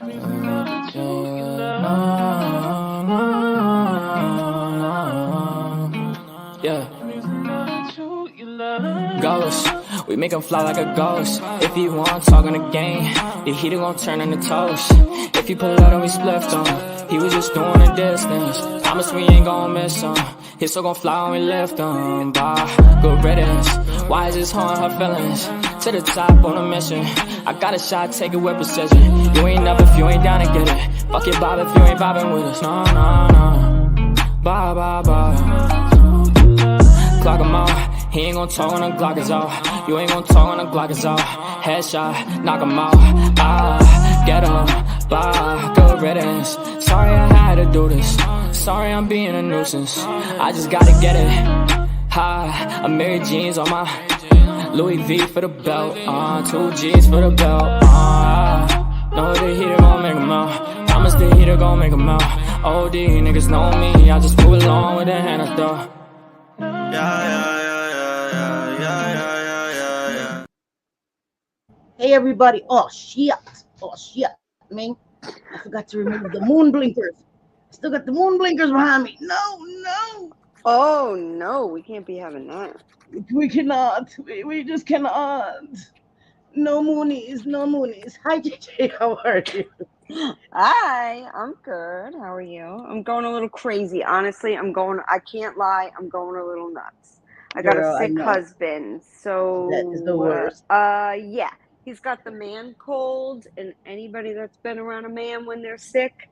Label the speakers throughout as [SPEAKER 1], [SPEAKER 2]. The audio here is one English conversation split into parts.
[SPEAKER 1] Yeah. Ghost, we make him fly like a ghost. If he want talk on the game, the heater gon' turn into toast. If he pull out and we split him, he was just doing a distance. Promise we ain't gon' miss him. His soul gon' fly when we lift him. Bye, good riddance. Why is this haunting her feelings? To the top on a mission. I got a shot, take it with precision. You ain't up if you ain't down to get it. Fuck your vibe if you ain't vibing with us. No, no, no. Bye, bye, bye. Clock him out. He ain't gon' talk when the Glock is off. You ain't gon' talk when the Glock is off. Headshot, knock him out. Ah, get him. Bye, good riddance. Sorry I had to do this. Sorry I'm being a nuisance. I just gotta get it. Hi, I'm Mary Jeans on my Louis V for the belt. 2 G's for the belt. Know the heater gon' make 'em out. Promise the heater gon' make 'em out. OD niggas know me. I just move along with the hand I throw.
[SPEAKER 2] Hey everybody! Oh shit! Man, I forgot to remove the moon blinkers. Still got the moon blinkers behind me. No.
[SPEAKER 3] Oh no, we can't be having that.
[SPEAKER 2] We cannot. We just cannot. No moonies. Hi JJ, how are you?
[SPEAKER 3] Hi, I'm good. How are you? I'm going a little crazy. Honestly, I can't lie, I'm going a little nuts. I got
[SPEAKER 2] Girl,
[SPEAKER 3] a
[SPEAKER 2] I
[SPEAKER 3] sick
[SPEAKER 2] know.
[SPEAKER 3] husband. So
[SPEAKER 2] That is the worst.
[SPEAKER 3] yeah. He's got the man cold, and anybody that's been around a man when they're sick,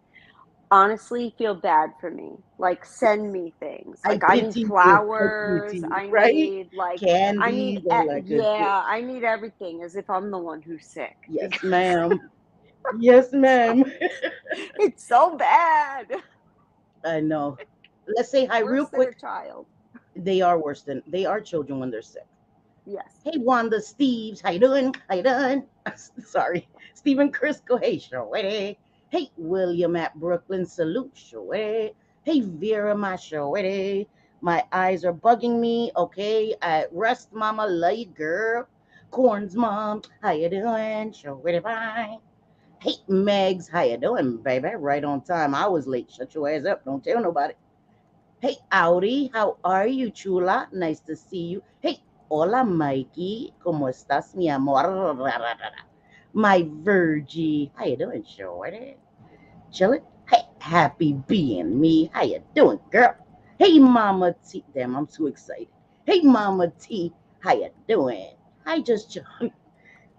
[SPEAKER 3] honestly, feel bad for me. Like, send me things. Like, I need flowers. I
[SPEAKER 2] right?
[SPEAKER 3] need
[SPEAKER 2] Candies, all that good shit.
[SPEAKER 3] I need everything as if I'm the one who's sick.
[SPEAKER 2] Yes, ma'am. Yes, ma'am.
[SPEAKER 3] It's so bad.
[SPEAKER 2] I know. Let's say hi real quick.
[SPEAKER 3] Worse than a child.
[SPEAKER 2] They are children when they're sick.
[SPEAKER 3] Yes.
[SPEAKER 2] Hey, Wanda Steves, how you doing? Sorry. Stephen Crisco, hey, Shawty. Hey, William at Brooklyn, salute, Shawty. Hey, Vera, my Shawty. My eyes are bugging me, okay? Rest, mama, love you, girl. Corn's mom, how you doing? Shawty, bye. Hey, Megs, how you doing, baby? Right on time. I was late. Shut your ass up. Don't tell nobody. Hey, Audi, how are you, chula? Nice to see you. Hey, hola, Mikey. ¿Cómo estás, mi amor? My Virgie. How you doing, shorty? Chillin'? Hey, happy being me. How you doing, girl? Hey, Mama T. Damn, I'm too excited. Hey, Mama T. How you doing? Hi, Just John.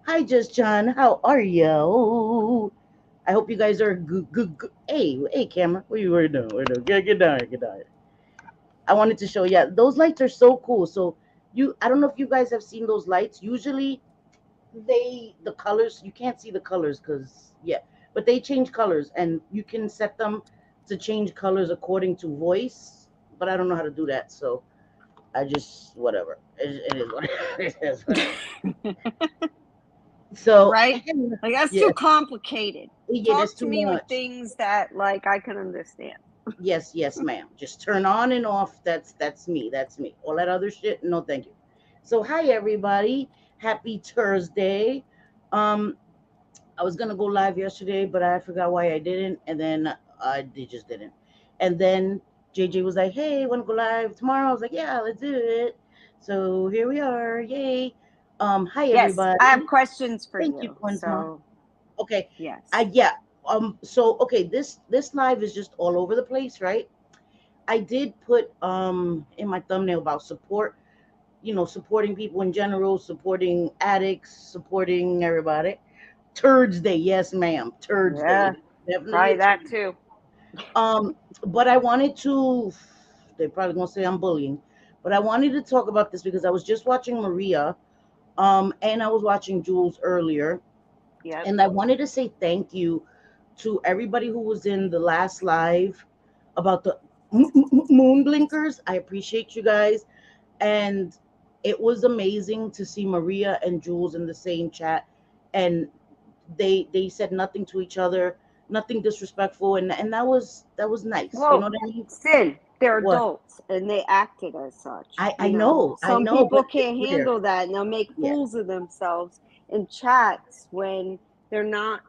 [SPEAKER 2] Hi, Just John. How are you? I hope you guys are good. Hey, camera. What you doing? Get down here. I wanted to show, yeah, those lights are so cool. So I don't know if you guys have seen those lights. Usually the colors, you can't see the colors because, yeah, but they change colors and you can set them to change colors according to voice, but I don't know how to do that. So I just, whatever. It is what it is. So,
[SPEAKER 3] right? Like, that's too complicated.
[SPEAKER 2] Yeah,
[SPEAKER 3] Talk
[SPEAKER 2] that's
[SPEAKER 3] to
[SPEAKER 2] too
[SPEAKER 3] me
[SPEAKER 2] much.
[SPEAKER 3] with things that, like, I can understand.
[SPEAKER 2] Yes, ma'am. Just turn on and off. That's me. All that other shit, no thank you. So hi everybody. Happy Thursday. I was gonna go live yesterday, but I forgot why I didn't, and then I just didn't. And then JJ was like, "Hey, wanna go live tomorrow?" I was like, "Yeah, let's do it." So here we are. Yay. Hi everybody.
[SPEAKER 3] I have questions for
[SPEAKER 2] Thank you, Quinn.
[SPEAKER 3] So
[SPEAKER 2] okay.
[SPEAKER 3] yes.
[SPEAKER 2] Yeah. So okay, this live is just all over the place, right? I did put in my thumbnail about support, supporting people in general, supporting addicts, supporting everybody. Turds Day, yes, ma'am. Turds Day. Definitely
[SPEAKER 3] try that too.
[SPEAKER 2] But I wanted to, they're probably gonna say I'm bullying, but I wanted to talk about this because I was just watching Maria, and I was watching Jules earlier.
[SPEAKER 3] Yeah.
[SPEAKER 2] And I wanted to say thank you to everybody who was in the last live about the moon blinkers. I appreciate you guys. And it was amazing to see Maria and Jules in the same chat. And they said nothing to each other, nothing disrespectful. And that was nice.
[SPEAKER 3] Well,
[SPEAKER 2] you know what I mean?
[SPEAKER 3] Sin, they're adults and they acted as such.
[SPEAKER 2] I know.
[SPEAKER 3] Some people can't handle that and they'll make fools of themselves in chats when They're not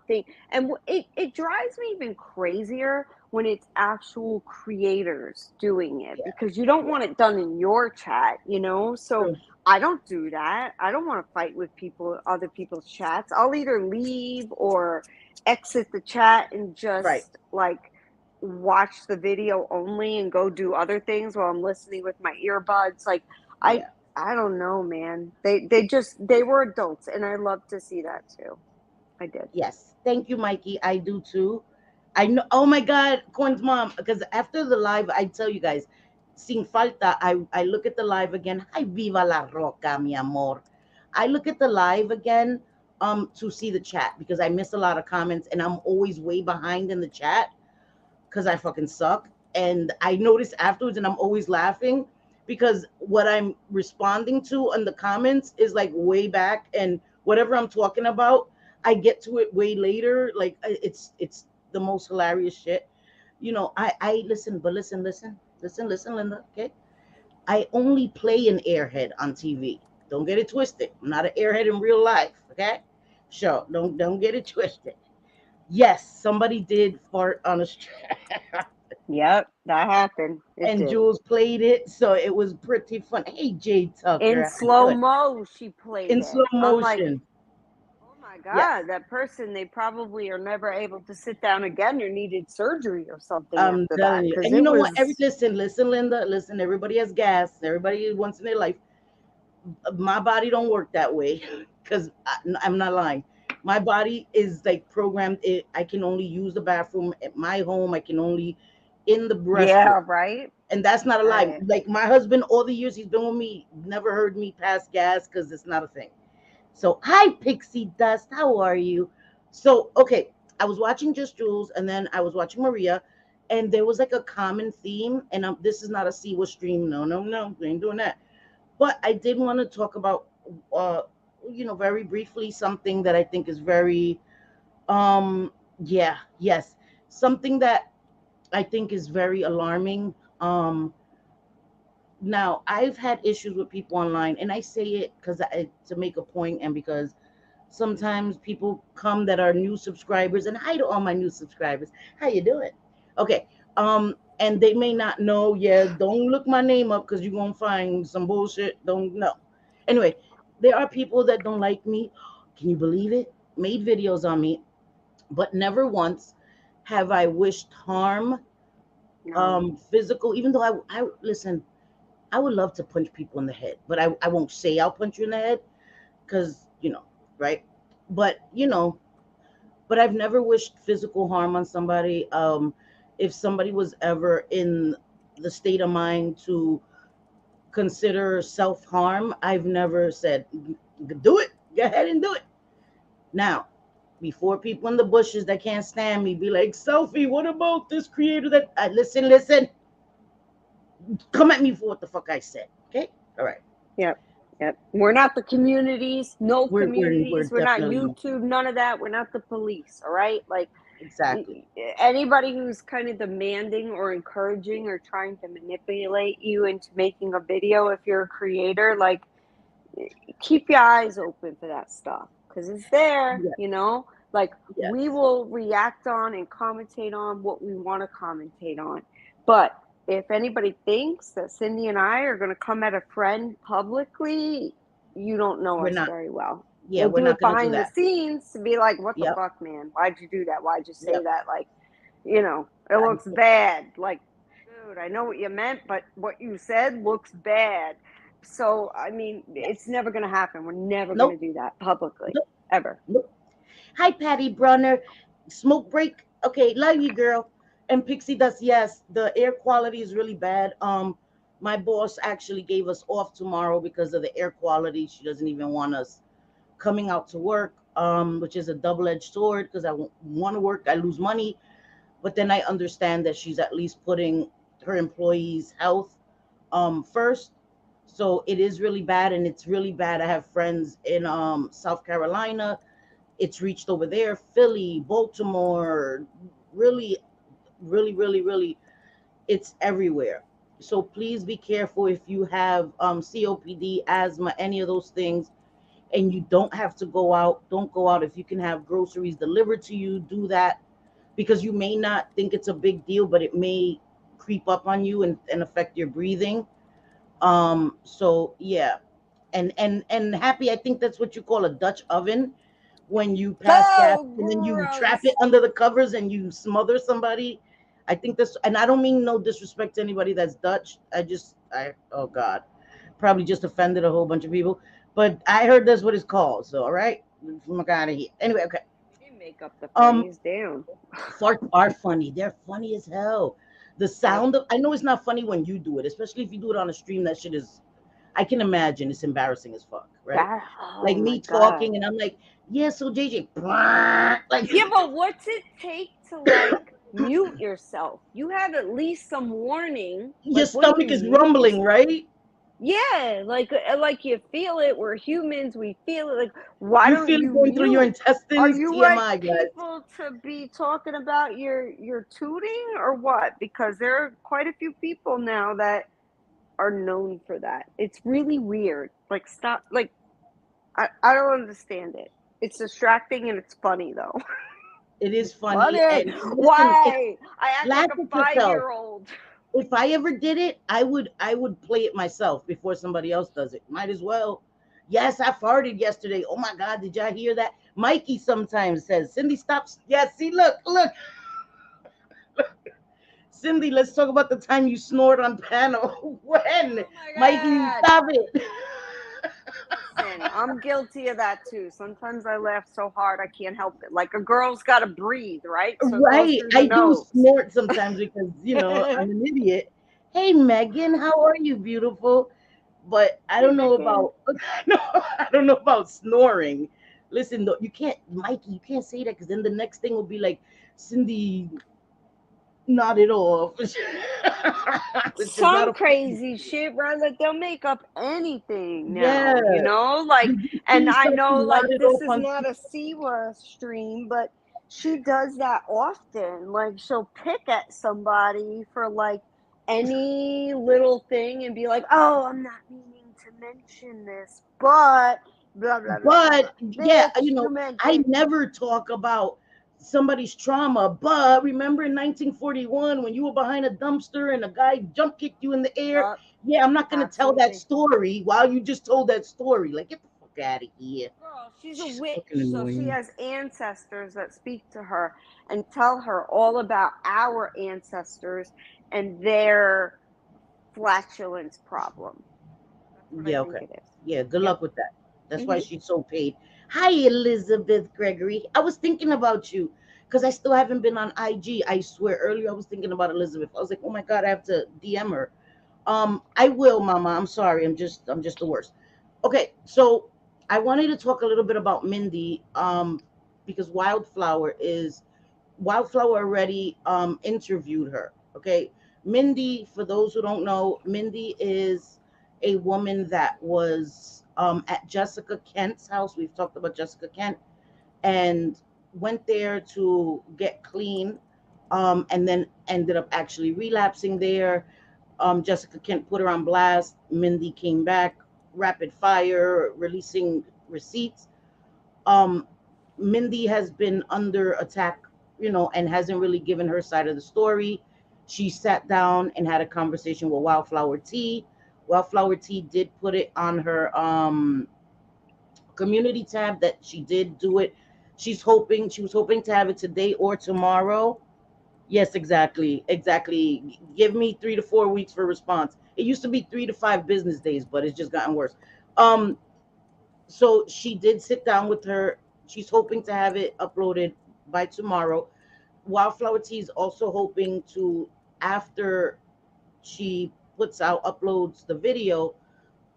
[SPEAKER 3] and it drives me even crazier when it's actual creators doing it,
[SPEAKER 2] Yeah,
[SPEAKER 3] because you don't
[SPEAKER 2] yeah,
[SPEAKER 3] want it done in your chat, you know? So
[SPEAKER 2] true.
[SPEAKER 3] I don't do that. I don't want to fight with people, other people's chats. I'll either leave or exit the chat and
[SPEAKER 2] Right.
[SPEAKER 3] just like watch the video only and go do other things while I'm listening with my earbuds. Like I
[SPEAKER 2] Yeah.
[SPEAKER 3] I don't know, man. They were adults, and I love to see that too. I did.
[SPEAKER 2] Yes. Thank you, Mikey. I do too. I know. Oh my God, Corn's mom. Because after the live, I tell you guys, sin falta, I look at the live again. Ay, viva la roca, mi amor. I look at the live again to see the chat because I miss a lot of comments and I'm always way behind in the chat because I fucking suck. And I notice afterwards, and I'm always laughing because what I'm responding to in the comments is like way back, and whatever I'm talking about, I get to it way later. Like it's the most hilarious shit. You know, I listen, but listen, Linda. Okay, I only play an airhead on TV. Don't get it twisted. I'm not an airhead in real life. Okay, sure. Don't get it twisted. Yes, somebody did fart on a strap.
[SPEAKER 3] Yep, that happened. It
[SPEAKER 2] And
[SPEAKER 3] did.
[SPEAKER 2] Jules played it, so it was pretty fun. Hey, Jay
[SPEAKER 3] In
[SPEAKER 2] Tucker, how you
[SPEAKER 3] slow
[SPEAKER 2] doing?
[SPEAKER 3] mo, she played
[SPEAKER 2] In
[SPEAKER 3] it.
[SPEAKER 2] slow
[SPEAKER 3] I'm like,
[SPEAKER 2] motion.
[SPEAKER 3] oh my
[SPEAKER 2] Yes,
[SPEAKER 3] God, that person, they probably are never able to sit down again or needed surgery or something
[SPEAKER 2] I'm
[SPEAKER 3] after that.
[SPEAKER 2] telling you.
[SPEAKER 3] Because
[SPEAKER 2] And you
[SPEAKER 3] it
[SPEAKER 2] know what? Every
[SPEAKER 3] was,
[SPEAKER 2] listen, Linda, listen. Everybody has gas. Everybody once in their life. My body don't work that way because I'm not lying. My body is like programmed. I can only use the bathroom at my home. I can only in the restroom.
[SPEAKER 3] yeah, right?
[SPEAKER 2] And that's not a lie.
[SPEAKER 3] Right.
[SPEAKER 2] Like my husband, all the years he's been with me, never heard me pass gas because it's not a thing. So, hi, Pixie Dust. How are you? So, okay, I was watching Just Jules and then I was watching Maria, and there was like a common theme. And this is not a see what stream. No, no, no. We ain't doing that. But I did want to talk about, uh, very briefly something that I think is very, yeah, yes, something that I think is very alarming. Now, I've had issues with people online, and I say it because to make a point and because sometimes people come that are new subscribers, and hi to all my new subscribers. How you doing? Okay. And they may not know. Yeah, don't look my name up because you're gonna find some bullshit. Don't know. Anyway, there are people that don't like me. Can you believe it? Made videos on me, but never once have I wished harm,
[SPEAKER 3] No.
[SPEAKER 2] physical. Even though I listen, I would love to punch people in the head, but I won't say I'll punch you in the head because right? But but I've never wished physical harm on somebody. If somebody was ever in the state of mind to consider self harm, I've never said, do it, go ahead and do it. Now, before people in the bushes that can't stand me be like, Selfie, what about this creator that listen, come at me for what the fuck I said. Okay? All right.
[SPEAKER 3] Yep. Yep. We're not the communities, no
[SPEAKER 2] We're
[SPEAKER 3] communities. We're not
[SPEAKER 2] definitely not.
[SPEAKER 3] YouTube, none of that. We're not the police. All right. Like,
[SPEAKER 2] Exactly.
[SPEAKER 3] anybody who's kind of demanding or encouraging or trying to manipulate you into making a video, if you're a creator, like, keep your eyes open for that stuff because it's there,
[SPEAKER 2] Yes.
[SPEAKER 3] like we
[SPEAKER 2] Yes.
[SPEAKER 3] will react on and commentate on what we want to commentate on. But if anybody thinks that Cindy and I are going to come at a friend publicly, you don't know
[SPEAKER 2] We're
[SPEAKER 3] us
[SPEAKER 2] not.
[SPEAKER 3] very well.
[SPEAKER 2] Yeah,
[SPEAKER 3] We'll
[SPEAKER 2] we're
[SPEAKER 3] do
[SPEAKER 2] not
[SPEAKER 3] it
[SPEAKER 2] gonna do
[SPEAKER 3] behind the
[SPEAKER 2] that.
[SPEAKER 3] scenes to be like, what the
[SPEAKER 2] Yep.
[SPEAKER 3] fuck, man? Why'd you do that? Why'd you say
[SPEAKER 2] Yep.
[SPEAKER 3] that? Like, it looks bad. Like, dude, I know what you meant, but what you said looks bad. So, I mean, it's
[SPEAKER 2] Yes.
[SPEAKER 3] never going to happen. We're never going to
[SPEAKER 2] Nope.
[SPEAKER 3] do that publicly,
[SPEAKER 2] Nope.
[SPEAKER 3] ever.
[SPEAKER 2] Nope. Hi, Patty Brunner. Smoke break. Okay, love you, girl. And Pixie Dust. Yes, the air quality is really bad. My boss actually gave us off tomorrow because of the air quality. She doesn't even want us coming out to work. Which is a double-edged sword because I want to work, I lose money, but then I understand that she's at least putting her employees' health first. So it is really bad, and it's really bad. I have friends in South Carolina. It's reached over there, Philly, Baltimore, really, really, really, really, it's everywhere. So please be careful if you have COPD, asthma, any of those things. and you don't have to go out, don't go out. If you can have groceries delivered to you, do that, because you may not think it's a big deal, but it may creep up on you and affect your breathing. So yeah. And happy, I think that's what you call a Dutch oven, when you pass gas
[SPEAKER 3] Oh,
[SPEAKER 2] and then you trap it
[SPEAKER 3] gross.
[SPEAKER 2] under the covers and you smother somebody. I think that's, and I don't mean no disrespect to anybody that's Dutch. I oh God, probably just offended a whole bunch of people. But I heard that's what it's called. So all right, fuck out of here. Anyway, okay.
[SPEAKER 3] You didn't make up the
[SPEAKER 2] Um,
[SPEAKER 3] phrase. Damn.
[SPEAKER 2] farts are funny. They're funny as hell. The
[SPEAKER 3] Yep.
[SPEAKER 2] sound of, I know it's not funny when you do it, especially if you do it on a stream. That shit is, I can imagine it's embarrassing as fuck, right?
[SPEAKER 3] That, oh
[SPEAKER 2] Like
[SPEAKER 3] my
[SPEAKER 2] me
[SPEAKER 3] God.
[SPEAKER 2] talking and I'm like, yeah, so JJ, like,
[SPEAKER 3] Yeah, but what's it take to like mute yourself? You have at least some warning.
[SPEAKER 2] your
[SPEAKER 3] Like, what do
[SPEAKER 2] stomach
[SPEAKER 3] you
[SPEAKER 2] is
[SPEAKER 3] mute
[SPEAKER 2] rumbling,
[SPEAKER 3] yourself?
[SPEAKER 2] right?
[SPEAKER 3] Yeah, like you feel it. We're humans. We feel it. Like, why
[SPEAKER 2] You
[SPEAKER 3] don't
[SPEAKER 2] feel it
[SPEAKER 3] you
[SPEAKER 2] going through your
[SPEAKER 3] mute? Are
[SPEAKER 2] intestines,
[SPEAKER 3] you like
[SPEAKER 2] TMI, guys.
[SPEAKER 3] people to be talking about your tooting or what? Because there are quite a few people now that are known for that. It's really weird. Like, stop. Like, I don't understand it. It's distracting and it's funny though.
[SPEAKER 2] It is
[SPEAKER 3] It's
[SPEAKER 2] funny.
[SPEAKER 3] funny.
[SPEAKER 2] And listen, if,
[SPEAKER 3] Why? I act like
[SPEAKER 2] laugh
[SPEAKER 3] a
[SPEAKER 2] at yourself.
[SPEAKER 3] 5-year-old.
[SPEAKER 2] If I ever did it, I would play it myself before somebody else does it. Might as well. Yes, I farted yesterday. Oh my God, did y'all hear that? Mikey sometimes says, Cindy, stop. Yeah, see, look. Cindy, let's talk about the time you snored on panel. When?
[SPEAKER 3] Oh my
[SPEAKER 2] Mikey,
[SPEAKER 3] God.
[SPEAKER 2] stop it.
[SPEAKER 3] Listen, I'm guilty of that too. Sometimes I laugh so hard I can't help it. Like a girl's got to breathe, right? So it goes
[SPEAKER 2] Right.
[SPEAKER 3] through the
[SPEAKER 2] I do
[SPEAKER 3] nose.
[SPEAKER 2] snort sometimes because, I'm an idiot. Hey, Megan, how are you, beautiful? But I
[SPEAKER 3] Hey,
[SPEAKER 2] don't know
[SPEAKER 3] Megan.
[SPEAKER 2] about, no, I don't know about snoring. Listen, though, you can't, Mikey, you can't say that because then the next thing will be like, Cindy nodded off, which is not
[SPEAKER 3] Some
[SPEAKER 2] a funny
[SPEAKER 3] crazy
[SPEAKER 2] thing.
[SPEAKER 3] shit, right? Like they'll make up anything
[SPEAKER 2] Yeah.
[SPEAKER 3] now, you know? Like,
[SPEAKER 2] Did you
[SPEAKER 3] and
[SPEAKER 2] see
[SPEAKER 3] I know,
[SPEAKER 2] something
[SPEAKER 3] like,
[SPEAKER 2] nodded
[SPEAKER 3] this
[SPEAKER 2] off
[SPEAKER 3] is
[SPEAKER 2] on
[SPEAKER 3] not a Siwa stream, but she does that often. Like, she'll pick at somebody for like any little thing and be like, oh, I'm not meaning to mention this, but blah, blah, blah, blah, blah.
[SPEAKER 2] But yeah,
[SPEAKER 3] Bitch, you meant
[SPEAKER 2] I
[SPEAKER 3] it.
[SPEAKER 2] never talk about somebody's trauma. But remember in 1941 when you were behind a dumpster and a guy jump kicked you in the air?
[SPEAKER 3] Yup,
[SPEAKER 2] Yeah, I'm not gonna tell that
[SPEAKER 3] absolutely.
[SPEAKER 2] story while you just told that story. Like, get the fuck out of here.
[SPEAKER 3] Girl, she's a
[SPEAKER 2] She's
[SPEAKER 3] witch,
[SPEAKER 2] fucking
[SPEAKER 3] so she
[SPEAKER 2] annoying.
[SPEAKER 3] has ancestors that speak to her and tell her all about our ancestors and their flatulence problem. That's what I
[SPEAKER 2] Yeah,
[SPEAKER 3] think
[SPEAKER 2] okay.
[SPEAKER 3] it is.
[SPEAKER 2] Yeah, good
[SPEAKER 3] Yep.
[SPEAKER 2] luck with that. That's why
[SPEAKER 3] Hmm.
[SPEAKER 2] she's so paid. Hi, Elizabeth Gregory. I was thinking about you because I still haven't been on IG. I swear, earlier I was thinking about Elizabeth. I was like, oh my God, I have to DM her. I will, Mama. I'm sorry. I'm just the worst. Okay, so I wanted to talk a little bit about Mindy, because Wildflower already interviewed her. Okay, Mindy. For those who don't know, Mindy is a woman that was at Jessica Kent's house. We've talked about Jessica Kent, and went there to get clean, and then ended up actually relapsing there. Jessica Kent put her on blast. Mindy came back, rapid fire, releasing receipts. Um, Mindy has been under attack, and hasn't really given her side of the story. She sat down and had a conversation with Wildflower Tea. Wildflower Tea did put it on her community tab that she did do it. She was hoping to have it today or tomorrow. Yes, exactly. Give me 3 to 4 weeks for response. It used to be 3 to 5 business days, but it's just gotten worse. Um, so she did sit down with her. She's hoping to have it uploaded by tomorrow. Wildflower Tea is also hoping to, after she puts out, uploads the video,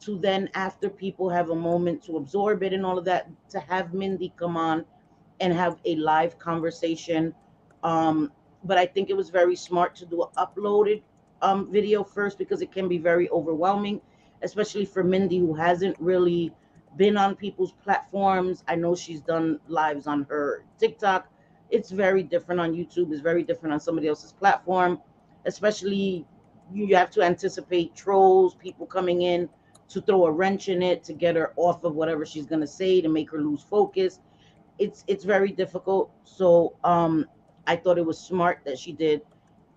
[SPEAKER 2] to then, after people have a moment to absorb it and all of that, to have Mindy come on and have a live conversation. Um, but I think it was very smart to do an uploaded video first, because it can be very overwhelming, especially for Mindy, who hasn't really been on people's platforms. I know she's done lives on her TikTok. It's very different on YouTube. It's very different on somebody else's platform, especially you have to anticipate trolls, people coming in to throw a wrench in it, to get her off of whatever she's gonna say, to make her lose focus. It's very difficult. So I thought it was smart that she did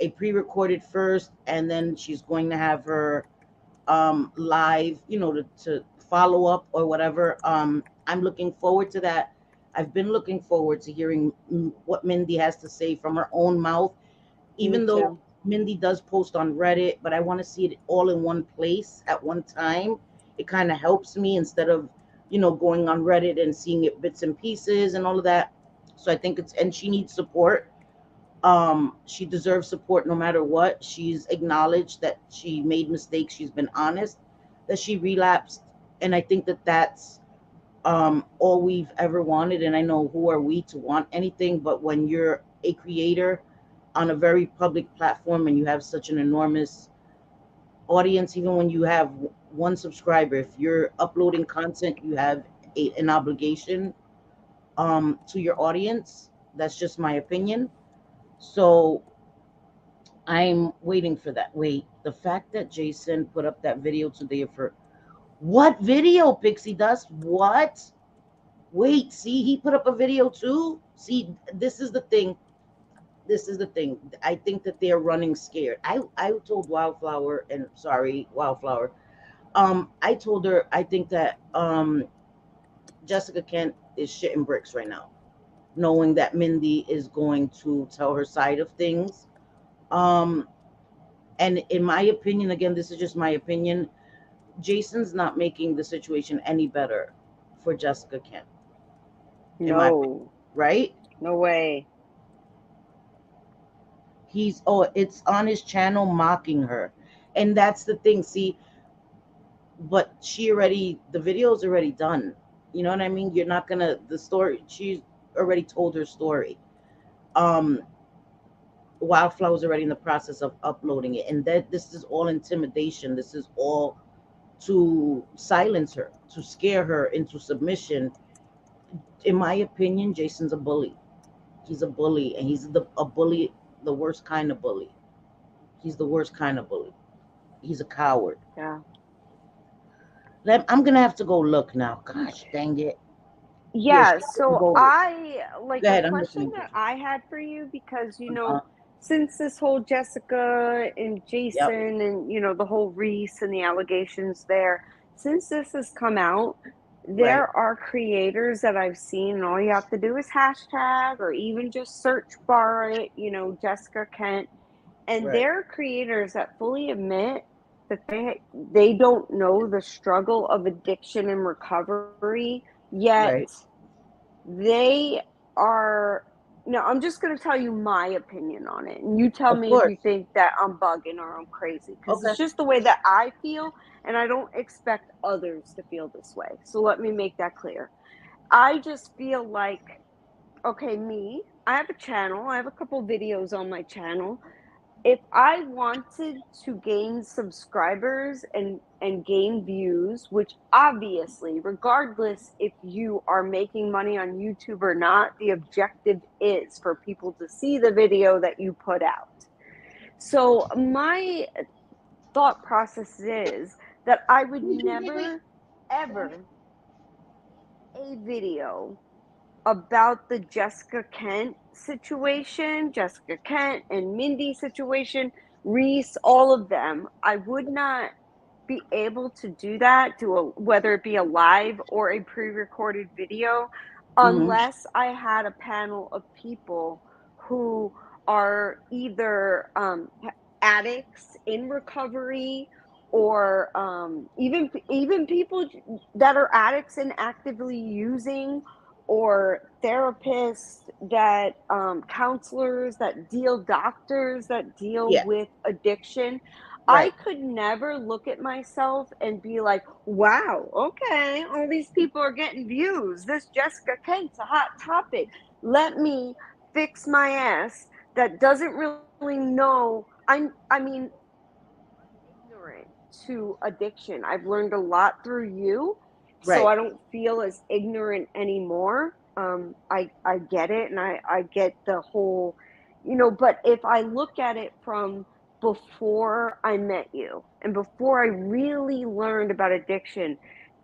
[SPEAKER 2] a pre-recorded first, and then she's going to have her live, to follow up or whatever. I'm looking forward to that. I've been looking forward to hearing what Mindy has to say from her own mouth,
[SPEAKER 3] Me
[SPEAKER 2] even though
[SPEAKER 3] too.
[SPEAKER 2] Mindy does post on Reddit, but I want to see it all in one place at one time. It kind of helps me instead of, going on Reddit and seeing it bits and pieces and all of that. So I think and she needs support. She deserves support no matter what. She's acknowledged that she made mistakes. She's been honest that she relapsed. And I think that that's all we've ever wanted. And I know, who are we to want anything, but when you're a creator on a very public platform and you have such an enormous audience, even when you have one subscriber, if you're uploading content, you have an obligation to your audience. That's just my opinion. So I'm waiting for that. Wait, the fact that Jason put up that video today for what video, Pixie Dust? What? Wait, see, he put up a video too. See, this is the thing. This is the thing. I think that they're running scared. I told Wildflower, and sorry, Wildflower. I told her I think that Jessica Kent is shitting bricks right now, knowing that Mindy is going to tell her side of things. Um, and in my opinion, again, this is just my opinion. Jason's not making the situation any better for Jessica Kent, in my opinion,
[SPEAKER 3] No,
[SPEAKER 2] right?
[SPEAKER 3] no way.
[SPEAKER 2] It's on his channel mocking her. And that's the thing. See, but the video's already done. You know what I mean? You're not gonna, the story, she's already told her story. Um, Wildflower's already in the process of uploading it. And that this is all intimidation. This is all to silence her, to scare her into submission. In my opinion, Jason's a bully. He's a bully, and a bully, the worst kind of bully. He's the worst kind of bully. He's a coward.
[SPEAKER 3] Yeah.
[SPEAKER 2] I'm gonna have to go look now. Gosh dang it. Yeah,
[SPEAKER 3] Yeah, so
[SPEAKER 2] go.
[SPEAKER 3] I like
[SPEAKER 2] Go
[SPEAKER 3] a
[SPEAKER 2] ahead. I'm
[SPEAKER 3] question
[SPEAKER 2] listening to
[SPEAKER 3] that I had for you because
[SPEAKER 2] you.
[SPEAKER 3] since this whole Jessica and
[SPEAKER 2] Yep.
[SPEAKER 3] Jason and the whole Reese and the allegations there, since this has come out,
[SPEAKER 2] Right.
[SPEAKER 3] there are creators that I've seen, and all you have to do is hashtag or even just search bar it, Jessica Kent, and
[SPEAKER 2] Right.
[SPEAKER 3] there are creators that fully admit that they don't know the struggle of addiction and recovery, yet
[SPEAKER 2] Right.
[SPEAKER 3] they are. No, I'm just going to tell you my opinion on it, and you tell
[SPEAKER 2] Of
[SPEAKER 3] me if you
[SPEAKER 2] course.
[SPEAKER 3] think that I'm bugging or I'm crazy, because
[SPEAKER 2] Okay.
[SPEAKER 3] it's just the way that I feel, and I don't expect others to feel this way. So let me make that clear. I just feel like, okay, I have a channel, I have a couple videos on my channel. If I wanted to gain subscribers and gain views, which obviously, regardless if you are making money on YouTube or not, the objective is for people to see the video that you put out. So my thought process is that I would
[SPEAKER 2] Wait.
[SPEAKER 3] never ever a video about the Jessica Kent situation, Jessica Kent and Mindy situation, Reese, all of them. I would not be able to do that, whether it be a live or a pre-recorded video,
[SPEAKER 2] Mm-hmm.
[SPEAKER 3] unless I had a panel of people who are either addicts in recovery, or even people that are addicts and actively using, or therapists that counselors that doctors that deal
[SPEAKER 2] Yeah.
[SPEAKER 3] with addiction. I
[SPEAKER 2] Right.
[SPEAKER 3] could never look at myself and be like, wow, okay, all these people are getting views. This Jessica Kent's a hot topic. Let me fix my ass that doesn't really know. I mean, ignorant to addiction. I've learned a lot through you, so
[SPEAKER 2] Right.
[SPEAKER 3] I don't feel as ignorant anymore. I get it, and I get the whole, but if I look at it from before I met you and before I really learned about addiction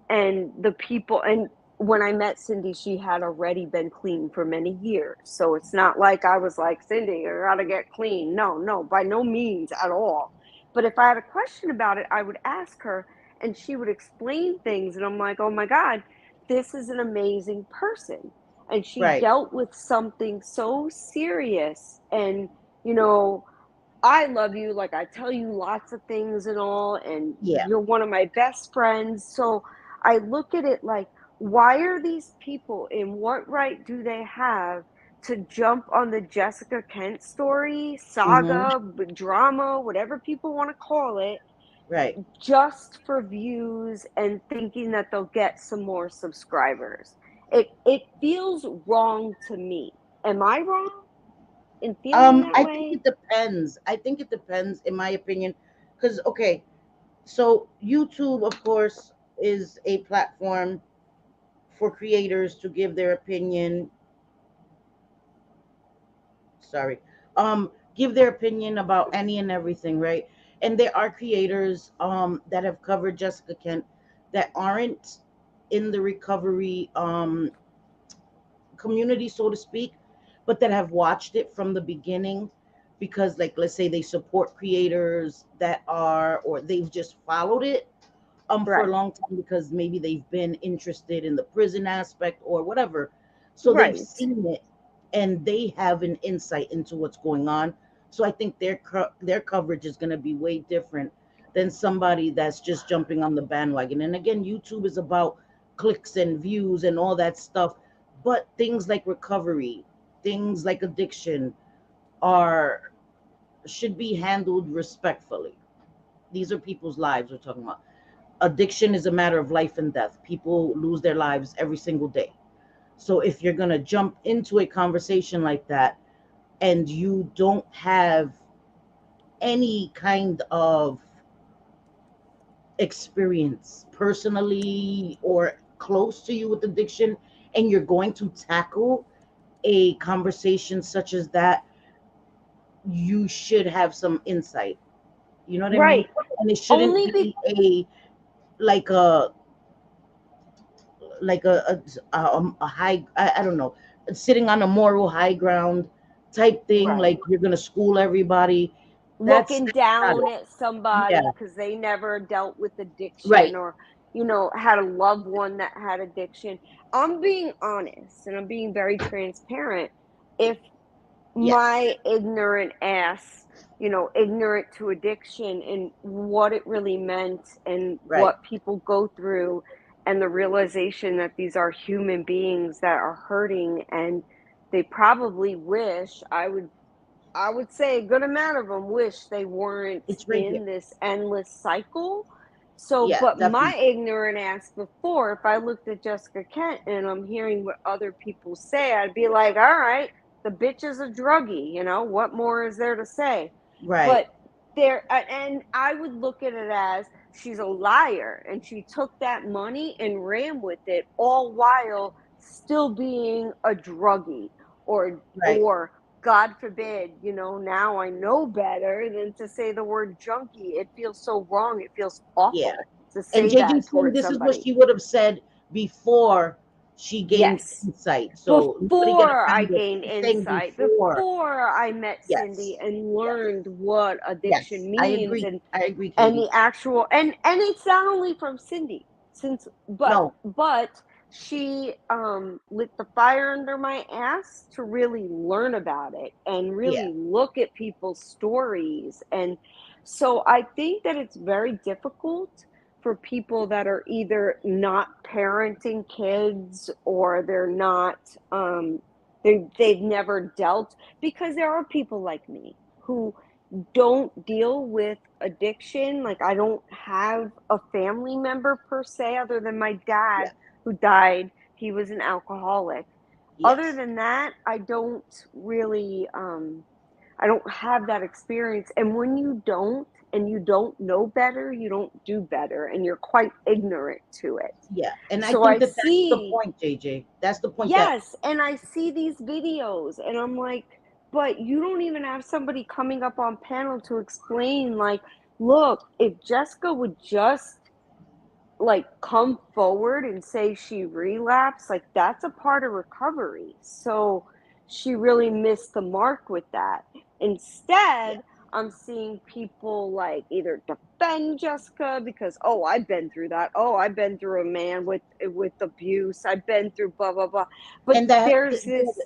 [SPEAKER 3] and the people. And when I met Cindy, she had already been clean for many years. So it's not like I was like, Cindy, you gotta get clean. No, no, by no means at all. But if I had a question about it, I would ask her and she would explain things. And I'm like, oh my God, this is an amazing person. And she
[SPEAKER 2] Right.
[SPEAKER 3] dealt with something so serious. And, you know, I love you. Like, I tell you lots of things and all, and
[SPEAKER 2] Yeah.
[SPEAKER 3] you're one of my best friends. So I look at it like, why are these people, in what right do they have to jump on the Jessica Kent story,
[SPEAKER 2] Mm-hmm.
[SPEAKER 3] saga, drama, whatever people want to call it,
[SPEAKER 2] Right.
[SPEAKER 3] just for views and thinking that they'll get some more subscribers? It feels wrong to me. Am I wrong in feeling that
[SPEAKER 2] I think
[SPEAKER 3] way?
[SPEAKER 2] it depends. I think it depends, in my opinion, because okay, so YouTube, of course, is a platform for creators to give their opinion. Sorry, give their opinion about any and everything, right? And there are creators that have covered Jessica Kent that aren't in the recovery community, so to speak, but that have watched it from the beginning because, like, let's say they support creators that are, or they've just followed it for a
[SPEAKER 3] Right.
[SPEAKER 2] long time because maybe they've been interested in the prison aspect or whatever. So they've
[SPEAKER 3] Right.
[SPEAKER 2] seen it and they have an insight into what's going on. So I think their coverage is going to be way different than somebody that's just jumping on the bandwagon. And again, YouTube is about clicks and views and all that stuff, but things like recovery, things like addiction are should be handled respectfully. These are people's lives we're talking about. Addiction is a matter of life and death. People lose their lives every single day. So if you're going to jump into a conversation like that and you don't have any kind of experience personally or close to you with addiction, and you're going to tackle a conversation such as that, you should have some insight. You know what I mean?
[SPEAKER 3] Right.
[SPEAKER 2] And it shouldn't
[SPEAKER 3] Only
[SPEAKER 2] be a like a like a high, I don't know, sitting on a moral high ground type thing,
[SPEAKER 3] right.
[SPEAKER 2] like you're gonna school everybody.
[SPEAKER 3] Looking
[SPEAKER 2] That's not
[SPEAKER 3] down
[SPEAKER 2] it.
[SPEAKER 3] at
[SPEAKER 2] Yeah.
[SPEAKER 3] somebody because they never dealt with
[SPEAKER 2] Right.
[SPEAKER 3] addiction or, had a loved one that had addiction. I'm being honest and I'm being very transparent. If
[SPEAKER 2] Yes.
[SPEAKER 3] my ignorant ass, ignorant to addiction and what it really meant and
[SPEAKER 2] Right.
[SPEAKER 3] what people go through and the realization that these are human beings that are hurting and they probably wish I would say a good amount of them wish they weren't
[SPEAKER 2] It's right there.
[SPEAKER 3] in this endless cycle. So,
[SPEAKER 2] Yeah,
[SPEAKER 3] but my
[SPEAKER 2] definitely.
[SPEAKER 3] ignorant ass before, if I looked at Jessica Kent and I'm hearing what other people say, I'd be like, all right, the bitch is a druggie, what more is there to say?
[SPEAKER 2] Right.
[SPEAKER 3] But and I would look at it as she's a liar and she took that money and ran with it all while still being a druggie
[SPEAKER 2] Right.
[SPEAKER 3] or God forbid, now I know better than to say the word junkie. It feels so wrong. It feels
[SPEAKER 2] Yeah.
[SPEAKER 3] awful to
[SPEAKER 2] And
[SPEAKER 3] say
[SPEAKER 2] JJ
[SPEAKER 3] that
[SPEAKER 2] saying
[SPEAKER 3] towards
[SPEAKER 2] this is what
[SPEAKER 3] somebody.
[SPEAKER 2] she would have said before she gained
[SPEAKER 3] Yes.
[SPEAKER 2] insight. So nobody get
[SPEAKER 3] Before I
[SPEAKER 2] offended.
[SPEAKER 3] gained
[SPEAKER 2] She's saying
[SPEAKER 3] insight,
[SPEAKER 2] before.
[SPEAKER 3] before I met
[SPEAKER 2] Yes.
[SPEAKER 3] Cindy and
[SPEAKER 2] Yes.
[SPEAKER 3] learned what
[SPEAKER 2] Yes.
[SPEAKER 3] addiction
[SPEAKER 2] I
[SPEAKER 3] means
[SPEAKER 2] agree.
[SPEAKER 3] and
[SPEAKER 2] I agree,
[SPEAKER 3] and
[SPEAKER 2] Katie.
[SPEAKER 3] the actual and it's not only from Cindy since
[SPEAKER 2] No.
[SPEAKER 3] but she lit the fire under my ass to really learn about it and
[SPEAKER 2] Yeah.
[SPEAKER 3] really look at people's stories. And so I think that it's very difficult for people that are either not parenting kids or they're not they've never dealt, because there are people like me who don't deal with addiction. Like, I don't have a family member per se, other than my dad
[SPEAKER 2] Yeah.
[SPEAKER 3] who died. He was an alcoholic. Other
[SPEAKER 2] Yes.
[SPEAKER 3] than that, I don't really, I don't have that experience. And when you don't, and you don't know better, you don't do better, and you're quite ignorant to it.
[SPEAKER 2] Yeah. And I
[SPEAKER 3] So
[SPEAKER 2] think
[SPEAKER 3] I
[SPEAKER 2] that that's the
[SPEAKER 3] see,
[SPEAKER 2] point, JJ. That's the point that
[SPEAKER 3] yes, and I see these videos, and I'm like, but you don't even have somebody coming up on panel to explain, like, look, if Jessica would just like come forward and say she relapsed, like that's a part of recovery. So she really missed the mark with that. Instead, I'm seeing people like either defend Jessica because, oh, I've been through that. Oh, I've been through a man with abuse. I've been through blah blah blah. But
[SPEAKER 2] And that
[SPEAKER 3] there's this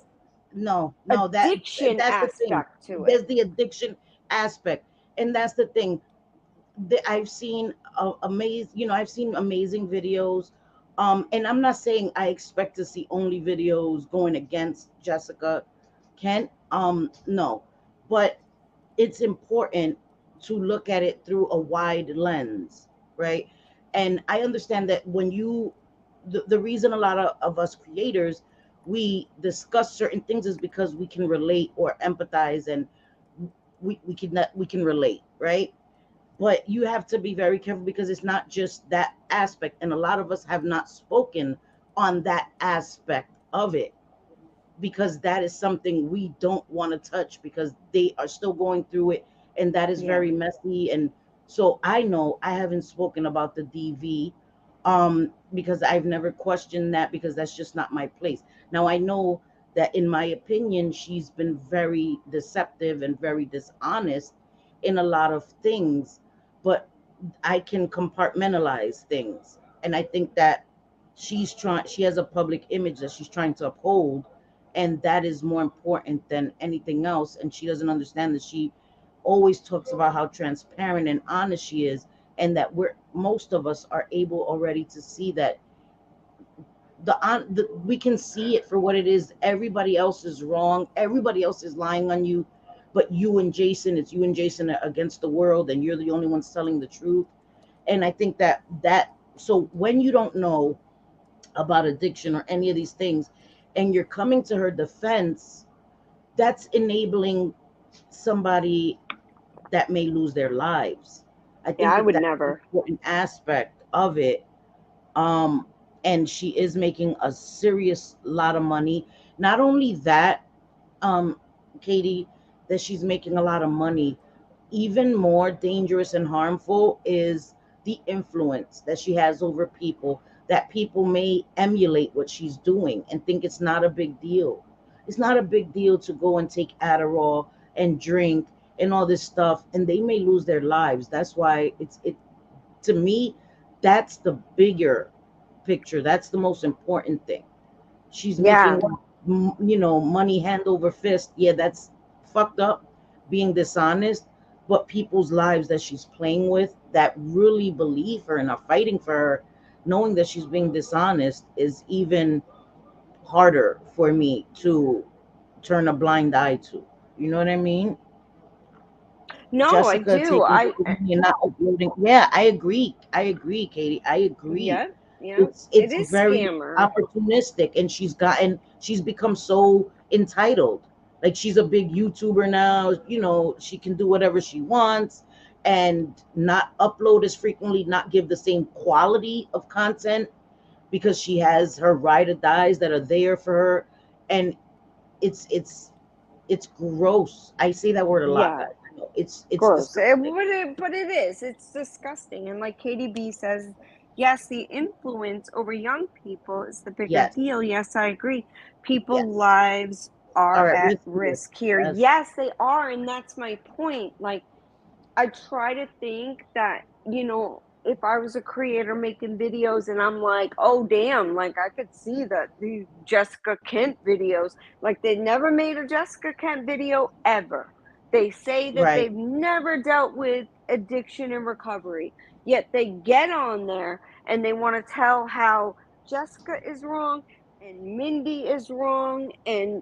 [SPEAKER 2] no,
[SPEAKER 3] addiction
[SPEAKER 2] that's the thing.
[SPEAKER 3] aspect to it.
[SPEAKER 2] There's the addiction aspect, and that's the thing. I've seen I've seen amazing videos. And I'm not saying I expect to see only videos going against Jessica Kent. No, but it's important to look at it through a wide lens, right? And I understand that when the reason a lot of us creators, we discuss certain things is because we can relate or empathize, and we can relate, right? But you have to be very careful because it's not just that aspect, and a lot of us have not spoken on that aspect of it because that is something we don't want to touch because they are still going through it, and that is
[SPEAKER 3] Yeah.
[SPEAKER 2] very messy. And so I know I haven't spoken about the DV because I've never questioned that because that's just not my place. Now I know that in my opinion she's been very deceptive and very dishonest in a lot of things, but I can compartmentalize things. And I think that she has a public image that she's trying to uphold, and that is more important than anything else. And she doesn't understand that she always talks about how transparent and honest she is, and that most of us are able already to see that we can see it for what it is. Everybody else is wrong, everybody else is lying on you, but it's you and Jason against the world, and you're the only ones telling the truth. And I think that so when you don't know about addiction or any of these things and you're coming to her defense, that's enabling somebody that may lose their lives. I
[SPEAKER 3] Yeah,
[SPEAKER 2] think
[SPEAKER 3] I
[SPEAKER 2] that
[SPEAKER 3] would
[SPEAKER 2] that's an
[SPEAKER 3] never.
[SPEAKER 2] important aspect of it. um and she is making a serious lot of money. Not only that, um Katie, that she's making a lot of money, even more dangerous and harmful is the influence that she has over people, that people may emulate what she's doing and think it's not a big deal. It's not a big deal to go and take Adderall and drink and all this stuff, and they may lose their lives. That's why it to me, that's the bigger picture. That's the most important thing. She's
[SPEAKER 3] Yeah.
[SPEAKER 2] making money hand over fist. Yeah, that's fucked up, being dishonest. But people's lives that she's playing with, that really believe her and are fighting for her, knowing that she's being dishonest, is even harder for me to turn a blind eye to. You know what I mean?
[SPEAKER 3] No, I
[SPEAKER 2] Jessica
[SPEAKER 3] do.
[SPEAKER 2] taking care of me and not uploading. Yeah, I agree. I agree, Katie. I agree.
[SPEAKER 3] Yeah, yeah. It
[SPEAKER 2] It's
[SPEAKER 3] is
[SPEAKER 2] very
[SPEAKER 3] scammer.
[SPEAKER 2] opportunistic, and she's become so entitled. Like she's a big YouTuber now. She can do whatever she wants and not upload as frequently, not give the same quality of content because she has her ride or dies that are there for her. And it's gross. I say that word a lot,
[SPEAKER 3] Yeah.
[SPEAKER 2] guys. I know it's
[SPEAKER 3] Gross.
[SPEAKER 2] disgusting.
[SPEAKER 3] But it is. It's disgusting. And like Katie B says, yes, the influence over young people is the bigger
[SPEAKER 2] Yes,
[SPEAKER 3] deal. Yes, I agree. People's
[SPEAKER 2] yes.
[SPEAKER 3] lives are
[SPEAKER 2] All right,
[SPEAKER 3] at
[SPEAKER 2] risk here.
[SPEAKER 3] risk here.
[SPEAKER 2] Yes,
[SPEAKER 3] Yes, they are. And that's my point. Like, I try to think that, if I was a creator making videos and I'm like, oh, damn, like I could see that these Jessica Kent videos, like they never made a Jessica Kent video ever. They say that
[SPEAKER 2] right.
[SPEAKER 3] they've never dealt with addiction and recovery, yet they get on there and they want to tell how Jessica is wrong and Mindy is wrong, and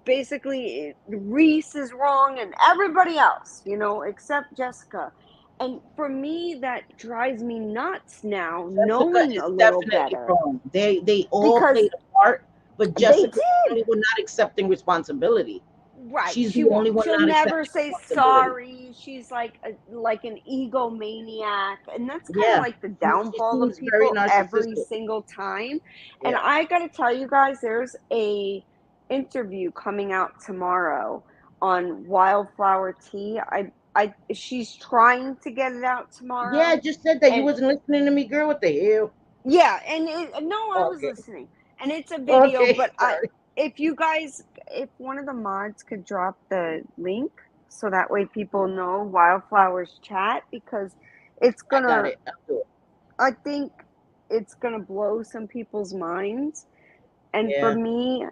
[SPEAKER 3] basically Reese is wrong, and everybody else, except Jessica. And for me, that drives me nuts now,
[SPEAKER 2] Jessica
[SPEAKER 3] knowing
[SPEAKER 2] is
[SPEAKER 3] a little
[SPEAKER 2] definitely
[SPEAKER 3] better,
[SPEAKER 2] wrong. They all
[SPEAKER 3] because
[SPEAKER 2] played a part, but
[SPEAKER 3] they
[SPEAKER 2] Jessica's the only
[SPEAKER 3] did.
[SPEAKER 2] one not accepting responsibility.
[SPEAKER 3] Right,
[SPEAKER 2] She's
[SPEAKER 3] she
[SPEAKER 2] the only
[SPEAKER 3] won't.
[SPEAKER 2] one
[SPEAKER 3] She'll
[SPEAKER 2] not
[SPEAKER 3] never
[SPEAKER 2] accepting
[SPEAKER 3] say
[SPEAKER 2] responsibility.
[SPEAKER 3] sorry. She's like an egomaniac, and that's kind of
[SPEAKER 2] Yeah,
[SPEAKER 3] like the
[SPEAKER 2] she
[SPEAKER 3] downfall of
[SPEAKER 2] seems very
[SPEAKER 3] people every
[SPEAKER 2] narcissistic.
[SPEAKER 3] single time. And
[SPEAKER 2] Yeah.
[SPEAKER 3] I got to tell you guys, there's a interview coming out tomorrow on wildflower tea. She's trying to get it out
[SPEAKER 2] Yeah, I
[SPEAKER 3] tomorrow,
[SPEAKER 2] just said that you
[SPEAKER 3] and
[SPEAKER 2] wasn't listening to me, girl. What the hell?
[SPEAKER 3] yeah, and no, I was
[SPEAKER 2] Okay.
[SPEAKER 3] listening, and it's a video.
[SPEAKER 2] Okay.
[SPEAKER 3] But
[SPEAKER 2] Sorry.
[SPEAKER 3] if you guys, if one of the mods could drop the link, so that way people know Wildflowers chat, because it's
[SPEAKER 2] I got
[SPEAKER 3] gonna,
[SPEAKER 2] it. I'll do it.
[SPEAKER 3] I think it's gonna blow some people's minds. And for
[SPEAKER 2] Yeah.
[SPEAKER 3] me,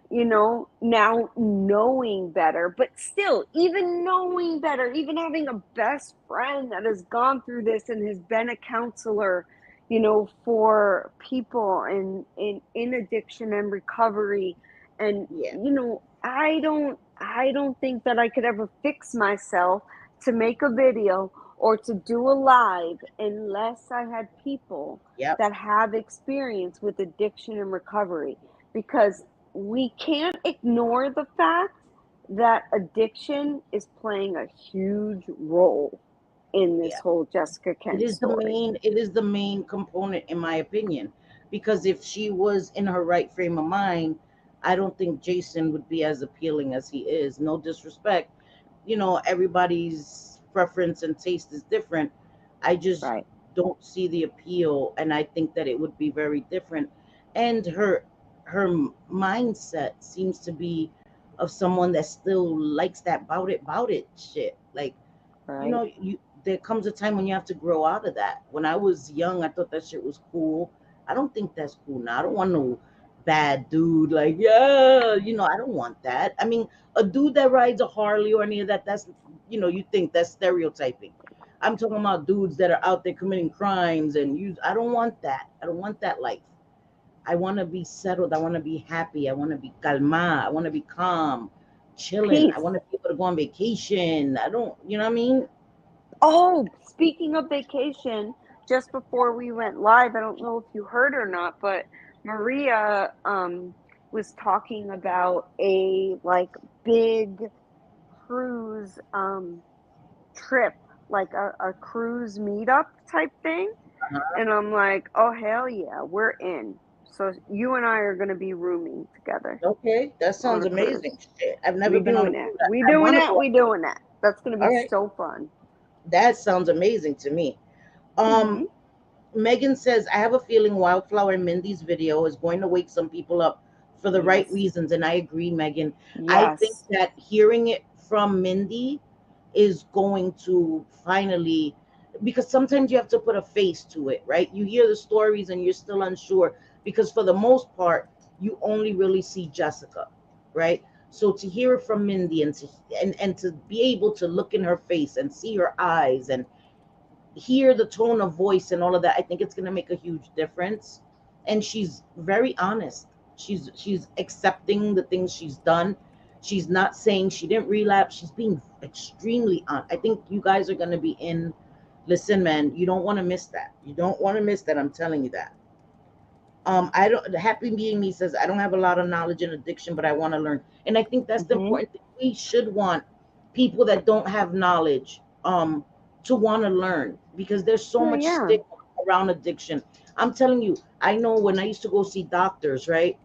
[SPEAKER 3] now knowing better, but still, even knowing better, even having a best friend that has gone through this and has been a counselor, for people in addiction and recovery. And,
[SPEAKER 2] Yeah.
[SPEAKER 3] I don't think that I could ever fix myself to make a video or to do a live unless I had people
[SPEAKER 2] Yep.
[SPEAKER 3] that have experience with addiction and recovery, because we can't ignore the fact that addiction is playing a huge role in this
[SPEAKER 2] Yeah.
[SPEAKER 3] whole Jessica
[SPEAKER 2] It
[SPEAKER 3] Kent
[SPEAKER 2] is the
[SPEAKER 3] story.
[SPEAKER 2] main. It is the main component, in my opinion, because if she was in her right frame of mind, I don't think Jason would be as appealing as he is. No disrespect, everybody's preference and taste is different. I just
[SPEAKER 3] Right.
[SPEAKER 2] don't see the appeal, and I think that it would be very different. And her mindset seems to be of someone that still likes that bout it shit. Like,
[SPEAKER 3] Right.
[SPEAKER 2] you there comes a time when you have to grow out of that. When I was young, I thought that shit was cool. I don't think that's cool now. I don't want no bad dude like, yeah, I don't want that. I mean, a dude that rides a Harley or any of that, that's, you think that's stereotyping. I'm talking about dudes that are out there committing crimes and I don't want that. I don't want that life. I want to be settled. I want to be happy. I want to be calma. I want to be calm, chilling. I
[SPEAKER 3] Peace.
[SPEAKER 2] want to be able to go on vacation. I don't, you know what I mean?
[SPEAKER 3] Oh, speaking of vacation, just before we went live, I don't know if you heard or not, but Maria was talking about a like big cruise trip, like a cruise meetup type thing.
[SPEAKER 2] Uh-huh.
[SPEAKER 3] And I'm like, oh, hell yeah, we're in. So you and I are going to be rooming together
[SPEAKER 2] Okay, that
[SPEAKER 3] on
[SPEAKER 2] sounds
[SPEAKER 3] a
[SPEAKER 2] amazing.
[SPEAKER 3] cruise.
[SPEAKER 2] Shit, I've never
[SPEAKER 3] We
[SPEAKER 2] been on a
[SPEAKER 3] doing it.
[SPEAKER 2] cruise.
[SPEAKER 3] We
[SPEAKER 2] I
[SPEAKER 3] doing
[SPEAKER 2] want to
[SPEAKER 3] it.
[SPEAKER 2] go.
[SPEAKER 3] We doing that. That's going to
[SPEAKER 2] All
[SPEAKER 3] be
[SPEAKER 2] right,
[SPEAKER 3] so fun.
[SPEAKER 2] that sounds amazing to me.
[SPEAKER 3] Hmm.
[SPEAKER 2] Um, Megan says, I have a feeling Wildflower Mindy's video is going to wake some people up for the right
[SPEAKER 3] Yes.
[SPEAKER 2] reasons. And I agree, Megan. I think
[SPEAKER 3] Yes.
[SPEAKER 2] that hearing it from Mindy is going to finally, because sometimes you have to put a face to it, right? You hear the stories and you're still unsure because for the most part, you only really see Jessica, right? So to hear it from Mindy and to be able to look in her face and see her eyes and hear the tone of voice and all of that, I think it's going to make a huge difference. And she's very honest. She's accepting the things she's done. She's not saying she didn't relapse. She's being extremely honest. I think you guys are going to be in. Listen, man, you don't want to miss that. You don't want to miss that. I'm telling you that. I don't. Happy being me says I don't have a lot of knowledge in addiction, but I want to learn. And I think that's the
[SPEAKER 3] Hmm.
[SPEAKER 2] important thing. We should want people that don't have knowledge to want to learn because there's so
[SPEAKER 3] Oh,
[SPEAKER 2] much
[SPEAKER 3] yeah.
[SPEAKER 2] stigma around addiction. I'm telling you, I know when I used to go see doctors, right?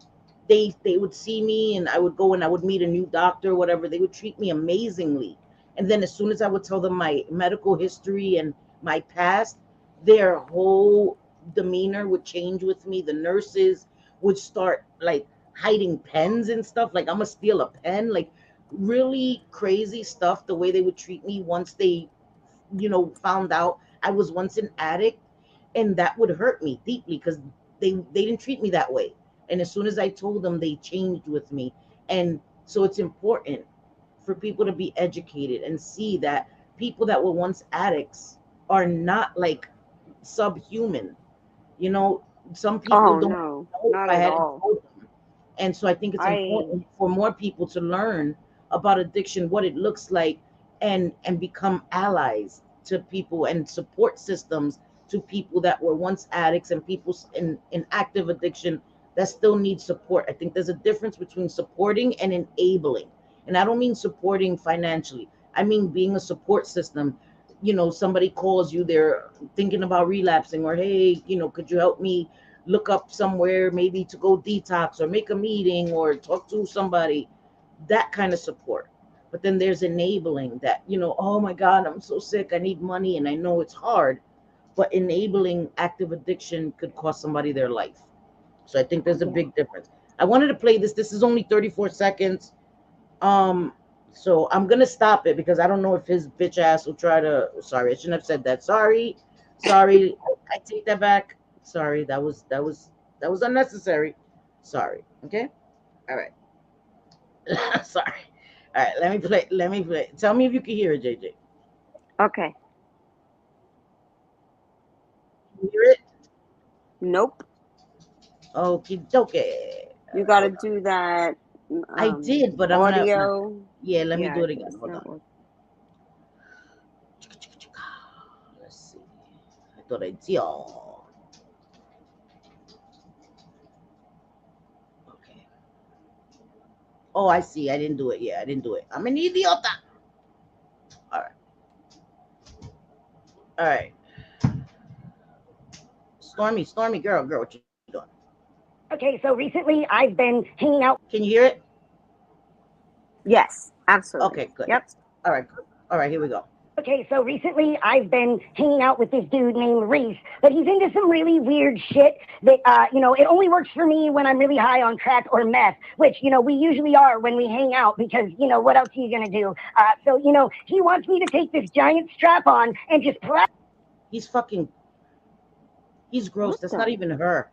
[SPEAKER 2] They would see me and I would go and I would meet a new doctor, whatever. They would treat me amazingly. And then as soon as I would tell them my medical history and my past, their whole demeanor would change with me. The nurses would start like hiding pens and stuff. Like I'm gonna steal a pen. Like really crazy stuff. The way they would treat me once they, found out I was once an addict, and that would hurt me deeply because they didn't treat me that way. And as soon as I told them, they changed with me. And so it's important for people to be educated and see that people that were once addicts are not like subhuman. You know, some people
[SPEAKER 3] Oh,
[SPEAKER 2] don't
[SPEAKER 3] no,
[SPEAKER 2] know if
[SPEAKER 3] not
[SPEAKER 2] I
[SPEAKER 3] at
[SPEAKER 2] hadn't
[SPEAKER 3] all.
[SPEAKER 2] told them. And so I think it's
[SPEAKER 3] I,
[SPEAKER 2] important for more people to learn about addiction, what it looks like, and become allies to people and support systems to people that were once addicts and people in active addiction that still need support. I think there's a difference between supporting and enabling. And I don't mean supporting financially. I mean being a support system. Somebody calls you, they're thinking about relapsing, or hey, could you help me look up somewhere maybe to go detox or make a meeting or talk to somebody, that kind of support. But then there's enabling that, oh my God, I'm so sick. I need money. And I know it's hard, but enabling active addiction could cost somebody their life. So I think there's a big difference. I wanted to play this. This is only 34 seconds. So I'm going to stop it because I don't know if his bitch ass will try to, sorry, I shouldn't have said that. Sorry. I take that back. Sorry. That was unnecessary. Sorry. Okay. All right. Sorry. All right, let me play. Tell me if you can hear it, JJ.
[SPEAKER 3] Okay.
[SPEAKER 2] Can you hear it?
[SPEAKER 3] Nope.
[SPEAKER 2] Okie dokie.
[SPEAKER 3] You got to do that.
[SPEAKER 2] I did, but I'm not.
[SPEAKER 3] Audio.
[SPEAKER 2] Yeah, let me do it again.
[SPEAKER 3] It's
[SPEAKER 2] Hold
[SPEAKER 3] not
[SPEAKER 2] on.
[SPEAKER 3] working.
[SPEAKER 2] Let's see. I thought I did. Okay. Oh, I see. I didn't do it. Yeah, I didn't do it. I'm an idiota. All right. All right. Stormy, girl, what you doing?
[SPEAKER 4] Okay, so recently I've been hanging out.
[SPEAKER 2] Can you hear it?
[SPEAKER 3] Yes, absolutely.
[SPEAKER 2] Okay, good.
[SPEAKER 3] Yep.
[SPEAKER 2] All right, good. All right, here we go.
[SPEAKER 4] Okay, so recently I've been hanging out with this dude named Reece, but he's into some really weird shit that, it only works for me when I'm really high on crack or meth, which, we usually are when we hang out because, what else are you going to do? So, he wants me to take this giant strap on and just
[SPEAKER 2] He's gross. That's not even her.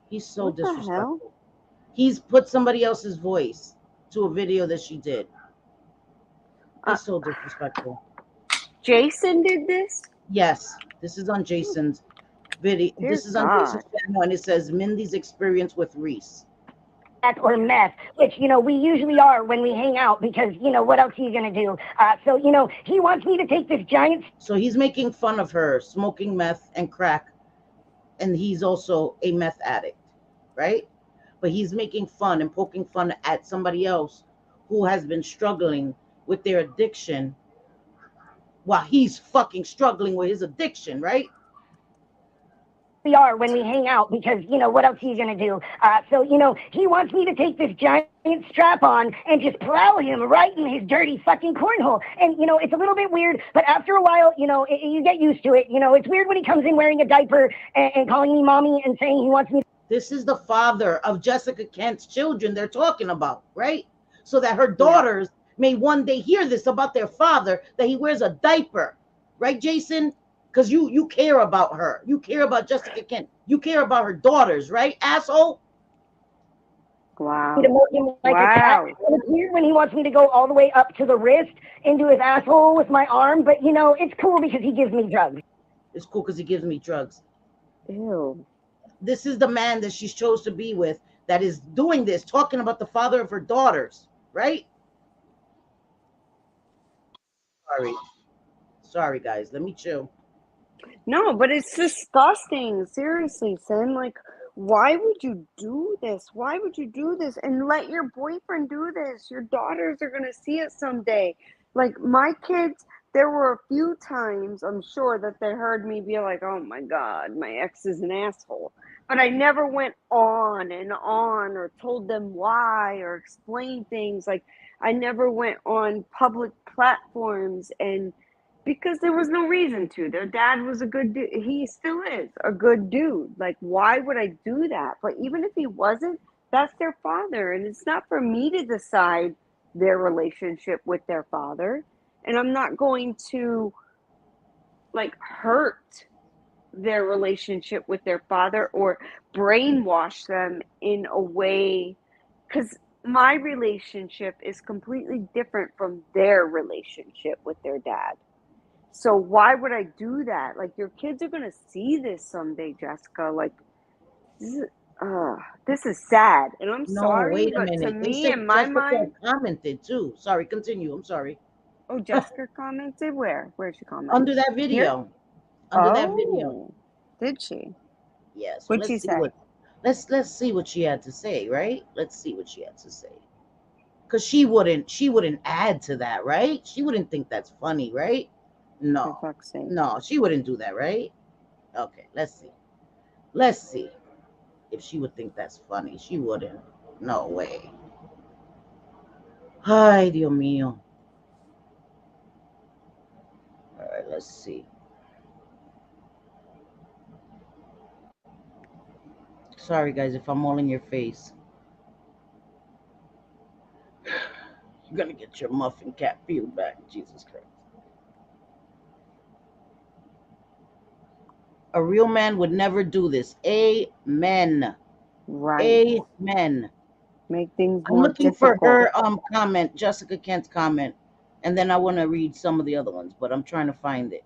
[SPEAKER 2] He's so disrespectful. He's put somebody else's voice to a video that she did. He's so disrespectful.
[SPEAKER 3] Jason did this?
[SPEAKER 2] Yes, this is on Jason's video. This is on Jason's channel, and it says Mindy's experience with Reece.
[SPEAKER 4] Or meth, which, we usually are when we hang out because, what else are you going to do? So, he wants me to take this giant.
[SPEAKER 2] So he's making fun of her smoking meth and crack, and he's also a meth addict, right? But he's making fun and poking fun at somebody else who has been struggling with their addiction while he's fucking struggling with his addiction, right?
[SPEAKER 4] We are when we hang out because, what else are you going to do? So, he wants me to take this giant strap on and just plow him right in his dirty fucking cornhole. And, it's a little bit weird, but after a while, you get used to it. It's weird when he comes in wearing a diaper and calling me mommy and saying he wants me.
[SPEAKER 2] This is the father of Jessica Kent's children they're talking about, right? So that her daughters may one day hear this about their father, that he wears a diaper, right, Jason? Because you care about her. You care about Jessica Kent. You care about her daughters, right, asshole?
[SPEAKER 3] Wow.
[SPEAKER 4] To milk him like a cat. And it's weird when he wants me to go all the way up to the wrist into his asshole with my arm, but, it's cool because he gives me drugs.
[SPEAKER 2] It's cool because he gives me drugs.
[SPEAKER 3] Ew.
[SPEAKER 2] This is the man that she chose to be with that is doing this, talking about the father of her daughters, right? Sorry, guys. Let me chill.
[SPEAKER 3] No, but it's disgusting. Seriously, Sin. Like, why would you do this? Why would you do this and let your boyfriend do this? Your daughters are going to see it someday. Like, my kids, there were a few times, I'm sure, that they heard me be like, oh my God, my ex is an asshole. But I never went on and on or told them why or explained things. Like, I never went on public platforms and because there was no reason to. Their dad was a good dude. He still is a good dude. Like, why would I do that? But even if he wasn't, that's their father. And it's not for me to decide their relationship with their father. And I'm not going to, like, hurt their relationship with their father or brainwash them in a way. Because my relationship is completely different from their relationship with their dad. So why would I do that? Like, your kids are going to see this someday, Jessica. Like, this is sad. And I'm sorry,
[SPEAKER 2] wait a
[SPEAKER 3] but
[SPEAKER 2] minute.
[SPEAKER 3] to me, in my mind...
[SPEAKER 2] commented too. Sorry, continue. I'm sorry.
[SPEAKER 3] Oh, Jessica commented? Where? Where she commented?
[SPEAKER 2] Under that video. That video.
[SPEAKER 3] Did she?
[SPEAKER 2] Yes.
[SPEAKER 3] What'd she say?
[SPEAKER 2] Let's see what she had to say, right? Let's see what she had to say. Because she wouldn't add to that, right? She wouldn't think that's funny, right? No.
[SPEAKER 3] For fuck's sake.
[SPEAKER 2] No, she wouldn't do that, right? Okay, let's see. Let's see if she would think that's funny. She wouldn't. No way. Ay, Dios mío. All right, let's see. Sorry, guys, if I'm all in your face. You're gonna get your muffin cap peeled back. Jesus Christ. A real man would never do this. Amen.
[SPEAKER 3] Right.
[SPEAKER 2] Amen.
[SPEAKER 3] Make things
[SPEAKER 2] I'm
[SPEAKER 3] more
[SPEAKER 2] looking for
[SPEAKER 3] difficult.
[SPEAKER 2] her comment, Jessica Kent's comment, and then I want to read some of the other ones, but I'm trying to find it.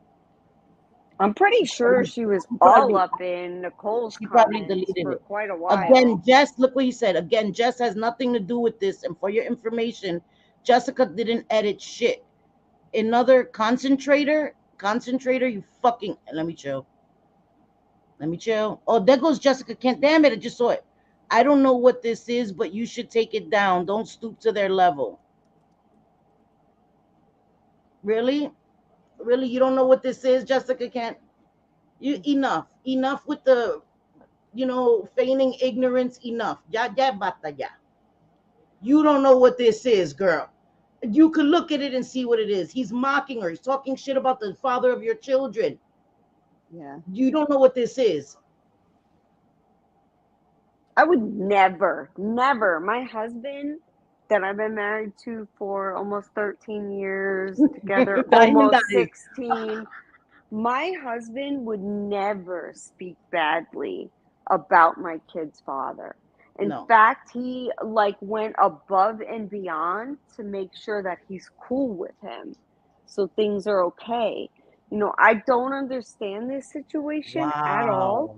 [SPEAKER 3] I'm pretty sure she was
[SPEAKER 2] She
[SPEAKER 3] all
[SPEAKER 2] probably
[SPEAKER 3] up in Nicole's
[SPEAKER 2] she probably
[SPEAKER 3] comments
[SPEAKER 2] deleted
[SPEAKER 3] for
[SPEAKER 2] it.
[SPEAKER 3] quite a
[SPEAKER 2] Again,
[SPEAKER 3] while.
[SPEAKER 2] Jess, look what he said. Again, Jess has nothing to do with this. And for your information, Jessica didn't edit shit. Another concentrator, you fucking let me chill. Let me chill. Oh, there goes Jessica Kent. Damn it, I just saw it. I don't know what this is, but you should take it down. Don't stoop to their level. Really? Really? You don't know what this is, Jessica Kent? You enough. Enough with the feigning ignorance. Enough. Ya ya bata ya. You don't know what this is, girl. You could look at it and see what it is. He's mocking her. He's talking shit about the father of your children.
[SPEAKER 3] Yeah.
[SPEAKER 2] You don't know what this is.
[SPEAKER 3] I would never, never. My husband, that I've been married to for almost 13 years, together
[SPEAKER 2] Diamond
[SPEAKER 3] almost
[SPEAKER 2] Daddy.
[SPEAKER 3] 16, my husband would never speak badly about my kid's father. In
[SPEAKER 2] No.
[SPEAKER 3] fact, he like went above and beyond to make sure that he's cool with him. So things are okay. I don't understand this situation at all.
[SPEAKER 2] Wow.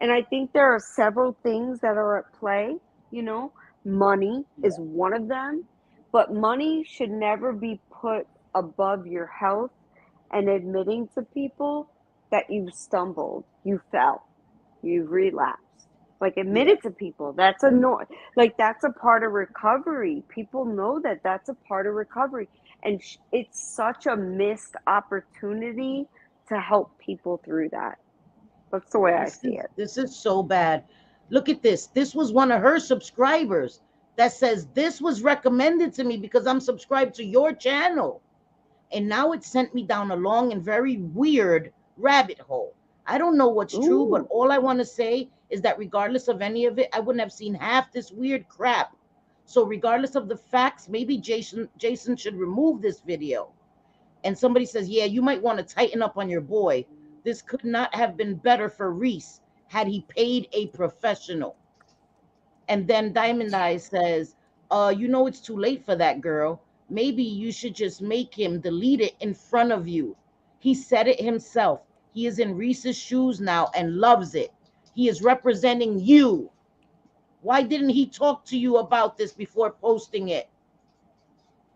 [SPEAKER 3] And I think there are several things that are at play. You know, money
[SPEAKER 2] Yeah.
[SPEAKER 3] is one of them, but money should never be put above your health and admitting to people that you've stumbled, you fell, you've relapsed. Like admit
[SPEAKER 2] Yeah.
[SPEAKER 3] it to people. That's a no, like that's a part of recovery. People know that that's a part of recovery, and it's such a missed opportunity to help people through that. That's the way I
[SPEAKER 2] This
[SPEAKER 3] see
[SPEAKER 2] is
[SPEAKER 3] it.
[SPEAKER 2] this is so bad. Look at this. This was one of her subscribers that says this was recommended to me because I'm subscribed to your channel. And now it sent me down a long and very weird rabbit hole. I don't know what's true, but
[SPEAKER 3] Ooh,
[SPEAKER 2] all I want to say is that regardless of any of it, I wouldn't have seen half this weird crap. So regardless of the facts, maybe Jason should remove this video. And somebody says, "Yeah, you might want to tighten up on your boy. This could not have been better for Reece had he paid a professional." And then Diamond Eyes says, it's too late for that girl. Maybe you should just make him delete it in front of you. He said it himself. He is in Reese's shoes now and loves it. He is representing you. Why didn't he talk to you about this before posting it?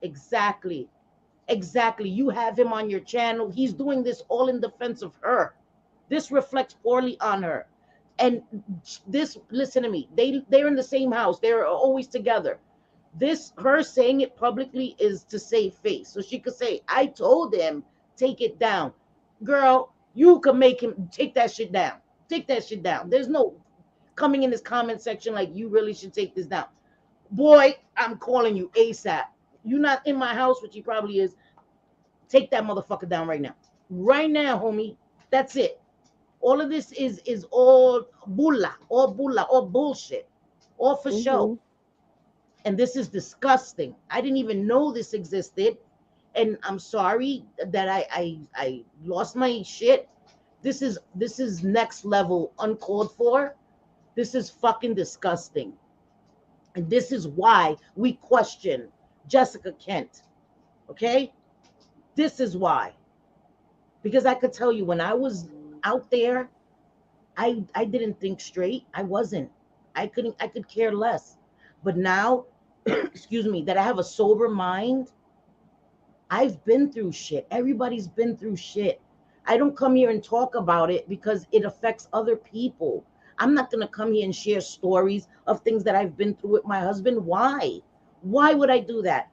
[SPEAKER 2] Exactly. Exactly. You have him on your channel. He's doing this all in defense of her. This reflects poorly on her. And this, listen to me. They're in the same house. They're always together. This her saying it publicly is to save face. So she could say, "I told him take it down." Girl, you could make him take that shit down. Take that shit down. There's no coming in this comment section like you really should take this down. Boy, I'm calling you ASAP. You're not in my house, which he probably is. Take that motherfucker down right now. Right now, homie. That's it. All of this is all bullshit, all for show.
[SPEAKER 3] mm-hmm.
[SPEAKER 2] And this is disgusting. I didn't even know this existed, and I'm sorry that I lost my shit. This is next level uncalled for. This is fucking disgusting, and this is why we question Jessica Kent. Okay, this is why, because I could tell you when I was out there, I didn't think straight. I wasn't. I could care less. But now, excuse me, that I have a sober mind, I've been through shit. Everybody's been through shit. I don't come here and talk about it because it affects other people. I'm not going to come here and share stories of things that I've been through with my husband. Why? Why would I do that?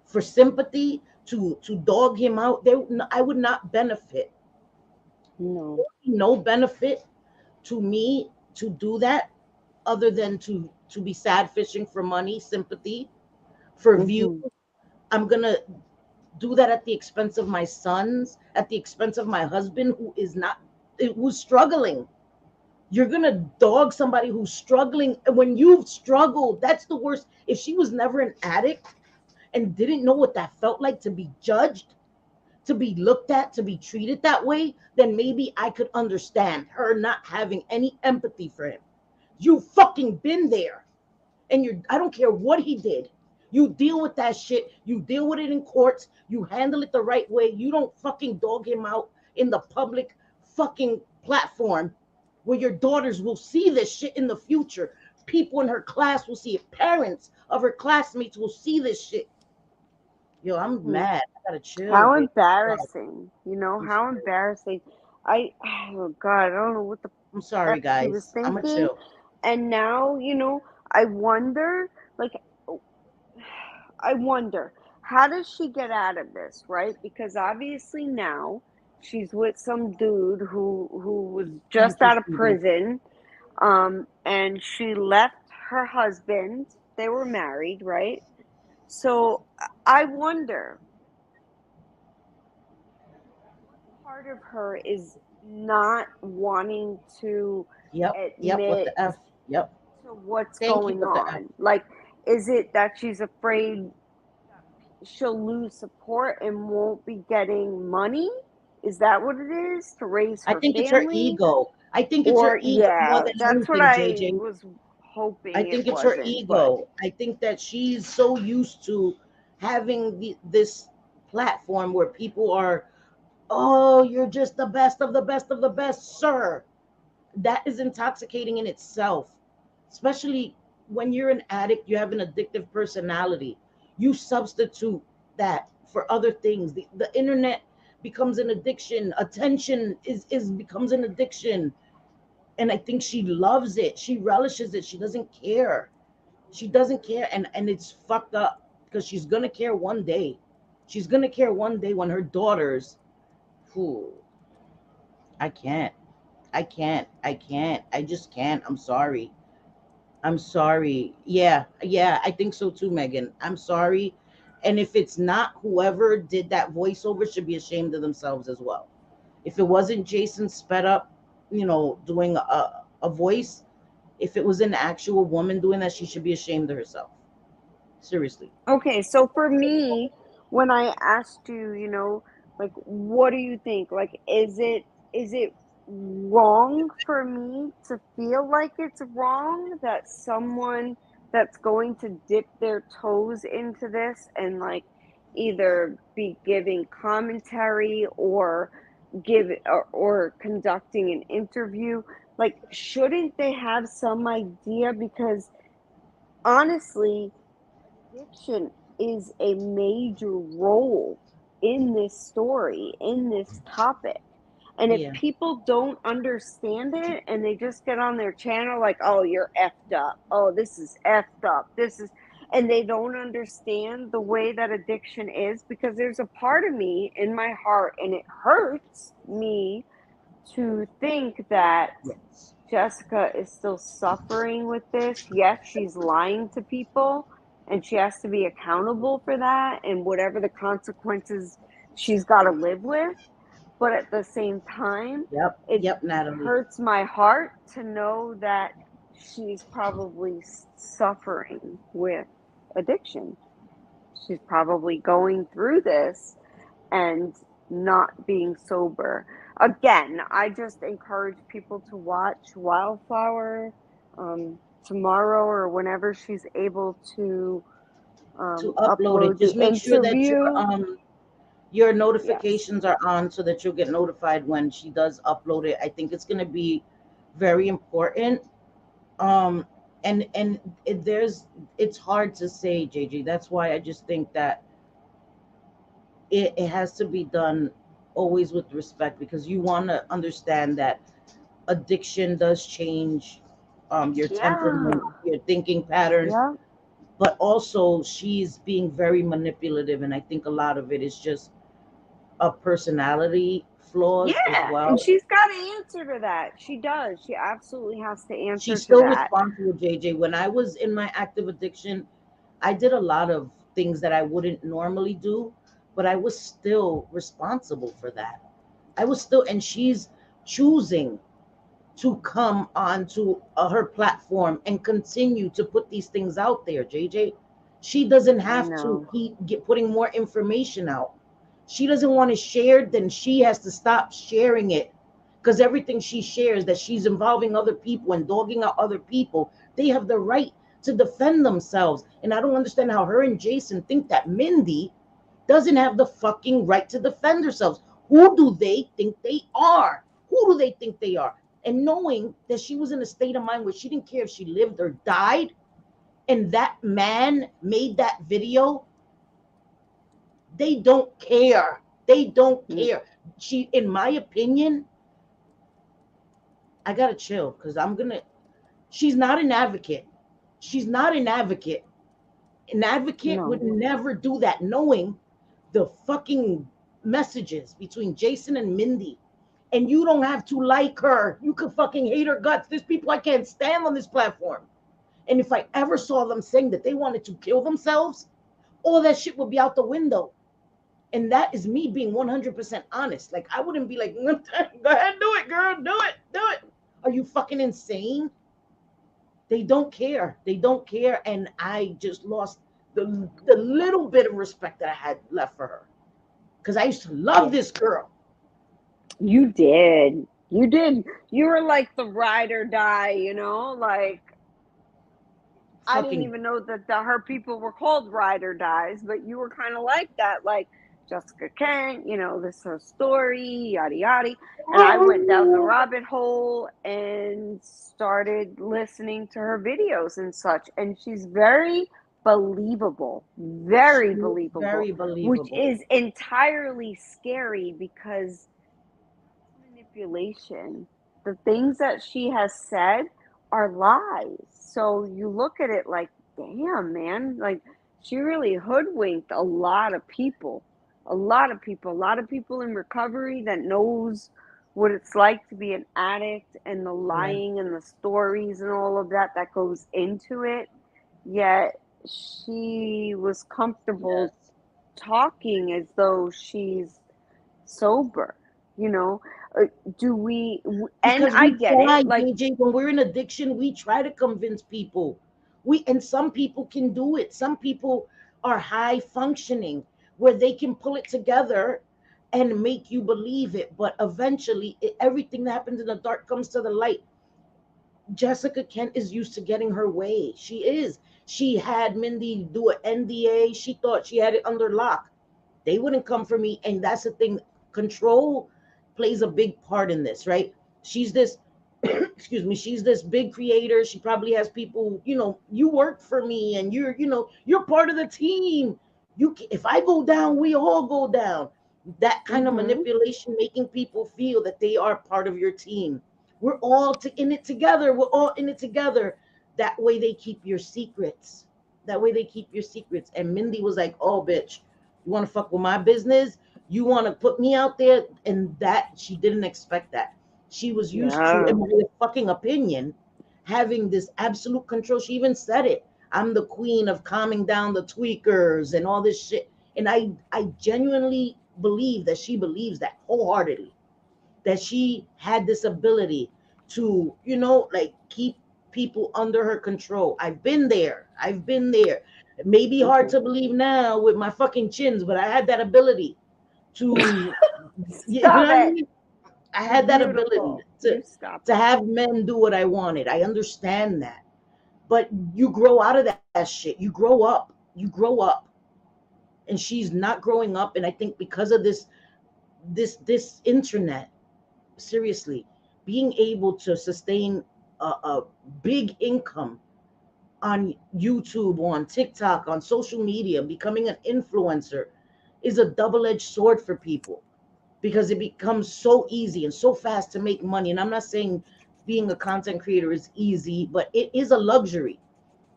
[SPEAKER 2] For sympathy, to dog him out? I would not benefit.
[SPEAKER 3] No.
[SPEAKER 2] No benefit to me to do that other than to be sad fishing for money, sympathy. for views.
[SPEAKER 3] Mm-hmm.
[SPEAKER 2] I'm gonna do that at the expense of my sons, at the expense of my husband who's struggling. You're gonna dog somebody who's struggling. And when you've struggled, that's the worst. If she was never an addict and didn't know what that felt like to be judged, to be looked at, to be treated that way, then maybe I could understand her not having any empathy for him. You fucking been there. And I don't care what he did. You deal with that shit. You deal with it in courts. You handle it the right way. You don't fucking dog him out in the public fucking platform where your daughters will see this shit in the future. People in her class will see it. Parents of her classmates will see this shit. Yo, I'm
[SPEAKER 3] Mm-hmm.
[SPEAKER 2] mad. I gotta chill,
[SPEAKER 3] How
[SPEAKER 2] baby.
[SPEAKER 3] embarrassing.
[SPEAKER 2] I'm
[SPEAKER 3] How
[SPEAKER 2] sorry.
[SPEAKER 3] embarrassing. Oh God, I don't know what the
[SPEAKER 2] I'm sorry,
[SPEAKER 3] F she was
[SPEAKER 2] guys. I'm a
[SPEAKER 3] thinking.
[SPEAKER 2] chill.
[SPEAKER 3] And now, I wonder, like, I wonder, how does she get out of this, right? Because obviously now she's with some dude who was
[SPEAKER 2] Thank
[SPEAKER 3] just
[SPEAKER 2] you,
[SPEAKER 3] out of
[SPEAKER 2] Stevie.
[SPEAKER 3] prison, and she left her husband. They were married, right? So I wonder what part of her is not wanting to
[SPEAKER 2] Yep. What
[SPEAKER 3] admit
[SPEAKER 2] the F? Yep.
[SPEAKER 3] to what's
[SPEAKER 2] Thank you.
[SPEAKER 3] going
[SPEAKER 2] What the F?
[SPEAKER 3] on. Like, is it that she's afraid she'll lose support and won't be getting money? Is that what it is, to raise
[SPEAKER 2] I
[SPEAKER 3] her
[SPEAKER 2] think it's her
[SPEAKER 3] family?
[SPEAKER 2] ego. I think it's her
[SPEAKER 3] Or,
[SPEAKER 2] ego more
[SPEAKER 3] yeah,
[SPEAKER 2] than
[SPEAKER 3] that's what
[SPEAKER 2] anything,
[SPEAKER 3] I
[SPEAKER 2] JJ.
[SPEAKER 3] was
[SPEAKER 2] I
[SPEAKER 3] hoping it
[SPEAKER 2] think it's her
[SPEAKER 3] wasn't, but
[SPEAKER 2] ego. I think that she's so used to having this platform where people are, oh, you're just the best of the best of the best, sir. That is intoxicating in itself, especially when you're an addict, you have an addictive personality. You substitute that for other things. The internet becomes an addiction. Attention is becomes an addiction. And I think she loves it. She relishes it. She doesn't care. She doesn't care, and it's fucked up because she's gonna care one day. She's gonna care one day when her daughters. Whew, I can't. I can't. I can't. I just can't. I'm sorry. I'm sorry. Yeah. I think so too, Megan. I'm sorry. And if it's not, whoever did that voiceover should be ashamed of themselves as well. If it wasn't Jason sped up, doing a voice, if it was an actual woman doing that, she should be ashamed of herself. Seriously.
[SPEAKER 3] okay, so for me, when I asked you, like, what do you think? Like, is it wrong for me to feel like it's wrong that someone that's going to dip their toes into this and, like, either be giving commentary or or conducting an interview, like, shouldn't they have some idea? Because honestly, addiction is a major role in this story, in this topic. And if
[SPEAKER 2] Yeah.
[SPEAKER 3] people don't understand it and they just get on their channel like, oh, you're effed up. Oh, this is effed up. And they don't understand the way that addiction is, because there's a part of me in my heart, and it hurts me to think that
[SPEAKER 2] Yes.
[SPEAKER 3] Jessica is still suffering with this. Yes, she's lying to people and she has to be accountable for that and whatever the consequences she's got to live with. But at the same time,
[SPEAKER 2] Yep.
[SPEAKER 3] it
[SPEAKER 2] Yep, Natalie.
[SPEAKER 3] hurts my heart to know that she's probably suffering with addiction. She's probably going through this and not being sober. Again, I just encourage people to watch Wildflower tomorrow or whenever she's able to
[SPEAKER 2] To upload it,
[SPEAKER 3] upload the
[SPEAKER 2] just make sure that
[SPEAKER 3] interview.
[SPEAKER 2] your
[SPEAKER 3] Yes.
[SPEAKER 2] notifications are on so that you'll get notified when she does upload it. I think it's going to be very important. um and it's hard to say, JJ. That's why I just think that it has to be done always with respect, because you want to understand that addiction does change your
[SPEAKER 3] Yeah.
[SPEAKER 2] temperament, your thinking patterns,
[SPEAKER 3] Yeah.
[SPEAKER 2] but also she's being very manipulative, and I think a lot of it is just a personality flaws as
[SPEAKER 3] Yeah. And
[SPEAKER 2] well.
[SPEAKER 3] she's got to answer to that. She does. She absolutely has to answer
[SPEAKER 2] She's
[SPEAKER 3] to
[SPEAKER 2] still
[SPEAKER 3] that.
[SPEAKER 2] responsible, JJ. When I was in my active addiction, I did a lot of things that I wouldn't normally do, but I was still responsible for that. I was still, and she's choosing to come onto her platform and continue to put these things out there, JJ. She doesn't
[SPEAKER 3] I
[SPEAKER 2] have to
[SPEAKER 3] know.
[SPEAKER 2] keep putting more information out. She doesn't want it shared, then she has to stop sharing it, because everything she shares that she's involving other people and dogging out other people, they have the right to defend themselves. And I don't understand how her and Jason think that Mindy doesn't have the fucking right to defend herself. Who do they think they are? Who do they think they are? And knowing that she was in a state of mind where she didn't care if she lived or died, and that man made that video, they don't care. They don't
[SPEAKER 3] Mm.
[SPEAKER 2] care. She, in my opinion, I gotta chill because I'm gonna. She's not an advocate. She's not an advocate. An advocate would
[SPEAKER 3] No.
[SPEAKER 2] never do that, knowing the fucking messages between Jason and Mindy. And you don't have to like her. You could fucking hate her guts. There's people I can't stand on this platform. And if I ever saw them saying that they wanted to kill themselves, all that shit would be out the window. And that is me being 100% honest. Like, I wouldn't be like, go ahead, do it, girl, do it, do it. Are you fucking insane? They don't care. They don't care. And I just lost the little bit of respect that I had left for her. Because I used to love this girl.
[SPEAKER 3] You did. You did. You were like the ride or die, like I didn't
[SPEAKER 2] Fucking
[SPEAKER 3] even know that her people were called ride or dies, but you were kind of like that, like Jessica Kent, this is her story, yada yada. And I went down the rabbit hole and started listening to her videos and such. And she's very believable, very believable,
[SPEAKER 2] very
[SPEAKER 3] which
[SPEAKER 2] believable.
[SPEAKER 3] is entirely scary because manipulation. The things that she has said are lies. So you look at it like, damn, man, like she really hoodwinked a lot of people. A lot of people, a lot of people in recovery that knows what it's like to be an addict and the
[SPEAKER 2] Yeah.
[SPEAKER 3] lying and the stories and all of that that goes into it. Yet she was comfortable
[SPEAKER 2] Yes.
[SPEAKER 3] talking as though she's sober, you know. Uh, do we, and
[SPEAKER 2] Because
[SPEAKER 3] I
[SPEAKER 2] we
[SPEAKER 3] get it.
[SPEAKER 2] try,
[SPEAKER 3] Like,
[SPEAKER 2] JJ, when we're in addiction, we try to convince people. And some people can do it. Some people are high functioning where they can pull it together and make you believe it. But eventually, everything that happens in the dark comes to the light. Jessica Kent is used to getting her way. She is. She had Mindy do an NDA. She thought she had it under lock. They wouldn't come for me. And that's the thing. Control plays a big part in this, right? She's this, excuse me, she's this big creator. She probably has people, you work for me and you're part of the team. If I go down, we all go down. That kind of
[SPEAKER 3] mm-hmm,
[SPEAKER 2] manipulation, making people feel that they are part of your team. We're all in it together. We're all in it together. That way they keep your secrets. That way they keep your secrets. And Mindy was like, oh, bitch, you want to fuck with my business? You want to put me out there? And that, she didn't expect that. She was used to,
[SPEAKER 3] yeah,
[SPEAKER 2] in my fucking opinion, having this absolute control. She even said it. I'm the queen of calming down the tweakers and all this shit. And I genuinely believe that she believes that wholeheartedly, that she had this ability to, like, keep people under her control. I've been there. I've been there. It may be hard
[SPEAKER 3] mm-hmm.
[SPEAKER 2] to believe now with my fucking chins, but I had that ability to, you know
[SPEAKER 3] Stop
[SPEAKER 2] what I
[SPEAKER 3] it.
[SPEAKER 2] mean? I
[SPEAKER 3] You're
[SPEAKER 2] had that ability
[SPEAKER 3] beautiful. You stop
[SPEAKER 2] to
[SPEAKER 3] it.
[SPEAKER 2] have men do what I wanted. I understand that. But you grow out of that shit. You grow up. You grow up. And she's not growing up. And I think because of this internet, seriously, being able to sustain a big income on YouTube, on TikTok, on social media, becoming an influencer is a double-edged sword for people, because it becomes so easy and so fast to make money. And I'm not saying being a content creator is easy, but it is a luxury.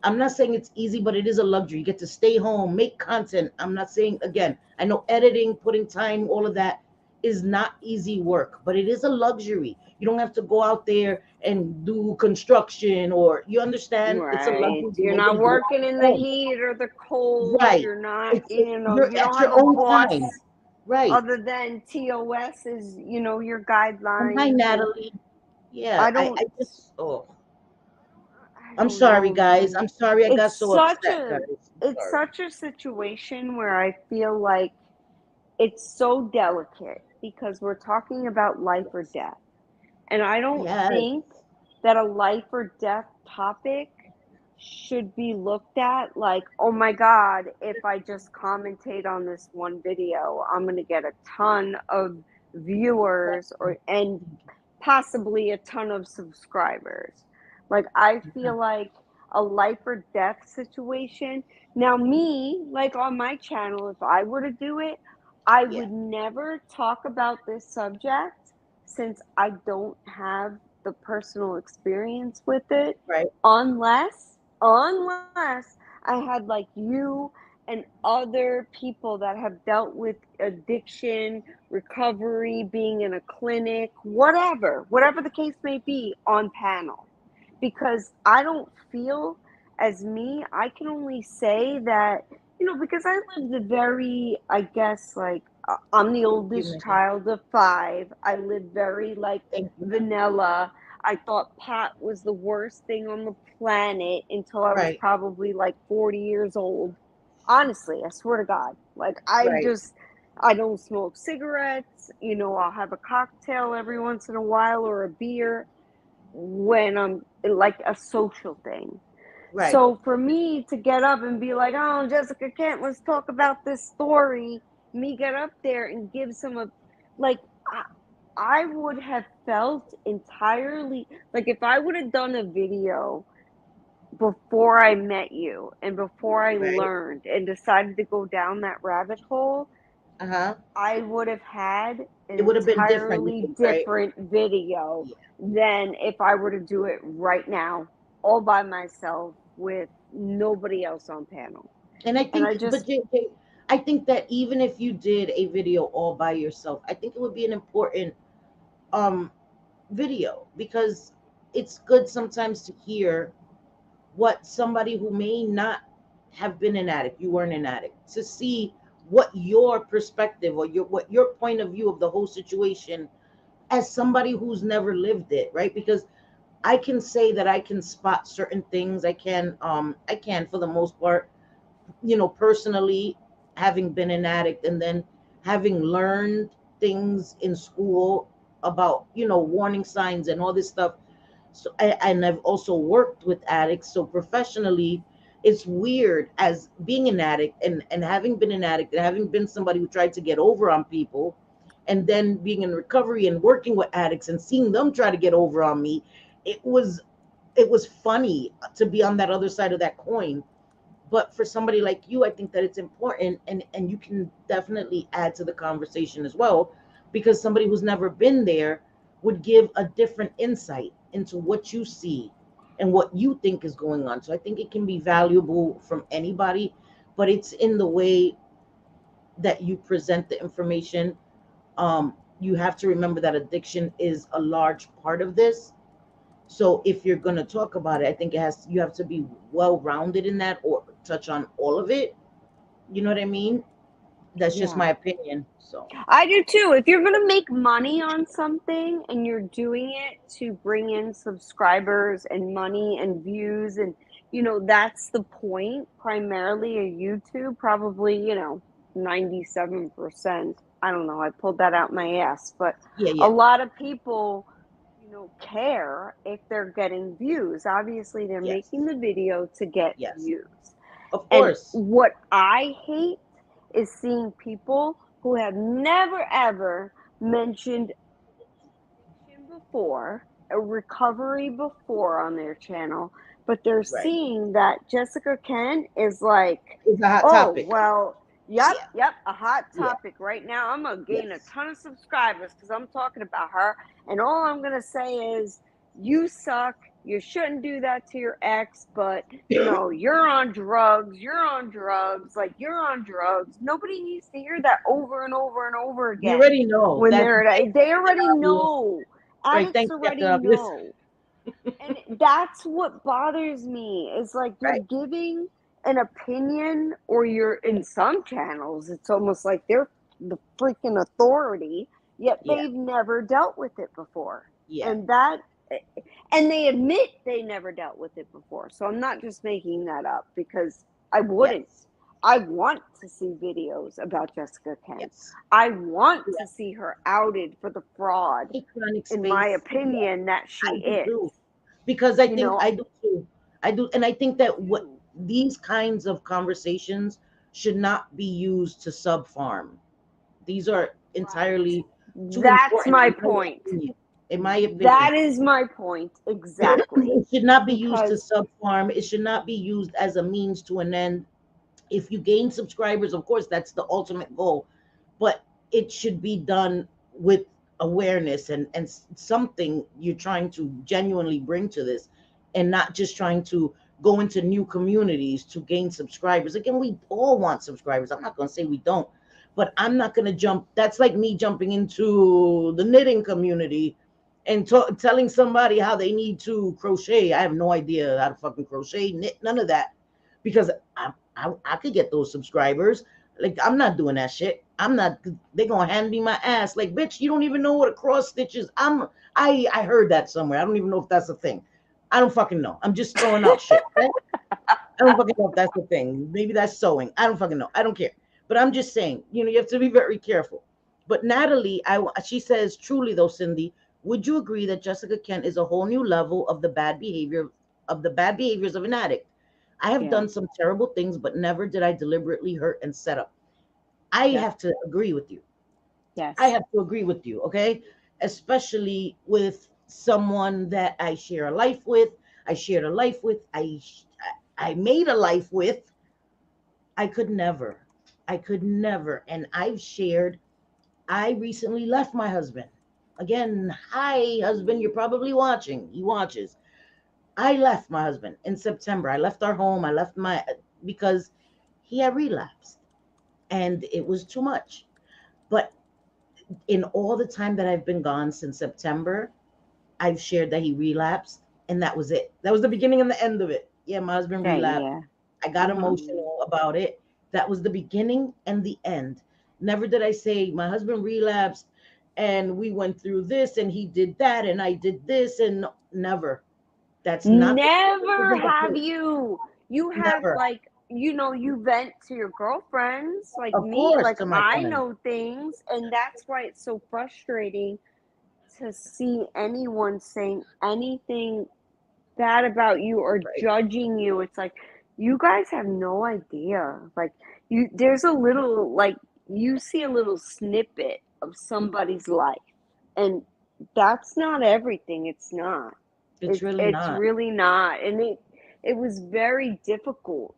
[SPEAKER 2] I'm not saying it's easy, but it is a luxury. You get to stay home, make content. I'm not saying, again, I know editing, putting time, all of that is not easy work, but it is a luxury. You don't have to go out there and do construction, or you understand. It's a
[SPEAKER 3] Right.
[SPEAKER 2] luxury to
[SPEAKER 3] You're not
[SPEAKER 2] maybe go out
[SPEAKER 3] working in the
[SPEAKER 2] home.
[SPEAKER 3] heat or the cold.
[SPEAKER 2] Right.
[SPEAKER 3] You're not,
[SPEAKER 2] It's you're
[SPEAKER 3] you don't
[SPEAKER 2] at your
[SPEAKER 3] have a
[SPEAKER 2] own time.
[SPEAKER 3] boss
[SPEAKER 2] Right.
[SPEAKER 3] other than TOS is, your
[SPEAKER 2] And hi,
[SPEAKER 3] guidelines. And
[SPEAKER 2] Natalie. Yeah,
[SPEAKER 3] I don't,
[SPEAKER 2] I just, oh,
[SPEAKER 3] I
[SPEAKER 2] I'm
[SPEAKER 3] don't
[SPEAKER 2] sorry,
[SPEAKER 3] know,
[SPEAKER 2] guys.
[SPEAKER 3] man.
[SPEAKER 2] I'm sorry I got
[SPEAKER 3] It's
[SPEAKER 2] so
[SPEAKER 3] such
[SPEAKER 2] upset,
[SPEAKER 3] a,
[SPEAKER 2] guys. I'm
[SPEAKER 3] it's
[SPEAKER 2] sorry.
[SPEAKER 3] such a situation where I feel like it's so delicate because we're talking about life or death. And I don't
[SPEAKER 2] Yes.
[SPEAKER 3] think that a life or death topic should be looked at like, oh my God, if I just commentate on this one video, I'm going to get a ton of viewers and possibly a ton of subscribers. Like, I feel like a life or death situation. Now, me, like on my channel, if I were to do it, I
[SPEAKER 2] Yeah.
[SPEAKER 3] would never talk about this subject since I don't have the personal experience with it,
[SPEAKER 2] Right.
[SPEAKER 3] unless I had like you and other people that have dealt with addiction, recovery, being in a clinic, whatever the case may be, on panel. Because I don't feel, as me, I can only say that, because I lived a very, I guess, like, I'm the oldest
[SPEAKER 2] Human.
[SPEAKER 3] child of five. I lived very, like,
[SPEAKER 2] Thank you.
[SPEAKER 3] vanilla. I thought pot was the worst thing on the planet until I was
[SPEAKER 2] Right.
[SPEAKER 3] probably like 40 years old. Honestly, I swear to God. Like,
[SPEAKER 2] Right.
[SPEAKER 3] I don't smoke cigarettes. I'll have a cocktail every once in a while or a beer when I'm like a social thing.
[SPEAKER 2] Right.
[SPEAKER 3] So for me to get up and be like, oh, Jessica Kent, let's talk about this story, me get up there and give like, I would have felt entirely like if I would have done a video before I met you and before I
[SPEAKER 2] Right.
[SPEAKER 3] learned and decided to go down that rabbit hole,
[SPEAKER 2] Uh-huh.
[SPEAKER 3] I would have had an
[SPEAKER 2] It would have been different, you
[SPEAKER 3] entirely
[SPEAKER 2] think, right?
[SPEAKER 3] different video
[SPEAKER 2] Yeah.
[SPEAKER 3] than if I were to do it right now, all by myself with nobody else on panel.
[SPEAKER 2] And I
[SPEAKER 3] And I
[SPEAKER 2] think, but
[SPEAKER 3] just,
[SPEAKER 2] JJ, I think that even if you did a video all by yourself, I think it would be an important um video, because it's good sometimes to hear what somebody who may not have been an addict, you weren't an addict, to see what your perspective, or your point of view of the whole situation, as somebody who's never lived it, right? Because I can say that I can spot certain things. I can for the most part, personally, having been an addict, and then having learned things in school about, warning signs and all this stuff. So and I've also worked with addicts, so professionally, it's weird as being an addict, and having been an addict, and having been somebody who tried to get over on people, and then being in recovery and working with addicts and seeing them try to get over on me. It was it was funny to be on that other side of that coin. But for somebody like you, I think that it's important, and you can definitely add to the conversation as well, because somebody who's never been there would give a different insight into what you see and what you think is going on. So I think it can be valuable from anybody, but it's in the way that you present the information. You have to remember that addiction is a large part of this. So if you're going to talk about it, I think you have to be well rounded in that, or touch on all of it. You know what I mean? That's just
[SPEAKER 3] yeah.
[SPEAKER 2] my opinion. So
[SPEAKER 3] I do too. If you're going to make money on something and you're doing it to bring in subscribers and money and views, and that's the point primarily of YouTube, probably, 97%. I don't know. I pulled that out my ass, but
[SPEAKER 2] yeah,
[SPEAKER 3] a
[SPEAKER 2] yeah,
[SPEAKER 3] lot of people, care if they're getting views. Obviously, they're
[SPEAKER 2] yes,
[SPEAKER 3] making the video to get
[SPEAKER 2] yes,
[SPEAKER 3] views.
[SPEAKER 2] of
[SPEAKER 3] And
[SPEAKER 2] course,
[SPEAKER 3] what I hate is seeing people who have never ever mentioned addiction before, a recovery before on their channel, but they're
[SPEAKER 2] right.
[SPEAKER 3] seeing that Jessica Kent is like,
[SPEAKER 2] It's a hot
[SPEAKER 3] oh,
[SPEAKER 2] topic.
[SPEAKER 3] well, yep,
[SPEAKER 2] Yeah,
[SPEAKER 3] yep, a hot
[SPEAKER 2] yeah,
[SPEAKER 3] topic right now. I'm going to gain a
[SPEAKER 2] yes.
[SPEAKER 3] ton of subscribers because I'm talking about her. And all I'm going to say is, you suck. You shouldn't do that to your ex, but you're on drugs. You're on drugs. Like, you're on drugs. Nobody needs to hear that over and over and over
[SPEAKER 2] You
[SPEAKER 3] again
[SPEAKER 2] already know
[SPEAKER 3] when
[SPEAKER 2] that
[SPEAKER 3] they
[SPEAKER 2] it's
[SPEAKER 3] already
[SPEAKER 2] obvious.
[SPEAKER 3] know.
[SPEAKER 2] Right.
[SPEAKER 3] Addicts
[SPEAKER 2] Thank you,
[SPEAKER 3] already
[SPEAKER 2] Captain Obvious.
[SPEAKER 3] know. And that's what bothers me is like you're
[SPEAKER 2] Right.
[SPEAKER 3] giving an opinion, or you're in some channels, it's almost like they're the freaking authority, yet
[SPEAKER 2] Yeah.
[SPEAKER 3] they've never dealt with it before.
[SPEAKER 2] Yeah.
[SPEAKER 3] And that, and they admit they never dealt with it before. So I'm not just making that up because I wouldn't.
[SPEAKER 2] Yes.
[SPEAKER 3] I want to see videos about Jessica Kent.
[SPEAKER 2] Yes.
[SPEAKER 3] I want
[SPEAKER 2] Yeah.
[SPEAKER 3] to see her outed for the fraud,
[SPEAKER 2] Economic
[SPEAKER 3] in my
[SPEAKER 2] space. Yeah,
[SPEAKER 3] opinion, that she
[SPEAKER 2] I do
[SPEAKER 3] is.
[SPEAKER 2] too. Because I
[SPEAKER 3] You
[SPEAKER 2] think
[SPEAKER 3] know,
[SPEAKER 2] I do too. I do, and I think that what these kinds of conversations should not be used to sub farm. These are
[SPEAKER 3] right.
[SPEAKER 2] entirely too
[SPEAKER 3] That's
[SPEAKER 2] important
[SPEAKER 3] my
[SPEAKER 2] in my
[SPEAKER 3] point.
[SPEAKER 2] opinion. In my opinion.
[SPEAKER 3] That is my point exactly.
[SPEAKER 2] It should not be used to
[SPEAKER 3] Because
[SPEAKER 2] sub farm. It should not be used as a means to an end. If you gain subscribers, of course, that's the ultimate goal, but it should be done with awareness and something you're trying to genuinely bring to this, and not just trying to go into new communities to gain subscribers. Again, we all want subscribers. I'm not going to say we don't, but I'm not going to jump. That's like me jumping into the knitting community and telling somebody how they need to crochet. I have no idea how to fucking crochet, knit, none of that, because I could get those subscribers. Like, I'm not doing that shit. I'm not. They're gonna hand me my ass. Like, bitch, you don't even know what a cross stitch is. I heard that somewhere. I don't even know if that's a thing. I don't fucking know. I'm just throwing out shit. Okay? I don't fucking know if that's the thing. Maybe that's sewing. I don't fucking know. I don't care. But I'm just saying, you have to be very careful. But Natalie, she says, truly though, Cindy, would you agree that Jessica Kent is a whole new level of the bad behaviors of an addict? I have
[SPEAKER 3] yeah,
[SPEAKER 2] done some terrible things, but never did I deliberately hurt and set up. I
[SPEAKER 3] yep,
[SPEAKER 2] have to agree with you. I
[SPEAKER 3] yes,
[SPEAKER 2] have to agree with you, okay? Especially with someone that I share a life with, I shared a life with, I made a life with. I could never. I could never. And I recently left my husband. Again, hi, husband, you're probably watching. He watches. I left my husband in September. I left our home. Because he had relapsed and it was too much. But in all the time that I've been gone since September, I've shared that he relapsed, and that was it. That was the beginning and the end of it. Yeah, my husband
[SPEAKER 3] okay,
[SPEAKER 2] relapsed.
[SPEAKER 3] yeah,
[SPEAKER 2] I got
[SPEAKER 3] uh-huh,
[SPEAKER 2] emotional about it. That was the beginning and the end. Never did I say my husband relapsed and we went through this and he did that and I did this, and never. That's not the
[SPEAKER 3] never have
[SPEAKER 2] approach.
[SPEAKER 3] you have
[SPEAKER 2] Never.
[SPEAKER 3] like, you vent to your girlfriends like
[SPEAKER 2] Of
[SPEAKER 3] me,
[SPEAKER 2] course,
[SPEAKER 3] like
[SPEAKER 2] to my
[SPEAKER 3] I
[SPEAKER 2] friend.
[SPEAKER 3] know things, and that's why it's so frustrating to see anyone saying anything bad about you or
[SPEAKER 2] Right.
[SPEAKER 3] judging you. It's like, you guys have no idea. Like, there's a little, like, you see a little snippet of somebody's life, and that's not everything. It's not.
[SPEAKER 2] It's really
[SPEAKER 3] It's
[SPEAKER 2] not.
[SPEAKER 3] really not. And it was very difficult,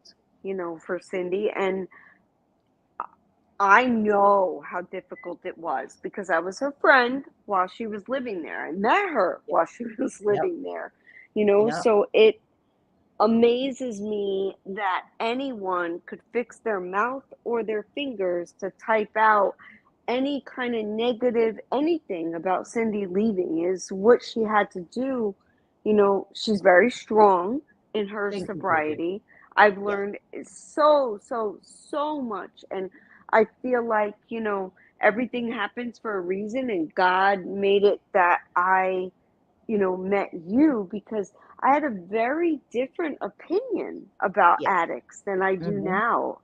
[SPEAKER 3] for Cindy. And I know how difficult it was because I was her friend while she was living there. I met her
[SPEAKER 2] Yep.
[SPEAKER 3] while she was
[SPEAKER 2] Yep.
[SPEAKER 3] living there,
[SPEAKER 2] Yep.
[SPEAKER 3] so it amazes me that anyone could fix their mouth or their fingers to type out any kind of negative anything about Cindy leaving. Is what she had to do. She's very strong in her
[SPEAKER 2] Thank you, baby.
[SPEAKER 3] sobriety. I've
[SPEAKER 2] Yes.
[SPEAKER 3] learned so much, and I feel like, everything happens for a reason, and God made it that I, met you, because I had a very different opinion about
[SPEAKER 2] Yes.
[SPEAKER 3] addicts than I do
[SPEAKER 2] Mm-hmm.
[SPEAKER 3] now.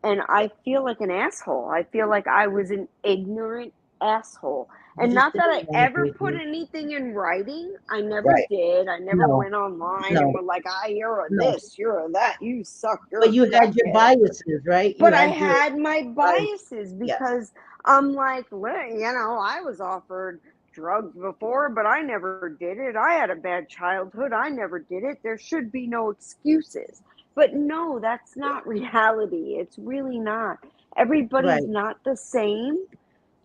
[SPEAKER 3] And
[SPEAKER 2] Yes.
[SPEAKER 3] I feel like an asshole. I feel like I was an ignorant asshole.
[SPEAKER 2] You
[SPEAKER 3] And
[SPEAKER 2] just
[SPEAKER 3] not that
[SPEAKER 2] didn't
[SPEAKER 3] I
[SPEAKER 2] know,
[SPEAKER 3] ever put
[SPEAKER 2] baby.
[SPEAKER 3] anything in writing. I never
[SPEAKER 2] Right.
[SPEAKER 3] did. I never
[SPEAKER 2] No.
[SPEAKER 3] went online and
[SPEAKER 2] No.
[SPEAKER 3] were like, you're a
[SPEAKER 2] No.
[SPEAKER 3] this, you're a that, you suck, you're
[SPEAKER 2] But
[SPEAKER 3] a
[SPEAKER 2] you had your
[SPEAKER 3] crackhead.
[SPEAKER 2] biases, right? You
[SPEAKER 3] But I
[SPEAKER 2] had your
[SPEAKER 3] had my
[SPEAKER 2] bias.
[SPEAKER 3] biases
[SPEAKER 2] Yes.
[SPEAKER 3] because I'm like, well, I was offered drugs before, but I never did it. I had a bad childhood. I never did it. There should be no excuses. But no, that's not reality. It's really not. Everybody's
[SPEAKER 2] Right.
[SPEAKER 3] not the same.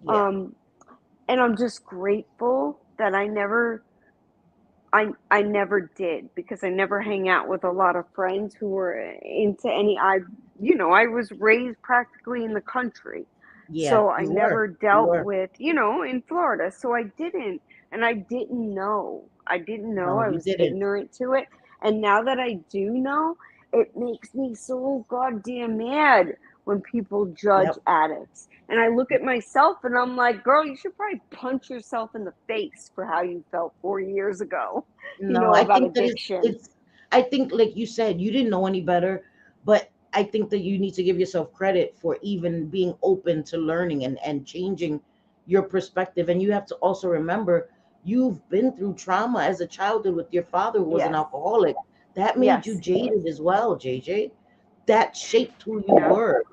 [SPEAKER 2] Yeah.
[SPEAKER 3] Um, and I'm just grateful that I never did, because I never hang out with a lot of friends who were into any. I was raised practically in the country,
[SPEAKER 2] Yeah.
[SPEAKER 3] so I
[SPEAKER 2] You were.
[SPEAKER 3] never
[SPEAKER 2] You
[SPEAKER 3] dealt
[SPEAKER 2] were.
[SPEAKER 3] with, in Florida, so I didn't And I didn't know. I didn't know.
[SPEAKER 2] No,
[SPEAKER 3] I
[SPEAKER 2] you
[SPEAKER 3] was
[SPEAKER 2] didn't.
[SPEAKER 3] ignorant to it. And now that I do know, it makes me so goddamn mad when people judge
[SPEAKER 2] Yep.
[SPEAKER 3] addicts. And I look at myself and I'm like, girl, you should probably punch yourself in the face for how you felt 4 years ago,
[SPEAKER 2] No, I
[SPEAKER 3] about
[SPEAKER 2] think that
[SPEAKER 3] addiction.
[SPEAKER 2] it's I think like you said, you didn't know any better, but I think that you need to give yourself credit for even being open to learning and changing your perspective. And you have to also remember you've been through trauma as a childhood with your father who was an
[SPEAKER 3] Yes.
[SPEAKER 2] alcoholic. That made you
[SPEAKER 3] Yes.
[SPEAKER 2] jaded as well, JJ. That shaped who you
[SPEAKER 3] Yeah.
[SPEAKER 2] were.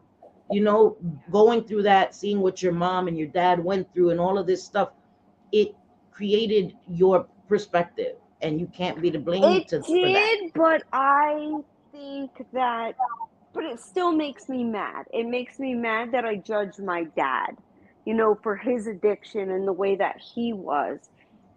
[SPEAKER 2] You know, going through that, seeing what your mom and your dad went through and all of this stuff, it created your perspective, and you can't be to blame
[SPEAKER 3] It
[SPEAKER 2] for that.
[SPEAKER 3] did, but I think that, but it still makes me mad. It makes me mad that I judge my dad, for his addiction and the way that he was.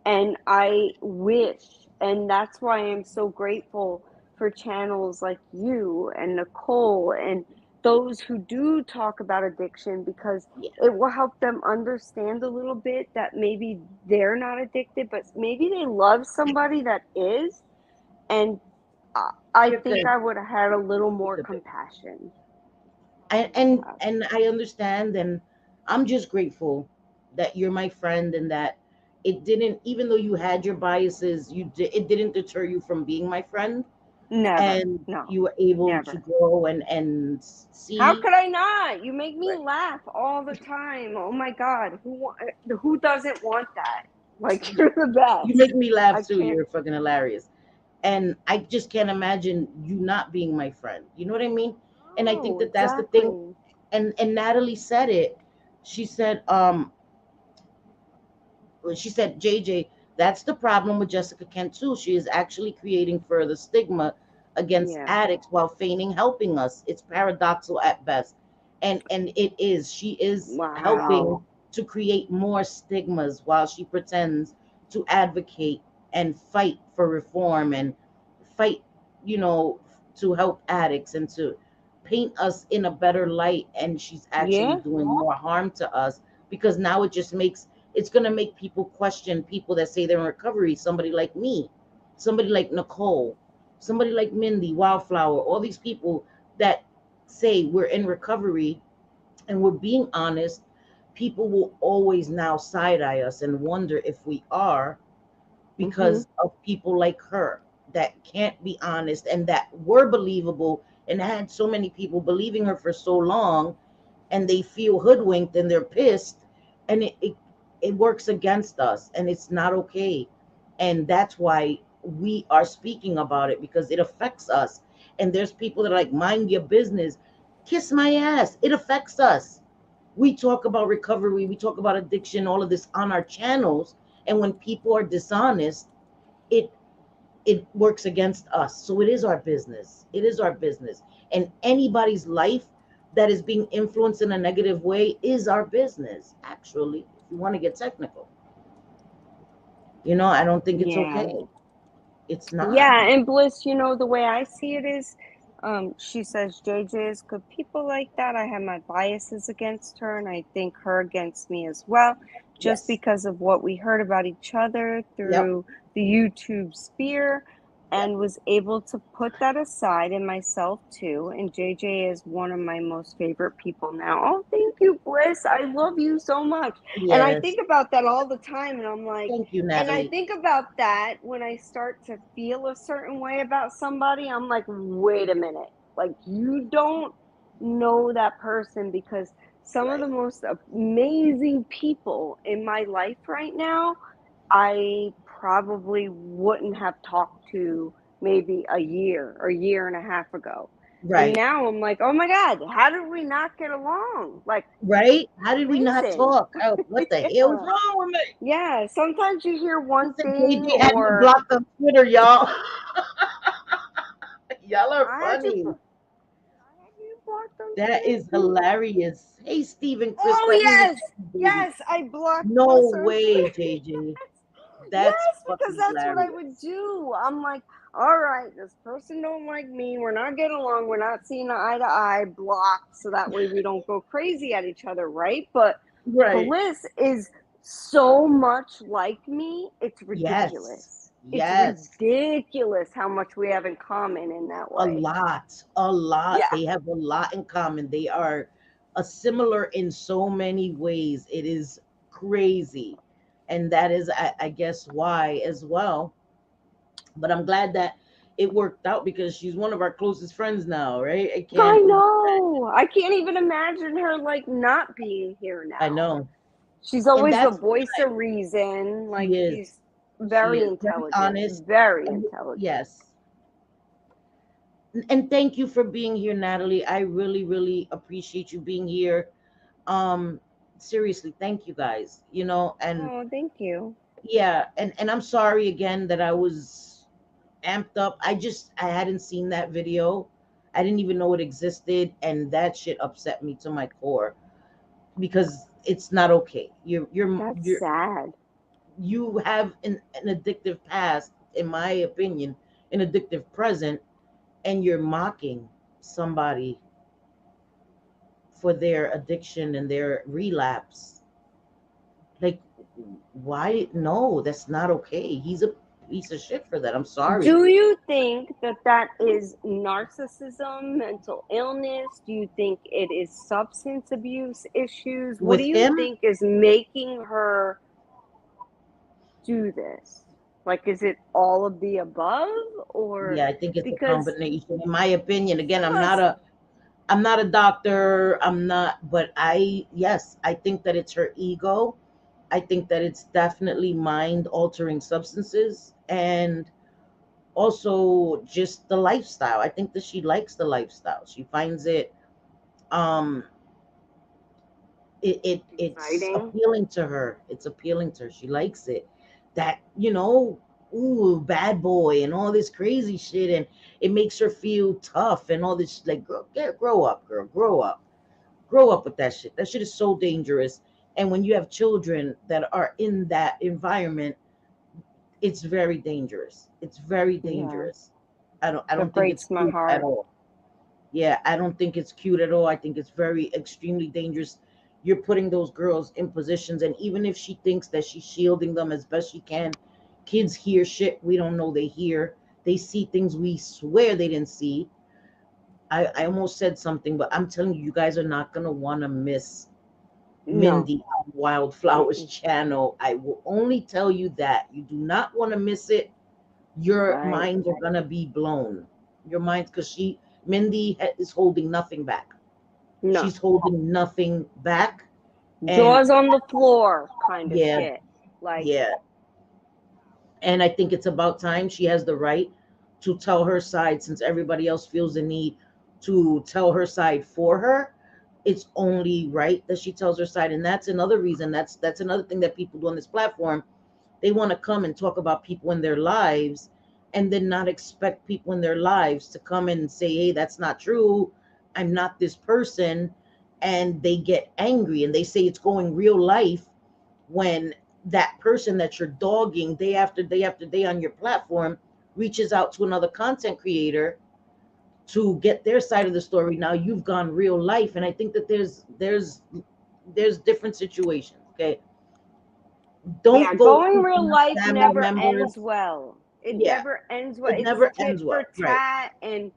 [SPEAKER 3] And I wish, and that's why I'm so grateful for channels like you and Nicole and those who do talk about addiction, because
[SPEAKER 2] Yeah,
[SPEAKER 3] it will help them understand a little bit that maybe they're not addicted, but maybe they love somebody that is. And I
[SPEAKER 2] you
[SPEAKER 3] think
[SPEAKER 2] could,
[SPEAKER 3] I would have had a little
[SPEAKER 2] you
[SPEAKER 3] more
[SPEAKER 2] could be.
[SPEAKER 3] compassion.
[SPEAKER 2] And I understand, and I'm just grateful that you're my friend, and that it didn't, even though you had your biases, it didn't deter you from being my friend,
[SPEAKER 3] Never.
[SPEAKER 2] and
[SPEAKER 3] No,
[SPEAKER 2] you were able to
[SPEAKER 3] never.
[SPEAKER 2] grow and
[SPEAKER 3] How
[SPEAKER 2] see.
[SPEAKER 3] could I not? You make me
[SPEAKER 2] Right.
[SPEAKER 3] laugh all the time. Oh my God. Who doesn't want that? Like, you're the
[SPEAKER 2] You
[SPEAKER 3] best.
[SPEAKER 2] make me laugh
[SPEAKER 3] I
[SPEAKER 2] too.
[SPEAKER 3] can't.
[SPEAKER 2] You're fucking hilarious. And I just can't imagine you not being my friend. You know what I mean? And I think
[SPEAKER 3] No,
[SPEAKER 2] that that's the thing.
[SPEAKER 3] exactly.
[SPEAKER 2] And Natalie said it. She said, she said, JJ, that's the problem with Jessica Kent too. She is actually creating further stigma against
[SPEAKER 3] Yeah.
[SPEAKER 2] addicts while feigning helping us. It's paradoxical at best. And it is. She is helping
[SPEAKER 3] Wow.
[SPEAKER 2] to create more stigmas while she pretends to advocate and fight for reform and fight, you know, to help addicts and to paint us in a better light. And she's actually
[SPEAKER 3] Yeah.
[SPEAKER 2] doing more harm to us, because now it's going to make people question people that say they're in recovery. Somebody like me, somebody like Nicole, somebody like Mindy, Wildflower, all these people that say we're in recovery and we're being honest. People will always now side eye us and wonder if we are,
[SPEAKER 3] Mhm.
[SPEAKER 2] because of people like her that can't be honest and that were believable and had so many people believing her for so long, and they feel hoodwinked and they're pissed, and it works against us, and it's not okay. And that's why we are speaking about it, because it affects us. And there's people that are like, mind your business. Kiss my ass. It affects us. We talk about recovery, we talk about addiction, all of this on our channels, and when people are dishonest, it it works against us. So it is our business. It is our business. And anybody's life that is being influenced in a negative way is our business, actually, if you want to get technical. I don't think it's
[SPEAKER 3] Yeah.
[SPEAKER 2] okay. It's not.
[SPEAKER 3] Yeah, and Bliss, the way I see it is, she says JJ is good people like that. I have my biases against her, and I think her against me as well, just
[SPEAKER 2] Yes.
[SPEAKER 3] because of what we heard about each other
[SPEAKER 2] Yep.
[SPEAKER 3] through the YouTube sphere,
[SPEAKER 2] Yep.
[SPEAKER 3] and was able to put that aside in myself too. And JJ is one of my most favorite people now. Oh, thank you, Bliss. I love you so much. And I
[SPEAKER 2] Yes.
[SPEAKER 3] think about that all the time, and I'm like,
[SPEAKER 2] Thank you,
[SPEAKER 3] and I
[SPEAKER 2] Natalie.
[SPEAKER 3] think about that when I start to feel a certain way about somebody. I'm like, wait a minute. Like, you don't know that person, because some of the
[SPEAKER 2] Right.
[SPEAKER 3] most amazing people in my life right now, I probably wouldn't have talked to maybe a year or a year and a half ago. And
[SPEAKER 2] Right.
[SPEAKER 3] now I'm like, oh my God, how did we not get along? Like,
[SPEAKER 2] Right. How did we not
[SPEAKER 3] amazing.
[SPEAKER 2] talk? Oh, what the hell is
[SPEAKER 3] Yeah.
[SPEAKER 2] wrong with me?
[SPEAKER 3] Yeah, sometimes you hear
[SPEAKER 2] He
[SPEAKER 3] one
[SPEAKER 2] said
[SPEAKER 3] thing,
[SPEAKER 2] JJ had me
[SPEAKER 3] or
[SPEAKER 2] blocked on Twitter, y'all. Y'all are
[SPEAKER 3] I had you,
[SPEAKER 2] funny.
[SPEAKER 3] I had you blocked on
[SPEAKER 2] That
[SPEAKER 3] Twitter
[SPEAKER 2] is
[SPEAKER 3] too.
[SPEAKER 2] hilarious. Hey, Stephen, Chris,
[SPEAKER 3] Oh
[SPEAKER 2] let me
[SPEAKER 3] yes,
[SPEAKER 2] respond, baby.
[SPEAKER 3] yes, I blocked
[SPEAKER 2] No
[SPEAKER 3] Bliss on
[SPEAKER 2] way,
[SPEAKER 3] Twitter.
[SPEAKER 2] JJ. That's
[SPEAKER 3] Yes, because
[SPEAKER 2] fucking
[SPEAKER 3] that's what I would
[SPEAKER 2] hilarious.
[SPEAKER 3] do. I'm like, all right, this person don't like me. We're not getting along. We're not seeing eye to eye. Blocked, so that way we don't go crazy at each other, right? But
[SPEAKER 2] Right.
[SPEAKER 3] Bliss is so much like me, it's
[SPEAKER 2] Yes.
[SPEAKER 3] ridiculous. It's
[SPEAKER 2] Yes.
[SPEAKER 3] ridiculous how much we have in common in that
[SPEAKER 2] A
[SPEAKER 3] way.
[SPEAKER 2] lot. A lot.
[SPEAKER 3] Yeah.
[SPEAKER 2] They have a lot in common. They are similar in so many ways. It is crazy. And that is, I guess, why as well. But I'm glad that it worked out because she's one of our closest friends now, right? I
[SPEAKER 3] I
[SPEAKER 2] can't.
[SPEAKER 3] know. I can't even imagine her like not being here
[SPEAKER 2] I
[SPEAKER 3] now.
[SPEAKER 2] know.
[SPEAKER 3] She's
[SPEAKER 2] And
[SPEAKER 3] always the
[SPEAKER 2] that's
[SPEAKER 3] voice of reason. Like
[SPEAKER 2] she is.
[SPEAKER 3] she's
[SPEAKER 2] She
[SPEAKER 3] very
[SPEAKER 2] is very
[SPEAKER 3] intelligent.
[SPEAKER 2] honest.
[SPEAKER 3] Very intelligent.
[SPEAKER 2] Yes. And thank you for being here, Natalie. I really, really appreciate you being here. Um, seriously, thank you guys. And
[SPEAKER 3] Oh, thank you.
[SPEAKER 2] yeah, and I'm sorry again that I was amped up. I hadn't seen that video. I didn't even know it existed, and that shit upset me to my core because it's not okay.
[SPEAKER 3] That's
[SPEAKER 2] You're
[SPEAKER 3] sad.
[SPEAKER 2] you have an addictive past, in my opinion, an addictive present, and you're mocking somebody for their addiction and their relapse. Like, why? No, that's not okay. He's a piece of shit for that. I'm sorry.
[SPEAKER 3] Do you think that that is narcissism, mental illness? Do you think it is substance abuse issues? What do
[SPEAKER 2] With
[SPEAKER 3] you
[SPEAKER 2] him,
[SPEAKER 3] think is making her do this? Like, is it all of the above? Or
[SPEAKER 2] yeah, I think it's a
[SPEAKER 3] because,
[SPEAKER 2] combination. In my opinion, again,
[SPEAKER 3] plus,
[SPEAKER 2] I'm not a doctor. I'm not, but yes, I think that it's her ego. I think that it's definitely mind altering substances and also just the lifestyle. I think that she likes the lifestyle. She finds it um it's
[SPEAKER 3] exciting.
[SPEAKER 2] appealing to her. It's appealing to her. She likes it. That, ooh, bad boy and all this crazy shit, and it makes her feel tough and all this, like, girl, grow up, girl, grow up. Grow up with that shit. That shit is so dangerous. And when you have children that are in that environment, it's very dangerous. It's very
[SPEAKER 3] Yeah,
[SPEAKER 2] dangerous. I
[SPEAKER 3] that
[SPEAKER 2] don't think it's
[SPEAKER 3] breaks my
[SPEAKER 2] cute at
[SPEAKER 3] heart.
[SPEAKER 2] all. Yeah, I don't think it's cute at all. I think it's very extremely dangerous. You're putting those girls in positions, and even if she thinks that she's shielding them as best she can, kids hear shit we don't know they hear. They see things we swear they didn't see. I almost said something, but I'm telling you, you guys are not gonna want to miss
[SPEAKER 3] No.
[SPEAKER 2] Mindy on Wildflowers
[SPEAKER 3] Mm-mm.
[SPEAKER 2] channel. I will only tell you that. You do not want to miss it. Your
[SPEAKER 3] Right.
[SPEAKER 2] minds are gonna be blown. Your minds, because Mindy is holding nothing back.
[SPEAKER 3] No.
[SPEAKER 2] She's holding nothing back. And
[SPEAKER 3] Jaws on the floor kind of
[SPEAKER 2] yeah,
[SPEAKER 3] shit. Like,
[SPEAKER 2] yeah. And I think it's about time she has the right to tell her side, since everybody else feels the need to tell her side for her. It's only right that she tells her side. And that's another reason. That's another thing that people do on this platform. They want to come and talk about people in their lives and then not expect people in their lives to come and say, hey, that's not true. I'm not this person. And they get angry and they say it's going real life when that person that you're dogging day after day after day on your platform reaches out to another content creator to get their side of the story. Now you've gone real life. And I think that there's different situations. Okay.
[SPEAKER 3] yeah,
[SPEAKER 2] Don't go
[SPEAKER 3] going
[SPEAKER 2] to
[SPEAKER 3] real
[SPEAKER 2] your
[SPEAKER 3] life
[SPEAKER 2] family
[SPEAKER 3] never
[SPEAKER 2] members.
[SPEAKER 3] ends well. It
[SPEAKER 2] Yeah,
[SPEAKER 3] never ends well.
[SPEAKER 2] it
[SPEAKER 3] It's
[SPEAKER 2] never
[SPEAKER 3] tit
[SPEAKER 2] ends
[SPEAKER 3] for
[SPEAKER 2] well. Right.
[SPEAKER 3] tat, and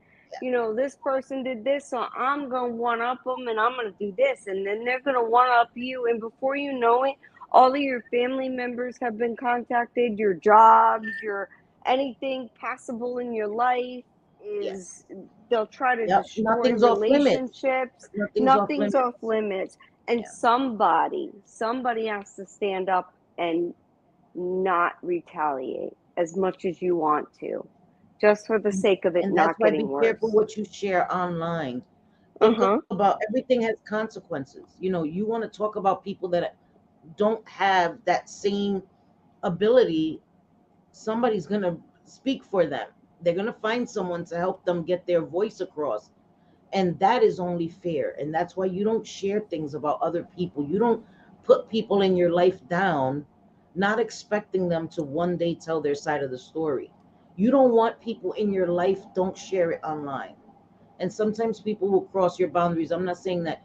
[SPEAKER 3] this person did this, so I'm gonna one up them, and I'm gonna do this, and then they're gonna one up you, and before you know it, all of your family members have been contacted. Your jobs, your anything passable in your life
[SPEAKER 2] Yeah.
[SPEAKER 3] is they'll try to
[SPEAKER 2] Yep.
[SPEAKER 3] destroy
[SPEAKER 2] Nothing's off limits.
[SPEAKER 3] relationships.
[SPEAKER 2] Nothing's off
[SPEAKER 3] Nothing's
[SPEAKER 2] limits.
[SPEAKER 3] off limits, and
[SPEAKER 2] Yeah.
[SPEAKER 3] somebody has to stand up and not retaliate as much as you want to, just for the sake of it
[SPEAKER 2] And that's
[SPEAKER 3] not
[SPEAKER 2] why
[SPEAKER 3] getting
[SPEAKER 2] be careful
[SPEAKER 3] worse.
[SPEAKER 2] what you share online. Think
[SPEAKER 3] Uh-huh.
[SPEAKER 2] about everything has consequences. You want to talk about people that don't have that same ability. Somebody's going to speak for them. They're going to find someone to help them get their voice across. And that is only fair. And that's why you don't share things about other people. You don't put people in your life down, not expecting them to one day tell their side of the story. You don't want people in your life, don't share it online. And sometimes people will cross your boundaries. I'm not saying that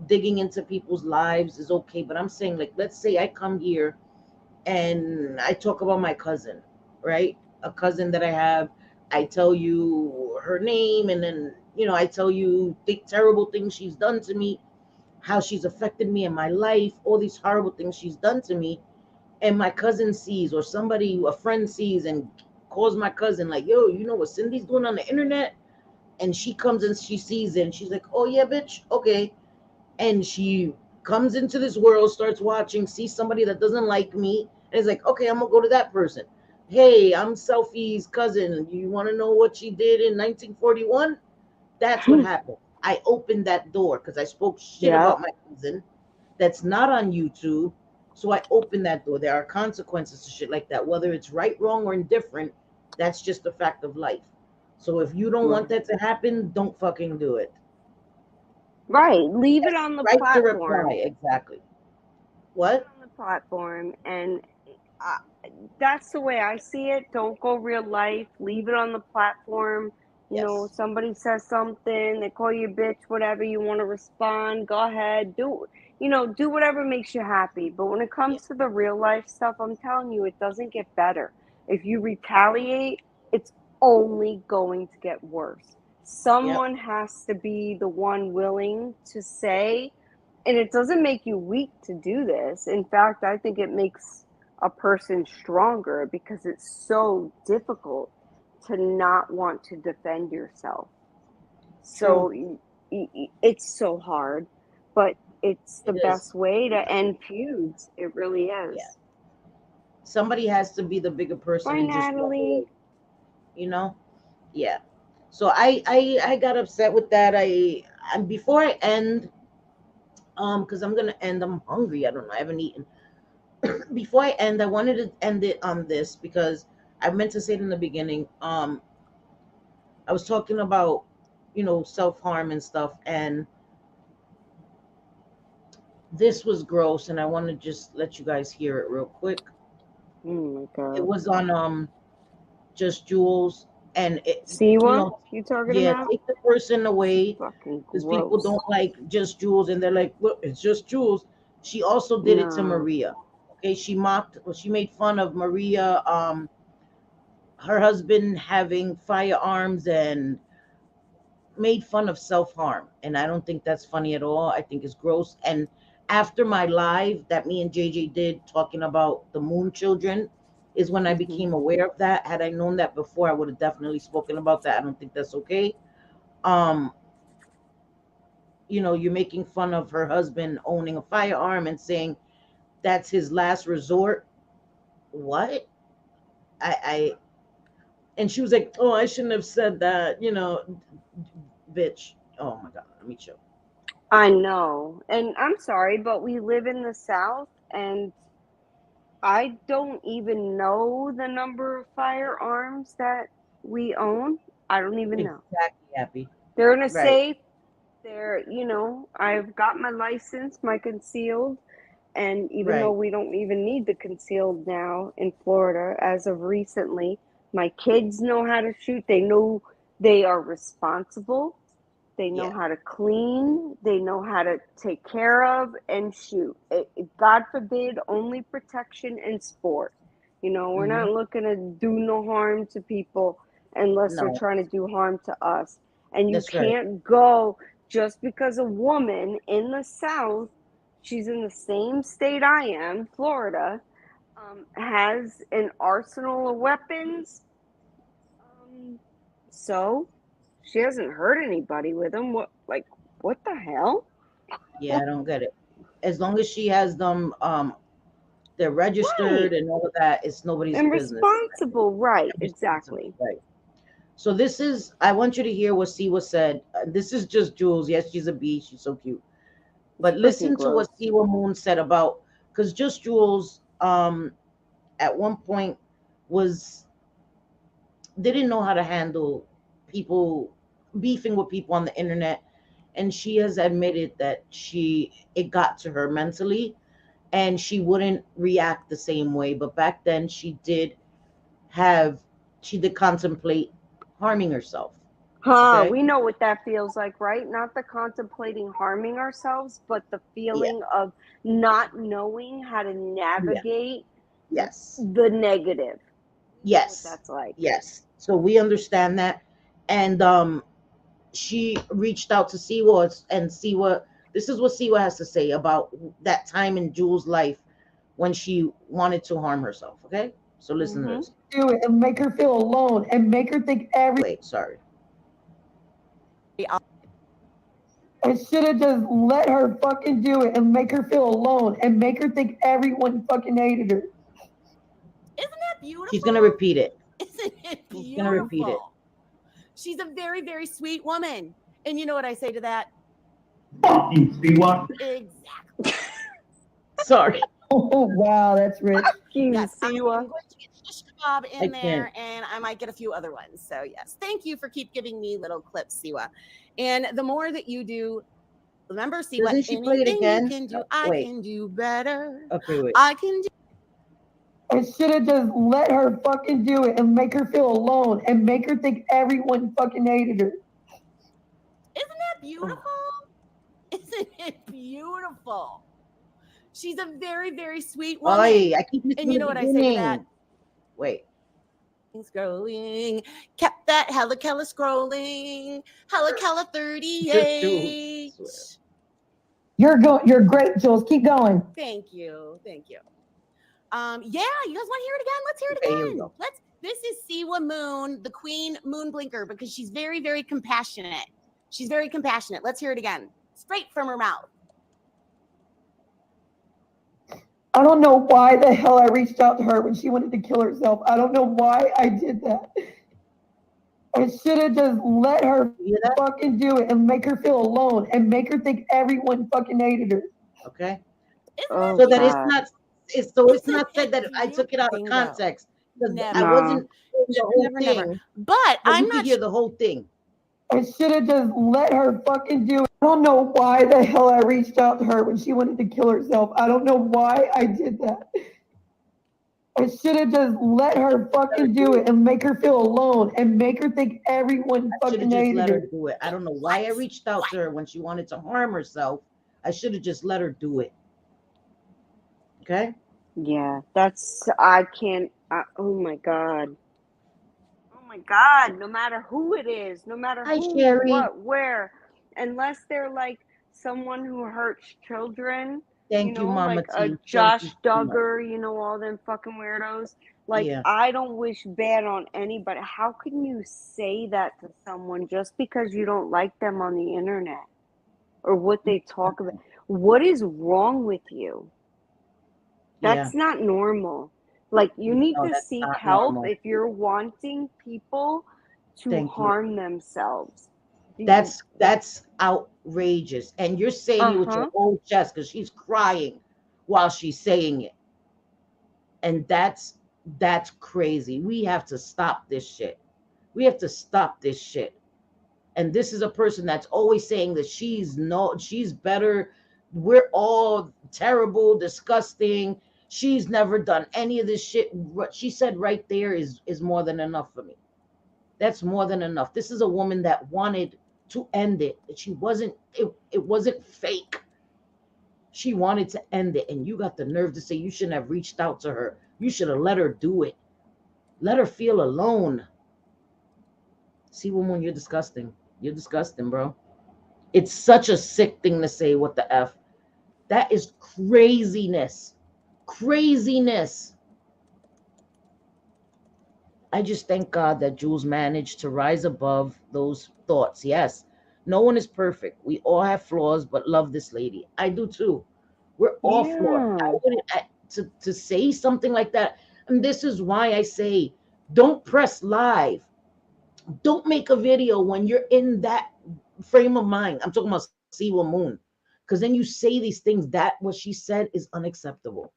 [SPEAKER 2] digging into people's lives is okay, but I'm saying, like, let's say I come here and I talk about my cousin, right? A cousin that I have. I tell you her name, and then I tell you the terrible things she's done to me, how she's affected me in my life, all these horrible things she's done to me. And my cousin sees, or somebody, a friend sees, and calls my cousin, like, yo, you know what Cindy's doing on the internet? And she comes and she sees it, and she's like, oh yeah, bitch, okay. And she comes into this world, starts watching, sees somebody that doesn't like me, and is like, okay, I'm gonna go to that person. Hey, I'm Selfie's cousin. You want to know what she did in 1941? That's what happened. I opened that door because I spoke shit
[SPEAKER 3] Yeah.
[SPEAKER 2] about my cousin. That's not on YouTube. So I opened that door. There are consequences to shit like that, whether it's right, wrong, or indifferent. That's just a fact of life. So if you don't want that to happen, don't fucking do it.
[SPEAKER 3] Right. Leave it
[SPEAKER 2] Yes,
[SPEAKER 3] on the
[SPEAKER 2] right to
[SPEAKER 3] platform.
[SPEAKER 2] reply. Exactly. What?
[SPEAKER 3] On the platform, and uh, that's the way I see it. Don't go real life. Leave it on the platform.
[SPEAKER 2] Yes.
[SPEAKER 3] Somebody says something, they call you a bitch, whatever. You want to respond? Go ahead. Do whatever makes you happy. But when it
[SPEAKER 2] Yeah.
[SPEAKER 3] comes to the real life stuff, I'm telling you, it doesn't get better. If you retaliate, it's only going to get worse.
[SPEAKER 2] Yep.
[SPEAKER 3] Someone has to be the one willing to say, and it doesn't make you weak to do this. In fact, I think it makes a person stronger because it's so difficult to not want to defend yourself.
[SPEAKER 2] True.
[SPEAKER 3] So it's so hard, but it's the
[SPEAKER 2] It is.
[SPEAKER 3] best way to end feuds. It really
[SPEAKER 2] Yeah.
[SPEAKER 3] is.
[SPEAKER 2] Somebody has to be the bigger person
[SPEAKER 3] Bye,
[SPEAKER 2] and just walk away.
[SPEAKER 3] Natalie.
[SPEAKER 2] You know. Yeah. So I got upset with that. And before I end, because I'm gonna end. I'm hungry. I don't know. I haven't eaten. Before I end, I wanted to end it on this because I meant to say it in the beginning. I was talking about, self harm and stuff, and this was gross, and I want to just let you guys hear it real quick.
[SPEAKER 3] Oh my
[SPEAKER 2] It
[SPEAKER 3] god.
[SPEAKER 2] was on Just Jules, and you
[SPEAKER 3] Siwa,
[SPEAKER 2] know,
[SPEAKER 3] you talking
[SPEAKER 2] yeah,
[SPEAKER 3] about?
[SPEAKER 2] take the person
[SPEAKER 3] It's
[SPEAKER 2] away
[SPEAKER 3] fucking
[SPEAKER 2] because people
[SPEAKER 3] gross.
[SPEAKER 2] don't like Just Jules, and they're like, look, it's Just Jules. She also did it to
[SPEAKER 3] No.
[SPEAKER 2] Maria. Okay, she made fun of Maria, her husband having firearms, and made fun of self harm. And I don't think that's funny at all. I think it's gross. And after my live that me and JJ did talking about the moon children, is when I
[SPEAKER 3] Hmm.
[SPEAKER 2] became aware of that. Had I known that before, I would have definitely spoken about that. I don't think that's okay. Um, you're making fun of her husband owning a firearm and saying that's his last resort. What? I and she was like, "Oh, I shouldn't have said that," bitch. Oh my god, let me chill.
[SPEAKER 3] I know. And I'm sorry, but we live in the South, and I don't even know the number of firearms that we own. I don't even know.
[SPEAKER 2] Exactly, happy.
[SPEAKER 3] They're in a
[SPEAKER 2] Right.
[SPEAKER 3] safe. I've got my license, my concealed, and even though
[SPEAKER 2] Right.
[SPEAKER 3] we don't even need the concealed now in Florida as of recently, my kids know how to shoot. They know they are responsible. They know
[SPEAKER 2] Yeah.
[SPEAKER 3] how to clean. They know how to take care of and shoot. God forbid, only protection and sport. We're
[SPEAKER 2] Hmm.
[SPEAKER 3] not looking to do no harm to people unless they're
[SPEAKER 2] No,
[SPEAKER 3] trying to do harm to us. And you
[SPEAKER 2] that's right.
[SPEAKER 3] can't go just because a woman in the South, she's in the same state I am, Florida, has an arsenal of weapons. Um, so she hasn't hurt anybody with them. What the hell?
[SPEAKER 2] Yeah, I don't get it. As long as she has them, they're
[SPEAKER 3] Right.
[SPEAKER 2] registered and all of that, it's nobody's
[SPEAKER 3] And
[SPEAKER 2] business.
[SPEAKER 3] responsible. Right.
[SPEAKER 2] And responsible,
[SPEAKER 3] Exactly.
[SPEAKER 2] right? So this is. I want you to hear what Siwa said. This is just Jules. Yes, she's a bee. She's so cute.
[SPEAKER 3] It's
[SPEAKER 2] But
[SPEAKER 3] freaking
[SPEAKER 2] listen to what
[SPEAKER 3] gross.
[SPEAKER 2] Siwa Moon said about, because just Jules, at one point was didn't know how to handle people beefing with people on the internet, and she has admitted that it got to her mentally, and she wouldn't react the same way. But back then have she did contemplate harming herself. Okay?
[SPEAKER 3] We know what that feels like, right? Not the contemplating harming ourselves, but the
[SPEAKER 2] Yeah.
[SPEAKER 3] feeling of not knowing how to
[SPEAKER 2] Yeah.
[SPEAKER 3] navigate
[SPEAKER 2] Yes.
[SPEAKER 3] the negative. We know what
[SPEAKER 2] Yes.
[SPEAKER 3] that's like.
[SPEAKER 2] Yes. So we understand that. And she reached out to Siwa, and Siwa, this is what Siwa has to say about that time in Jules' life when she wanted to harm herself. Okay? So listen to this.
[SPEAKER 5] Do it and make her feel alone and make her think
[SPEAKER 2] Wait, sorry.
[SPEAKER 5] I should have just let her fucking do it and make her feel alone and make her think everyone fucking hated her.
[SPEAKER 6] Isn't that beautiful?
[SPEAKER 2] She's gonna repeat it.
[SPEAKER 6] Isn't it
[SPEAKER 2] She's gonna repeat it.
[SPEAKER 6] beautiful? She's a very, very sweet woman. And you know what I say to that?
[SPEAKER 7] Fuck you, Siwa.
[SPEAKER 6] Exactly.
[SPEAKER 2] Sorry.
[SPEAKER 5] Oh, wow, that's rich.
[SPEAKER 6] Yes, I'm
[SPEAKER 3] Siwa.
[SPEAKER 6] going to get shish kebab
[SPEAKER 2] I
[SPEAKER 6] in there,
[SPEAKER 2] can't.
[SPEAKER 6] and I might get a few other ones. So yes, thank you for keep giving me little clips, Siwa. And the more that you do, remember, Siwa,
[SPEAKER 2] Doesn't she play it
[SPEAKER 6] anything
[SPEAKER 2] again?
[SPEAKER 6] you can do,
[SPEAKER 2] Oh,
[SPEAKER 6] I
[SPEAKER 2] wait.
[SPEAKER 6] can do better.
[SPEAKER 2] Okay, wait.
[SPEAKER 6] I can do.
[SPEAKER 5] I should have just let her fucking do it and make her feel alone and make her think everyone fucking hated her.
[SPEAKER 6] Isn't that beautiful? Isn't it beautiful? She's a very, very sweet woman.
[SPEAKER 2] Oy, I keep missing
[SPEAKER 6] And you
[SPEAKER 2] the
[SPEAKER 6] know what I say to that?
[SPEAKER 2] beginning. Wait.
[SPEAKER 6] Scrolling, kept that hella scrolling, hella 38.
[SPEAKER 5] You're great, Jules. Keep going.
[SPEAKER 6] Thank you. Yeah, you guys want to hear it again? Let's hear it
[SPEAKER 2] Okay, here we
[SPEAKER 6] again.
[SPEAKER 2] go.
[SPEAKER 6] This is Siwa Moon, the queen moon blinker, because she's very, very compassionate. She's very compassionate. Let's hear it again. Straight from her mouth.
[SPEAKER 5] I don't know why the hell I reached out to her when she wanted to kill herself. I don't know why I did that. I should have just let her
[SPEAKER 2] You hear that?
[SPEAKER 5] fucking do it and make her feel alone and make her think everyone fucking hated her.
[SPEAKER 2] Okay.
[SPEAKER 3] Oh,
[SPEAKER 2] So that it's
[SPEAKER 3] God.
[SPEAKER 2] not. It's
[SPEAKER 6] Isn't
[SPEAKER 2] not said that
[SPEAKER 6] it
[SPEAKER 2] I took it out of
[SPEAKER 6] beautiful?
[SPEAKER 2] context because
[SPEAKER 6] Never.
[SPEAKER 2] I wasn't hearing the whole
[SPEAKER 6] Never,
[SPEAKER 2] thing.
[SPEAKER 6] never. But
[SPEAKER 2] But
[SPEAKER 6] I'm
[SPEAKER 2] you
[SPEAKER 6] not
[SPEAKER 2] could hear the whole thing.
[SPEAKER 5] I should have just let her fucking do it. I don't know why the hell I reached out to her when she wanted to kill herself. I don't know why I did that. I should have just let her fucking do it and make her feel alone and make her think everyone
[SPEAKER 2] I should have
[SPEAKER 5] fucking
[SPEAKER 2] just
[SPEAKER 5] hated
[SPEAKER 2] let her
[SPEAKER 5] her.
[SPEAKER 2] do it. I don't know why I reached out to her when she wanted to harm herself. I should have just let her do it. Okay.
[SPEAKER 3] Yeah, I can't, oh my God. Oh my God, no matter who it is, no matter
[SPEAKER 2] Hi,
[SPEAKER 3] who,
[SPEAKER 2] Sherry.
[SPEAKER 3] what, where, unless they're like someone who hurts children,
[SPEAKER 2] Thank you, Mama
[SPEAKER 3] like a
[SPEAKER 2] T. Thank
[SPEAKER 3] Josh
[SPEAKER 2] you so much.
[SPEAKER 3] Duggar, all them fucking weirdos. Like,
[SPEAKER 2] Yeah.
[SPEAKER 3] I don't wish bad on anybody. How can you say that to someone just because you don't like them on the internet or what they talk about? What is wrong with you?
[SPEAKER 2] Yeah.
[SPEAKER 3] That's not normal. Like, you need
[SPEAKER 2] No,
[SPEAKER 3] to
[SPEAKER 2] that's
[SPEAKER 3] seek
[SPEAKER 2] not
[SPEAKER 3] help
[SPEAKER 2] normal.
[SPEAKER 3] if you're wanting people to
[SPEAKER 2] Thank you.
[SPEAKER 3] harm themselves.
[SPEAKER 2] That's outrageous. And you're saying it with your whole chest because she's crying while she's saying it. And that's crazy. We have to stop this shit. We have to stop this shit. And this is a person that's always saying that she's better. We're all terrible, disgusting. She's never done any of this shit. What she said right there is more than enough for me. That's more than enough. This is a woman that wanted to end it. She wasn't it wasn't fake. She wanted to end it, and you got the nerve to say you shouldn't have reached out to her. You should have let her do it. Let her feel alone. See, woman, you're disgusting. You're disgusting, bro. It's such a sick thing to say. What the F? That is craziness. Craziness. I just thank God that Jules managed to rise above those thoughts. Yes, no one is perfect. We all have flaws, but love this lady. I do too. We're all flawed. I wouldn't to say something like that. And this is why I say, don't press live. Don't make a video when you're in that frame of mind. I'm talking about Siwa Moon, because then you say these things. That what she said is unacceptable.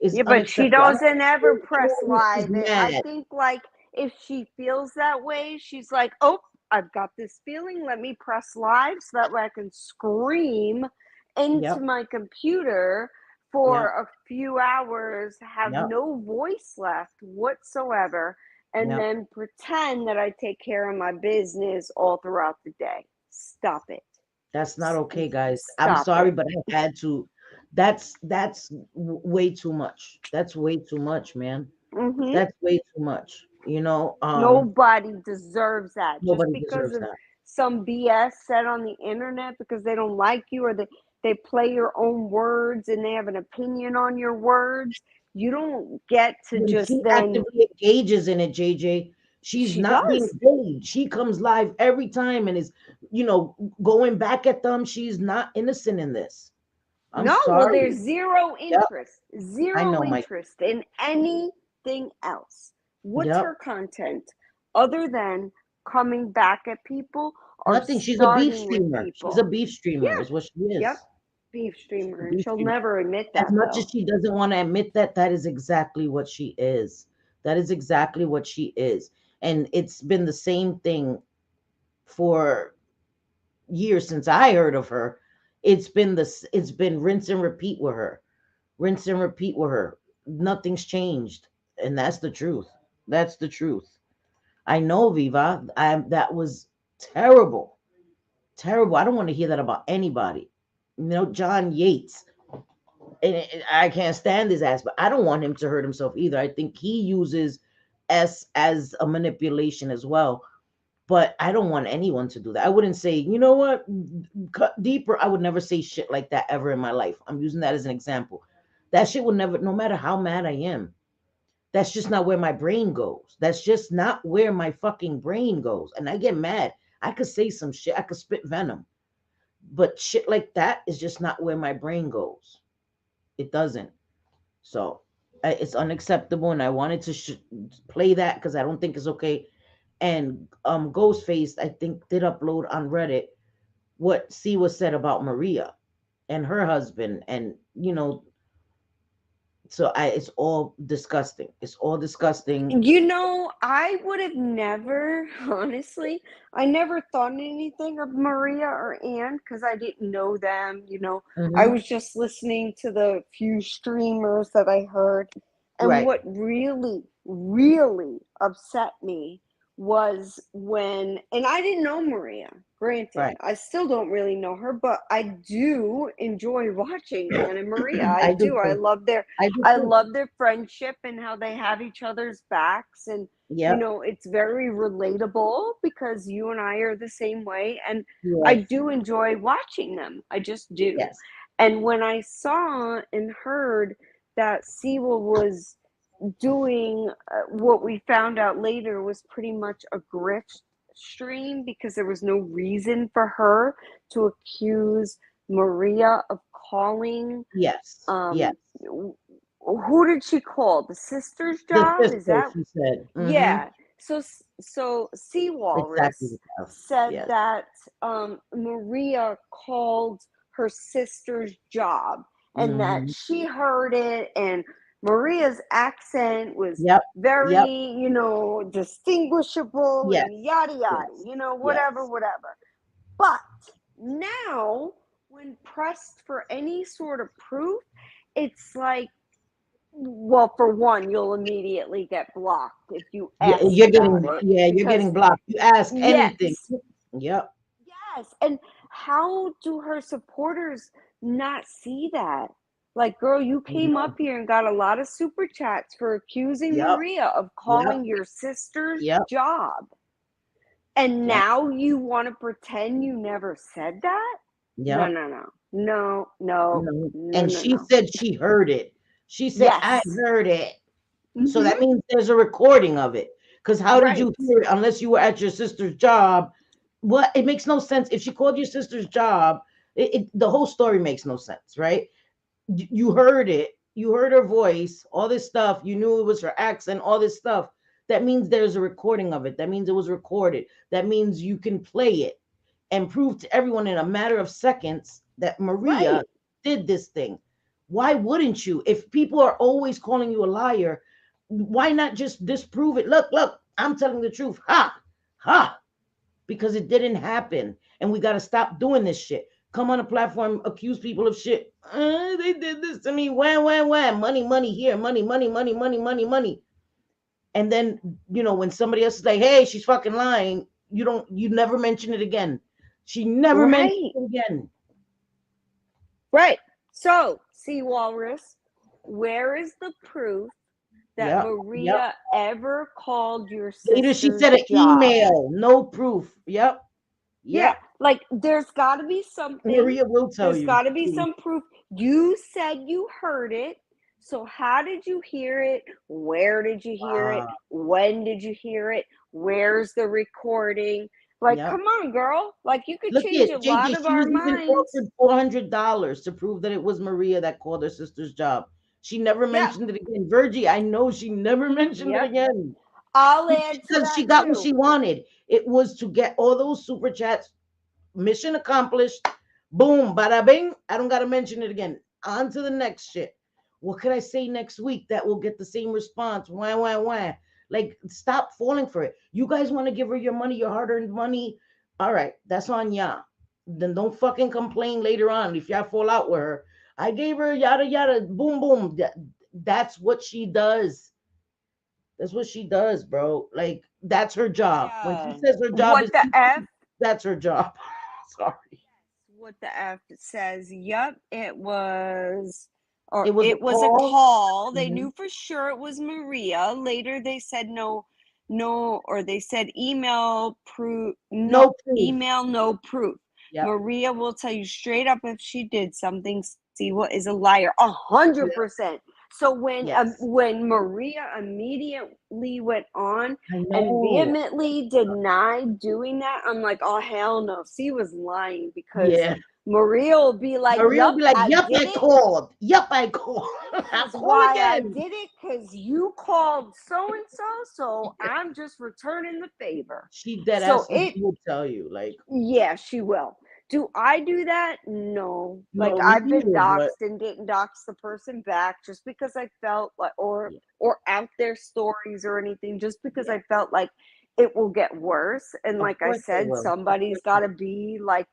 [SPEAKER 2] Is
[SPEAKER 3] Yeah, but she
[SPEAKER 2] unacceptable.
[SPEAKER 3] doesn't ever press
[SPEAKER 2] She's
[SPEAKER 3] live. I
[SPEAKER 2] mad.
[SPEAKER 3] think, like, if she feels that way, she's like, oh, I've got this feeling. Let me press live so that way I can scream into
[SPEAKER 2] Yep.
[SPEAKER 3] my computer for
[SPEAKER 2] Yep.
[SPEAKER 3] a few hours, have
[SPEAKER 2] Yep.
[SPEAKER 3] no voice left whatsoever, and then pretend that I take care of my business all throughout the day. Stop it.
[SPEAKER 2] That's not okay, guys. I'm
[SPEAKER 3] Stop
[SPEAKER 2] sorry,
[SPEAKER 3] it.
[SPEAKER 2] but I had to. That's way too much. That's way too much, man.
[SPEAKER 3] Hmm.
[SPEAKER 2] That's way too much.
[SPEAKER 3] Nobody deserves that. Just
[SPEAKER 2] Nobody
[SPEAKER 3] because
[SPEAKER 2] deserves
[SPEAKER 3] of
[SPEAKER 2] that.
[SPEAKER 3] some BS said on the internet because they don't like you, or they play your own words and they have an opinion on your words, you don't get to
[SPEAKER 2] When
[SPEAKER 3] just
[SPEAKER 2] she
[SPEAKER 3] then.
[SPEAKER 2] actively engages in it, JJ, she's
[SPEAKER 3] She
[SPEAKER 2] not being
[SPEAKER 3] does.
[SPEAKER 2] paid. She comes live every time and is, going back at them. She's not innocent in this. I'm
[SPEAKER 3] No, well,
[SPEAKER 2] sorry.
[SPEAKER 3] there's zero
[SPEAKER 2] Yep.
[SPEAKER 3] interest,
[SPEAKER 2] I
[SPEAKER 3] zero
[SPEAKER 2] know, Mike.
[SPEAKER 3] interest in anything else. What's
[SPEAKER 2] Yep.
[SPEAKER 3] her content other than coming back at people or
[SPEAKER 2] Nothing. She's a beef
[SPEAKER 3] starting with
[SPEAKER 2] streamer. She's a
[SPEAKER 3] people?
[SPEAKER 2] beef streamer,
[SPEAKER 3] Yeah,
[SPEAKER 2] is what she
[SPEAKER 3] yep,
[SPEAKER 2] is.
[SPEAKER 3] beef
[SPEAKER 2] She's a
[SPEAKER 3] streamer. And
[SPEAKER 2] beef
[SPEAKER 3] she'll
[SPEAKER 2] streamer.
[SPEAKER 3] never admit
[SPEAKER 2] As
[SPEAKER 3] that,
[SPEAKER 2] much as
[SPEAKER 3] though.
[SPEAKER 2] she doesn't want to admit that, that is exactly what she is. That is exactly what she is. And it's been the same thing for years since I heard of her. It's been rinse and repeat with her. Rinse and repeat with her. Nothing's changed. And that's the truth. That's the truth. I know, Viva. That was terrible. Terrible. I don't want to hear that about anybody. John Yates. And I can't stand his ass, but I don't want him to hurt himself either. I think he uses S as a manipulation as well. But I don't want anyone to do that. I wouldn't say, you know what, cut deeper. I would never say shit like that ever in my life. I'm using that as an example. That shit would never, no matter how mad I am, that's just not where my brain goes. That's just not where my fucking brain goes. And I get mad. I could say some shit. I could spit venom. But shit like that is just not where my brain goes. It doesn't. So it's unacceptable. And I wanted to play that because I don't think it's okay. And Ghostface, I think, did upload on Reddit what C was said about Maria and her husband. And, so it's all disgusting. It's all disgusting.
[SPEAKER 3] I would have never, honestly, I never thought anything of Maria or Ann because I didn't know them. I
[SPEAKER 2] Hmm.
[SPEAKER 3] was just listening to the few streamers that I heard. And
[SPEAKER 2] Right.
[SPEAKER 3] what really, really upset me was and I didn't know Maria, granted.
[SPEAKER 2] Right.
[SPEAKER 3] I still don't really know her, but I do enjoy watching Ann and Maria. I
[SPEAKER 2] I do
[SPEAKER 3] do.
[SPEAKER 2] too. I do
[SPEAKER 3] I
[SPEAKER 2] too.
[SPEAKER 3] love their friendship and how they have each other's backs. And,
[SPEAKER 2] Yep.
[SPEAKER 3] it's very relatable because you and I are the same way. And I
[SPEAKER 2] Yes.
[SPEAKER 3] do enjoy watching them. I just do.
[SPEAKER 2] Yes.
[SPEAKER 3] And when I saw and heard that Siwa was doing what we found out later was pretty much a grift stream because there was no reason for her to accuse Maria of calling
[SPEAKER 2] Yes. Yes.
[SPEAKER 3] who did she call? The sister's
[SPEAKER 2] The
[SPEAKER 3] job? Is
[SPEAKER 2] sister,
[SPEAKER 3] that?
[SPEAKER 2] she said. Hmm.
[SPEAKER 3] Yeah. So Sea
[SPEAKER 2] Exactly.
[SPEAKER 3] Walrus said
[SPEAKER 2] Yes.
[SPEAKER 3] that Maria called her sister's job and that
[SPEAKER 2] Hmm.
[SPEAKER 3] she heard it, and Maria's accent was
[SPEAKER 2] Yep. Yep.
[SPEAKER 3] very, distinguishable
[SPEAKER 2] Yes.
[SPEAKER 3] and yada yada,
[SPEAKER 2] Yes.
[SPEAKER 3] whatever,
[SPEAKER 2] Yes.
[SPEAKER 3] whatever. But now, when pressed for any sort of proof, it's like, well, for one, you'll immediately get blocked if you
[SPEAKER 2] Yeah,
[SPEAKER 3] ask about it
[SPEAKER 2] you're
[SPEAKER 3] because
[SPEAKER 2] getting blocked. You ask anything.
[SPEAKER 3] yes,
[SPEAKER 2] Yep.
[SPEAKER 3] yes. And how do her supporters not see that? Like, girl, you came up here and got a lot of super chats for accusing
[SPEAKER 2] Yep.
[SPEAKER 3] Maria of
[SPEAKER 2] Yep.
[SPEAKER 3] calling your sister's
[SPEAKER 2] Yep.
[SPEAKER 3] job. And
[SPEAKER 2] Yep.
[SPEAKER 3] now you want to pretend you never said that? No,
[SPEAKER 2] Yep.
[SPEAKER 3] no, no. No, no,
[SPEAKER 2] No.
[SPEAKER 3] no,
[SPEAKER 2] And
[SPEAKER 3] no,
[SPEAKER 2] she
[SPEAKER 3] no.
[SPEAKER 2] said she heard it. She said, I
[SPEAKER 3] Yes.
[SPEAKER 2] heard it. So
[SPEAKER 3] Mm-hmm.
[SPEAKER 2] that means there's a recording of it. Because how did
[SPEAKER 3] Right.
[SPEAKER 2] you hear it unless you were at your sister's job? What? It makes no sense. If she called your sister's job, the whole story makes no sense, right? You heard it. You heard her voice, all this stuff. You knew it was her accent, all this stuff. That means there's a recording of it. That means it was recorded. That means you can play it and prove to everyone in a matter of seconds that Maria
[SPEAKER 3] Right.
[SPEAKER 2] did this thing. Why wouldn't you? If people are always calling you a liar, why not just disprove it? Look, I'm telling the truth. Ha, ha, because it didn't happen. And we got to stop doing this shit. Come on a platform, accuse people of shit. They did this to me. Wham, wham, wham. Money, money here. Money, money, money, money, money, money. And then, when somebody else is like, hey, she's fucking lying, you never mention it again. She never mentioned
[SPEAKER 3] Right.
[SPEAKER 2] it again.
[SPEAKER 3] Right. So, Sea Walrus, where is the proof that
[SPEAKER 2] Yep. Yep.
[SPEAKER 3] Maria ever called your
[SPEAKER 2] Later, she
[SPEAKER 3] sister's
[SPEAKER 2] said an
[SPEAKER 3] job?
[SPEAKER 2] email. No proof. Yep.
[SPEAKER 3] Yeah,
[SPEAKER 2] Yep.
[SPEAKER 3] like there's got to be something.
[SPEAKER 2] Maria will tell
[SPEAKER 3] There's
[SPEAKER 2] you.
[SPEAKER 3] got to be some proof. You said you heard it. So, how did you hear it? Where did you hear it?
[SPEAKER 2] Wow.
[SPEAKER 3] When did you hear it? Where's the recording? Like,
[SPEAKER 2] Yep.
[SPEAKER 3] come on, girl. Like, you could
[SPEAKER 2] Look
[SPEAKER 3] change
[SPEAKER 2] at
[SPEAKER 3] a lot
[SPEAKER 2] JJ.
[SPEAKER 3] of
[SPEAKER 2] She
[SPEAKER 3] our
[SPEAKER 2] was even
[SPEAKER 3] minds.
[SPEAKER 2] offered $400 to prove that it was Maria that called her sister's job. She never
[SPEAKER 3] Yeah.
[SPEAKER 2] mentioned it again. Virgie, I know she never mentioned it
[SPEAKER 3] Yep.
[SPEAKER 2] again.
[SPEAKER 3] I'll add to
[SPEAKER 2] Because she
[SPEAKER 3] that
[SPEAKER 2] got what
[SPEAKER 3] too.
[SPEAKER 2] she wanted. It was to get all those super chats. Mission accomplished. Boom, bada bing. I don't gotta mention it again. On to the next shit. What could I say next week that will get the same response? Why, why, why? Like, stop falling for it. You guys want to give her your money, your hard-earned money. All right, that's on ya. Then don't fucking complain later on if y'all fall out with her. I gave her yada yada, boom, boom. That's what she does. That's what she does, bro. Like, that's her job. When she
[SPEAKER 3] Yeah.
[SPEAKER 2] says her job
[SPEAKER 3] What
[SPEAKER 2] is
[SPEAKER 3] the F?
[SPEAKER 2] that's her job. Sorry.
[SPEAKER 3] What the F says, yep, it was, or
[SPEAKER 2] It was a
[SPEAKER 3] it was a
[SPEAKER 2] call.
[SPEAKER 3] call. They
[SPEAKER 2] Mhm.
[SPEAKER 3] knew for sure it was Maria. Later they said no, no, or they said email proof, no,
[SPEAKER 2] No proof.
[SPEAKER 3] email, no proof.
[SPEAKER 2] Yep.
[SPEAKER 3] Maria will tell you straight up if she did something. Siwa is a liar, 100%. So
[SPEAKER 2] Yes.
[SPEAKER 3] when Maria immediately went on
[SPEAKER 2] I
[SPEAKER 3] and
[SPEAKER 2] know.
[SPEAKER 3] vehemently denied doing that, I'm like, oh hell no, she was lying because
[SPEAKER 2] Yeah.
[SPEAKER 3] Maria will be like,
[SPEAKER 2] Maria will
[SPEAKER 3] yup,
[SPEAKER 2] be like,
[SPEAKER 3] I
[SPEAKER 2] "Yup,
[SPEAKER 3] did
[SPEAKER 2] I
[SPEAKER 3] it.
[SPEAKER 2] called. Yup, I called.
[SPEAKER 3] This
[SPEAKER 2] I
[SPEAKER 3] is
[SPEAKER 2] call
[SPEAKER 3] why I
[SPEAKER 2] again."
[SPEAKER 3] did it because you called so and so, so I'm just returning the favor.
[SPEAKER 2] She dead
[SPEAKER 3] So
[SPEAKER 2] ass
[SPEAKER 3] it,
[SPEAKER 2] will tell you, like,
[SPEAKER 3] yeah, she will. Do I do that? No. Like
[SPEAKER 2] no, me
[SPEAKER 3] I've been
[SPEAKER 2] neither. But
[SPEAKER 3] doxxed and didn't dox the person back just because I felt like,
[SPEAKER 2] yeah,
[SPEAKER 3] or out their stories or anything, just because
[SPEAKER 2] yeah,
[SPEAKER 3] I felt like it will get worse. And
[SPEAKER 2] of
[SPEAKER 3] like I
[SPEAKER 2] course they
[SPEAKER 3] said,
[SPEAKER 2] will. Of
[SPEAKER 3] somebody's
[SPEAKER 2] course
[SPEAKER 3] got
[SPEAKER 2] they
[SPEAKER 3] to
[SPEAKER 2] will.
[SPEAKER 3] be like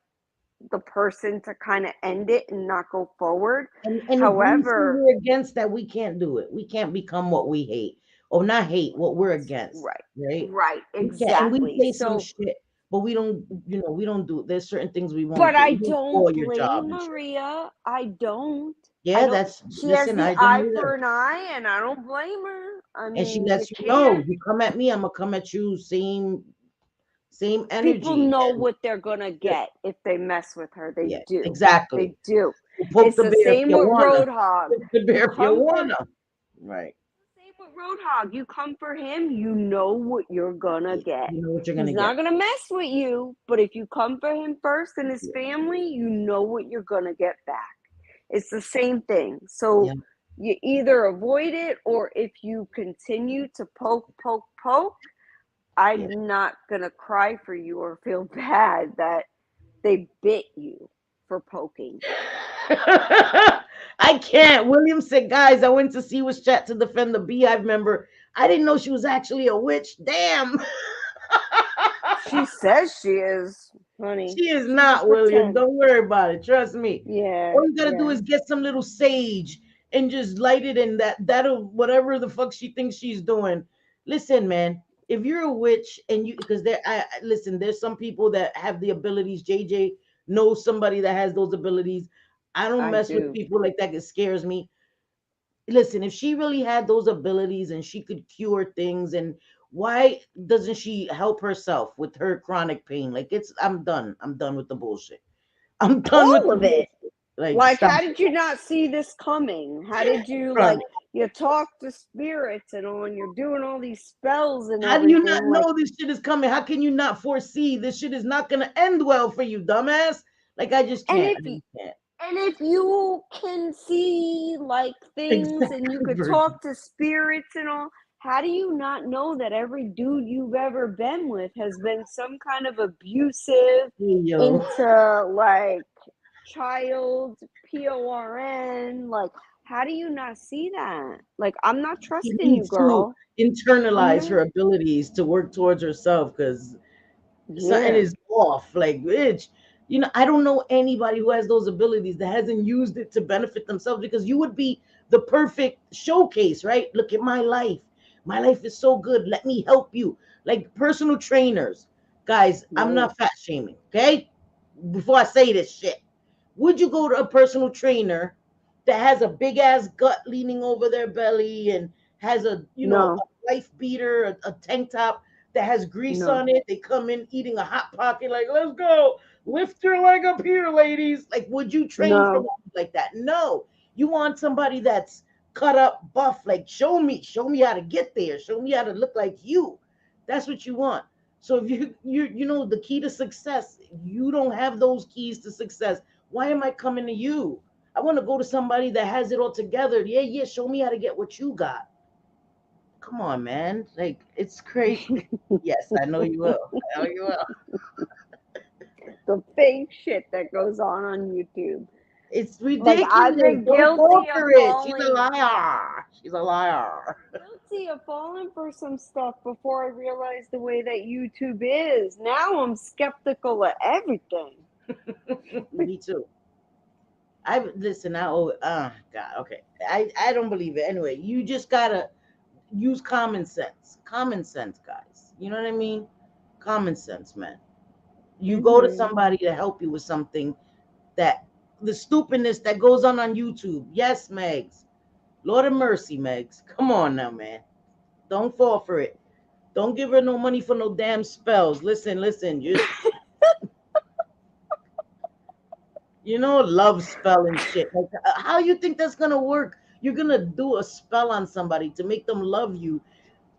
[SPEAKER 3] the person to kind of end it and not go forward.
[SPEAKER 2] And if we say
[SPEAKER 3] However,
[SPEAKER 2] we're against that, we can't do it. We can't become what we hate, or not hate what we're against,
[SPEAKER 3] right,
[SPEAKER 2] right?
[SPEAKER 3] right,
[SPEAKER 2] We can't, and we
[SPEAKER 3] exactly.
[SPEAKER 2] say some
[SPEAKER 3] So,
[SPEAKER 2] shit, but we don't. We don't do. There's certain things we won't
[SPEAKER 3] but
[SPEAKER 2] do.
[SPEAKER 3] I
[SPEAKER 2] We won't call
[SPEAKER 3] don't
[SPEAKER 2] your job
[SPEAKER 3] blame
[SPEAKER 2] and shit.
[SPEAKER 3] Maria. I don't. I
[SPEAKER 2] Yeah,
[SPEAKER 3] don't.
[SPEAKER 2] that's
[SPEAKER 3] She has
[SPEAKER 2] listen.
[SPEAKER 3] the
[SPEAKER 2] I don't
[SPEAKER 3] eye
[SPEAKER 2] either.
[SPEAKER 3] for an eye, and I don't blame her. I
[SPEAKER 2] And she
[SPEAKER 3] mean, you
[SPEAKER 2] lets you know,
[SPEAKER 3] can't.
[SPEAKER 2] you come at me, I'm gonna come at you, same
[SPEAKER 3] People
[SPEAKER 2] energy.
[SPEAKER 3] know
[SPEAKER 2] And
[SPEAKER 3] what they're gonna
[SPEAKER 2] yeah,
[SPEAKER 3] get if they mess with her. They
[SPEAKER 2] yeah,
[SPEAKER 3] do.
[SPEAKER 2] exactly.
[SPEAKER 3] They do.
[SPEAKER 2] You poke
[SPEAKER 3] It's
[SPEAKER 2] the
[SPEAKER 3] the
[SPEAKER 2] bear if
[SPEAKER 3] same
[SPEAKER 2] you
[SPEAKER 3] with
[SPEAKER 2] wanna.
[SPEAKER 3] Roadhog.
[SPEAKER 2] Poke the
[SPEAKER 3] You
[SPEAKER 2] bear if you
[SPEAKER 3] come for
[SPEAKER 2] wanna. Right.
[SPEAKER 3] Same with Roadhog. You come for him, you know what you're gonna
[SPEAKER 2] Yeah,
[SPEAKER 3] get.
[SPEAKER 2] you know what you're
[SPEAKER 3] He's
[SPEAKER 2] gonna
[SPEAKER 3] not
[SPEAKER 2] get.
[SPEAKER 3] gonna mess with you, but if you come for him first and his
[SPEAKER 2] Yeah,
[SPEAKER 3] family, you know what you're gonna get back. It's the same thing.
[SPEAKER 2] yeah,
[SPEAKER 3] So you either avoid it, or if you continue to poke, poke, poke,
[SPEAKER 2] yeah.
[SPEAKER 3] I'm not gonna cry for you or feel bad that they bit you for poking.
[SPEAKER 2] I can't. William said, guys, I went to see was chat to defend the Beehive member. I didn't know she was actually a witch. Damn.
[SPEAKER 3] She says she is, honey.
[SPEAKER 2] She is
[SPEAKER 3] She's a
[SPEAKER 2] not, William.
[SPEAKER 3] pretend.
[SPEAKER 2] Don't worry about it. Trust me.
[SPEAKER 3] Yeah,
[SPEAKER 2] All you gotta do
[SPEAKER 3] yeah.
[SPEAKER 2] is get some little sage and just light it, and that'll whatever the fuck she thinks she's doing. Listen, man. If you're a witch and you because listen, there's some people that have the abilities. JJ knows somebody that has those abilities. I don't
[SPEAKER 3] I
[SPEAKER 2] mess with
[SPEAKER 3] do.
[SPEAKER 2] people like that. It scares me. Listen, if she really had those abilities and she could cure things, and why doesn't she help herself with her chronic pain? Like, I'm done with the bullshit. I'm done with
[SPEAKER 3] All
[SPEAKER 2] the
[SPEAKER 3] of it.
[SPEAKER 2] bullshit. Like,
[SPEAKER 3] Like,
[SPEAKER 2] stop
[SPEAKER 3] how
[SPEAKER 2] it.
[SPEAKER 3] did you not see this coming? How did you,
[SPEAKER 2] Right.
[SPEAKER 3] like, you talk to spirits and all, and you're doing all these spells and
[SPEAKER 2] How do you not
[SPEAKER 3] everything? Like,
[SPEAKER 2] know this shit is coming? How can you not foresee this shit is not gonna end well for you, dumbass? Like, I just
[SPEAKER 3] and
[SPEAKER 2] can't.
[SPEAKER 3] if
[SPEAKER 2] I
[SPEAKER 3] you,
[SPEAKER 2] just can't.
[SPEAKER 3] and if you can see, like, things and you
[SPEAKER 2] Exactly,
[SPEAKER 3] could
[SPEAKER 2] Virgin.
[SPEAKER 3] talk to spirits and all, how do you not know that every dude you've ever been with has been some kind of abusive
[SPEAKER 2] Hey, yo.
[SPEAKER 3] into, like, child PORN? Like, how do you not see that? Like, I'm not
[SPEAKER 2] She
[SPEAKER 3] trusting you,
[SPEAKER 2] needs to
[SPEAKER 3] girl. I'm
[SPEAKER 2] internalize her
[SPEAKER 3] not.
[SPEAKER 2] abilities to work towards herself because something
[SPEAKER 3] Yeah.
[SPEAKER 2] is off. Like, bitch, I don't know anybody who has those abilities that hasn't used it to benefit themselves because you would be the perfect showcase, right? Look at my life. My life is so good. Let me help you. Like personal trainers. Guys, I'm not fat shaming, okay? Before I say this shit, would you go to a personal trainer that has a big ass gut leaning over their belly and has a, a
[SPEAKER 3] No,
[SPEAKER 2] wife beater, a tank top that has grease
[SPEAKER 3] no,
[SPEAKER 2] on it? They come in eating a hot pocket, like, let's go, lift your leg up here, ladies. Like, would you train from
[SPEAKER 3] no.
[SPEAKER 2] like that? No. You want somebody that's cut up, buff, like show me how to get there, show me how to look like you. That's what you want. So if you know the key to success, you don't have those keys to success. Why am I coming to you? I want to go to somebody that has it all together. Yeah, yeah, show me how to get what you got. Come on, man. Like, it's crazy. Yes, I know you will. I know you will.
[SPEAKER 3] The fake shit that goes on YouTube.
[SPEAKER 2] It's
[SPEAKER 3] Like I've
[SPEAKER 2] ridiculous.
[SPEAKER 3] been
[SPEAKER 2] Don't fall
[SPEAKER 3] guilty of
[SPEAKER 2] for it. She's a
[SPEAKER 3] falling
[SPEAKER 2] liar. She's a liar.
[SPEAKER 3] guilty of falling for some stuff before I realized the way that YouTube is. Now I'm skeptical of everything.
[SPEAKER 2] Me too. I listen. God. Okay. I don't believe it. Anyway, you just gotta use common sense. Common sense, guys. You know what I mean? Common sense, man. You go to somebody to help you with something that the stupidness that goes on YouTube. Yes, Megs. Lord of mercy, Megs. Come on now, man. Don't fall for it. Don't give her no money for no damn spells. Listen. Just love spell and shit. Like, how you think that's gonna work? You're gonna do a spell on somebody to make them love you.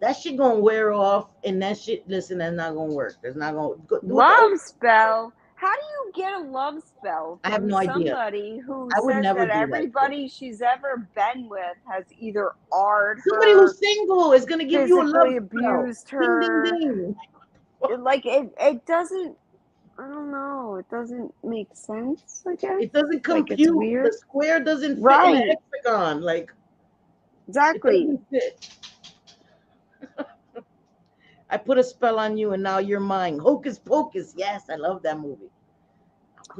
[SPEAKER 2] That shit gonna wear off, and that shit. Listen, that's not gonna work. That's not gonna do it.
[SPEAKER 3] Love spell? How do you get a love spell
[SPEAKER 2] I have
[SPEAKER 3] from
[SPEAKER 2] no idea.
[SPEAKER 3] somebody who
[SPEAKER 2] I would
[SPEAKER 3] says
[SPEAKER 2] never
[SPEAKER 3] that
[SPEAKER 2] do that shit.
[SPEAKER 3] everybody she's ever been with has either R'd
[SPEAKER 2] Somebody
[SPEAKER 3] her,
[SPEAKER 2] who's single is gonna give you a love
[SPEAKER 3] physically
[SPEAKER 2] spell.
[SPEAKER 3] abused
[SPEAKER 2] Ding, ding,
[SPEAKER 3] her?
[SPEAKER 2] ding.
[SPEAKER 3] Like it doesn't. I don't know. It doesn't make sense. I guess
[SPEAKER 2] It doesn't
[SPEAKER 3] like it's
[SPEAKER 2] compute. The
[SPEAKER 3] weird,
[SPEAKER 2] square doesn't fit in a
[SPEAKER 3] right?
[SPEAKER 2] hexagon. Like, it
[SPEAKER 3] Exactly.
[SPEAKER 2] doesn't fit. I put a spell on you, and now you're mine. Hocus pocus. Yes, I love that movie.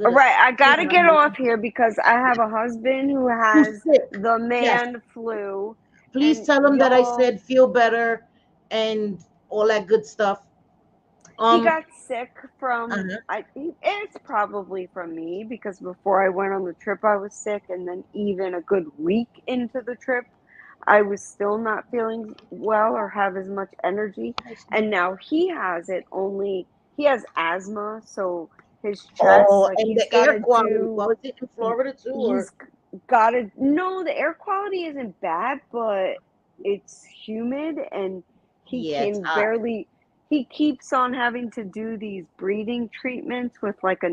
[SPEAKER 3] All
[SPEAKER 2] Put a
[SPEAKER 3] right, I
[SPEAKER 2] spell
[SPEAKER 3] gotta get
[SPEAKER 2] on
[SPEAKER 3] off
[SPEAKER 2] you.
[SPEAKER 3] here because I have a husband who
[SPEAKER 2] Who's
[SPEAKER 3] has
[SPEAKER 2] sick?
[SPEAKER 3] the
[SPEAKER 2] Yes.
[SPEAKER 3] man flu,
[SPEAKER 2] Please
[SPEAKER 3] and
[SPEAKER 2] tell him that I
[SPEAKER 3] y'all,
[SPEAKER 2] said feel better and all that good stuff.
[SPEAKER 3] he
[SPEAKER 2] Um.
[SPEAKER 3] got sick from
[SPEAKER 2] Uh-huh.
[SPEAKER 3] it's probably from me because before I went on the trip I was sick, and then even a good week into the trip I was still not feeling well or have as much energy, and now he has it. Only he has asthma, so his chest,
[SPEAKER 2] Oh,
[SPEAKER 3] like
[SPEAKER 2] and
[SPEAKER 3] he's
[SPEAKER 2] the
[SPEAKER 3] got
[SPEAKER 2] air
[SPEAKER 3] to
[SPEAKER 2] quality.
[SPEAKER 3] do,
[SPEAKER 2] Well, is it in Florida too,
[SPEAKER 3] he's
[SPEAKER 2] or?
[SPEAKER 3] got to, no, the air quality isn't bad, but it's humid, and he
[SPEAKER 2] Yeah, it's
[SPEAKER 3] can
[SPEAKER 2] hot.
[SPEAKER 3] barely, he keeps on having to do these breathing treatments with like a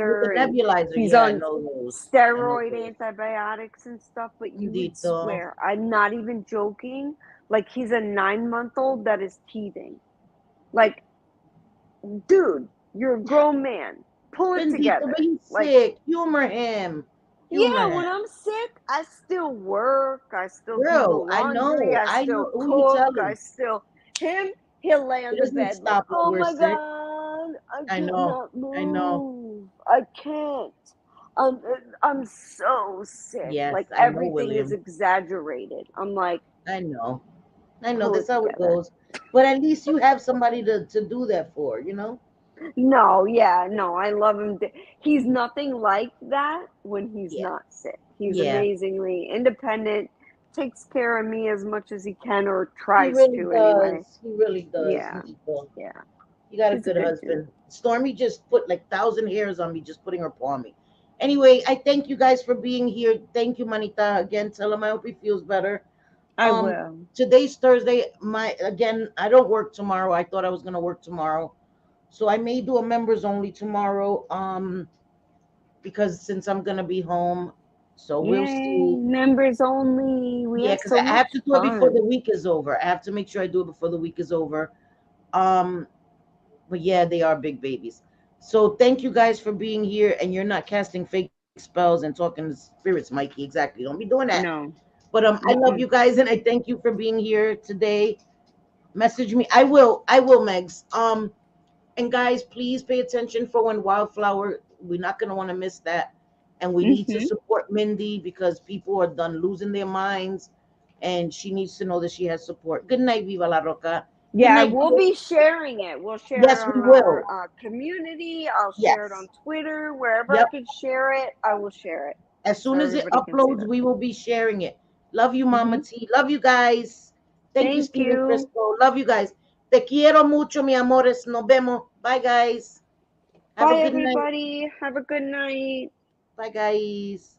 [SPEAKER 2] With the
[SPEAKER 3] nebulizer, and
[SPEAKER 2] nebulizer,
[SPEAKER 3] he's
[SPEAKER 2] yeah, I
[SPEAKER 3] on
[SPEAKER 2] know those. I know
[SPEAKER 3] steroid
[SPEAKER 2] those.
[SPEAKER 3] antibiotics and stuff. But you would
[SPEAKER 2] Indeed, though.
[SPEAKER 3] swear, I'm not even joking, like he's a 9-month-old that is teething. Like, dude, you're a grown man, pull it
[SPEAKER 2] Bendito, but
[SPEAKER 3] together.
[SPEAKER 2] he's
[SPEAKER 3] Like,
[SPEAKER 2] sick. Humor him. Humor
[SPEAKER 3] yeah,
[SPEAKER 2] him.
[SPEAKER 3] when I'm sick, I still work, I still do the
[SPEAKER 2] Girl, I
[SPEAKER 3] laundry,
[SPEAKER 2] know.
[SPEAKER 3] I
[SPEAKER 2] I know
[SPEAKER 3] still
[SPEAKER 2] who you
[SPEAKER 3] cook, I
[SPEAKER 2] telling.
[SPEAKER 3] still, he'll lay
[SPEAKER 2] It
[SPEAKER 3] on the
[SPEAKER 2] doesn't
[SPEAKER 3] bed like,
[SPEAKER 2] stop when
[SPEAKER 3] oh
[SPEAKER 2] we're
[SPEAKER 3] my
[SPEAKER 2] sick.
[SPEAKER 3] God, I
[SPEAKER 2] I know.
[SPEAKER 3] cannot
[SPEAKER 2] I know.
[SPEAKER 3] move. I can't. I'm, I'm so sick.
[SPEAKER 2] Yes,
[SPEAKER 3] Like
[SPEAKER 2] I know,
[SPEAKER 3] everything is
[SPEAKER 2] William.
[SPEAKER 3] exaggerated. I'm like,
[SPEAKER 2] I know. I know.
[SPEAKER 3] pull
[SPEAKER 2] That's
[SPEAKER 3] it
[SPEAKER 2] how it
[SPEAKER 3] together.
[SPEAKER 2] goes. But at least you have somebody to do that for, you know?
[SPEAKER 3] No, yeah, no, I love him. He's nothing like that when he's
[SPEAKER 2] Yeah.
[SPEAKER 3] not sick. He's
[SPEAKER 2] Yeah.
[SPEAKER 3] amazingly independent, takes care of me as much as he can, or
[SPEAKER 2] He
[SPEAKER 3] tries
[SPEAKER 2] really
[SPEAKER 3] to anyway.
[SPEAKER 2] does. He really does.
[SPEAKER 3] Yeah,
[SPEAKER 2] Nico.
[SPEAKER 3] yeah.
[SPEAKER 2] You got a
[SPEAKER 3] He's a
[SPEAKER 2] good
[SPEAKER 3] good dude.
[SPEAKER 2] husband. Stormy just put like 1,000 hairs on me, just putting her paw on me. Anyway, I thank you guys for being here. Thank you, Manita. Again, tell him I hope he feels better.
[SPEAKER 3] I will.
[SPEAKER 2] Today's Thursday. I don't work tomorrow. I thought I was gonna work tomorrow. So I may do a members only tomorrow. Because since I'm gonna be home. So we'll
[SPEAKER 3] Yay,
[SPEAKER 2] see.
[SPEAKER 3] members only. We
[SPEAKER 2] Yeah,
[SPEAKER 3] have
[SPEAKER 2] because
[SPEAKER 3] so
[SPEAKER 2] I have
[SPEAKER 3] much
[SPEAKER 2] to do it before the
[SPEAKER 3] fun.
[SPEAKER 2] week is over. I have to make sure I do it before the week is over. Um, but yeah, they are big babies. So thank you guys for being here. And you're not casting fake spells and talking to spirits, Mikey. Exactly. Don't be doing that.
[SPEAKER 3] No.
[SPEAKER 2] But I love you
[SPEAKER 3] Mm-mm.
[SPEAKER 2] guys, and I thank you for being here today. Message me. I will, Megs. And guys, please pay attention for when Wildflower. We're not gonna want to miss that. And we need to
[SPEAKER 3] Mm-hmm.
[SPEAKER 2] support Mindy because people are done losing their minds and she needs to know that she has support. Good night, Viva La Roca. Good
[SPEAKER 3] Yeah,
[SPEAKER 2] night,
[SPEAKER 3] we'll be sharing it. We'll share
[SPEAKER 2] Yes,
[SPEAKER 3] it
[SPEAKER 2] we
[SPEAKER 3] on
[SPEAKER 2] will.
[SPEAKER 3] our community. I'll share it
[SPEAKER 2] Yes.
[SPEAKER 3] on Twitter. Wherever I
[SPEAKER 2] Yep.
[SPEAKER 3] can share it, I will share it.
[SPEAKER 2] As soon
[SPEAKER 3] So
[SPEAKER 2] as it
[SPEAKER 3] everybody can see
[SPEAKER 2] uploads,
[SPEAKER 3] that.
[SPEAKER 2] we will be sharing it. Love you, Mama
[SPEAKER 3] Mhm.
[SPEAKER 2] T. Love you guys. Thank you,
[SPEAKER 3] Thank
[SPEAKER 2] Steven
[SPEAKER 3] you.
[SPEAKER 2] Crisco. Love you guys. Te quiero mucho, mi amores. Nos vemos. Bye, guys. Have a
[SPEAKER 3] Bye,
[SPEAKER 2] good night.
[SPEAKER 3] everybody. Have a good night.
[SPEAKER 2] Bye, guys.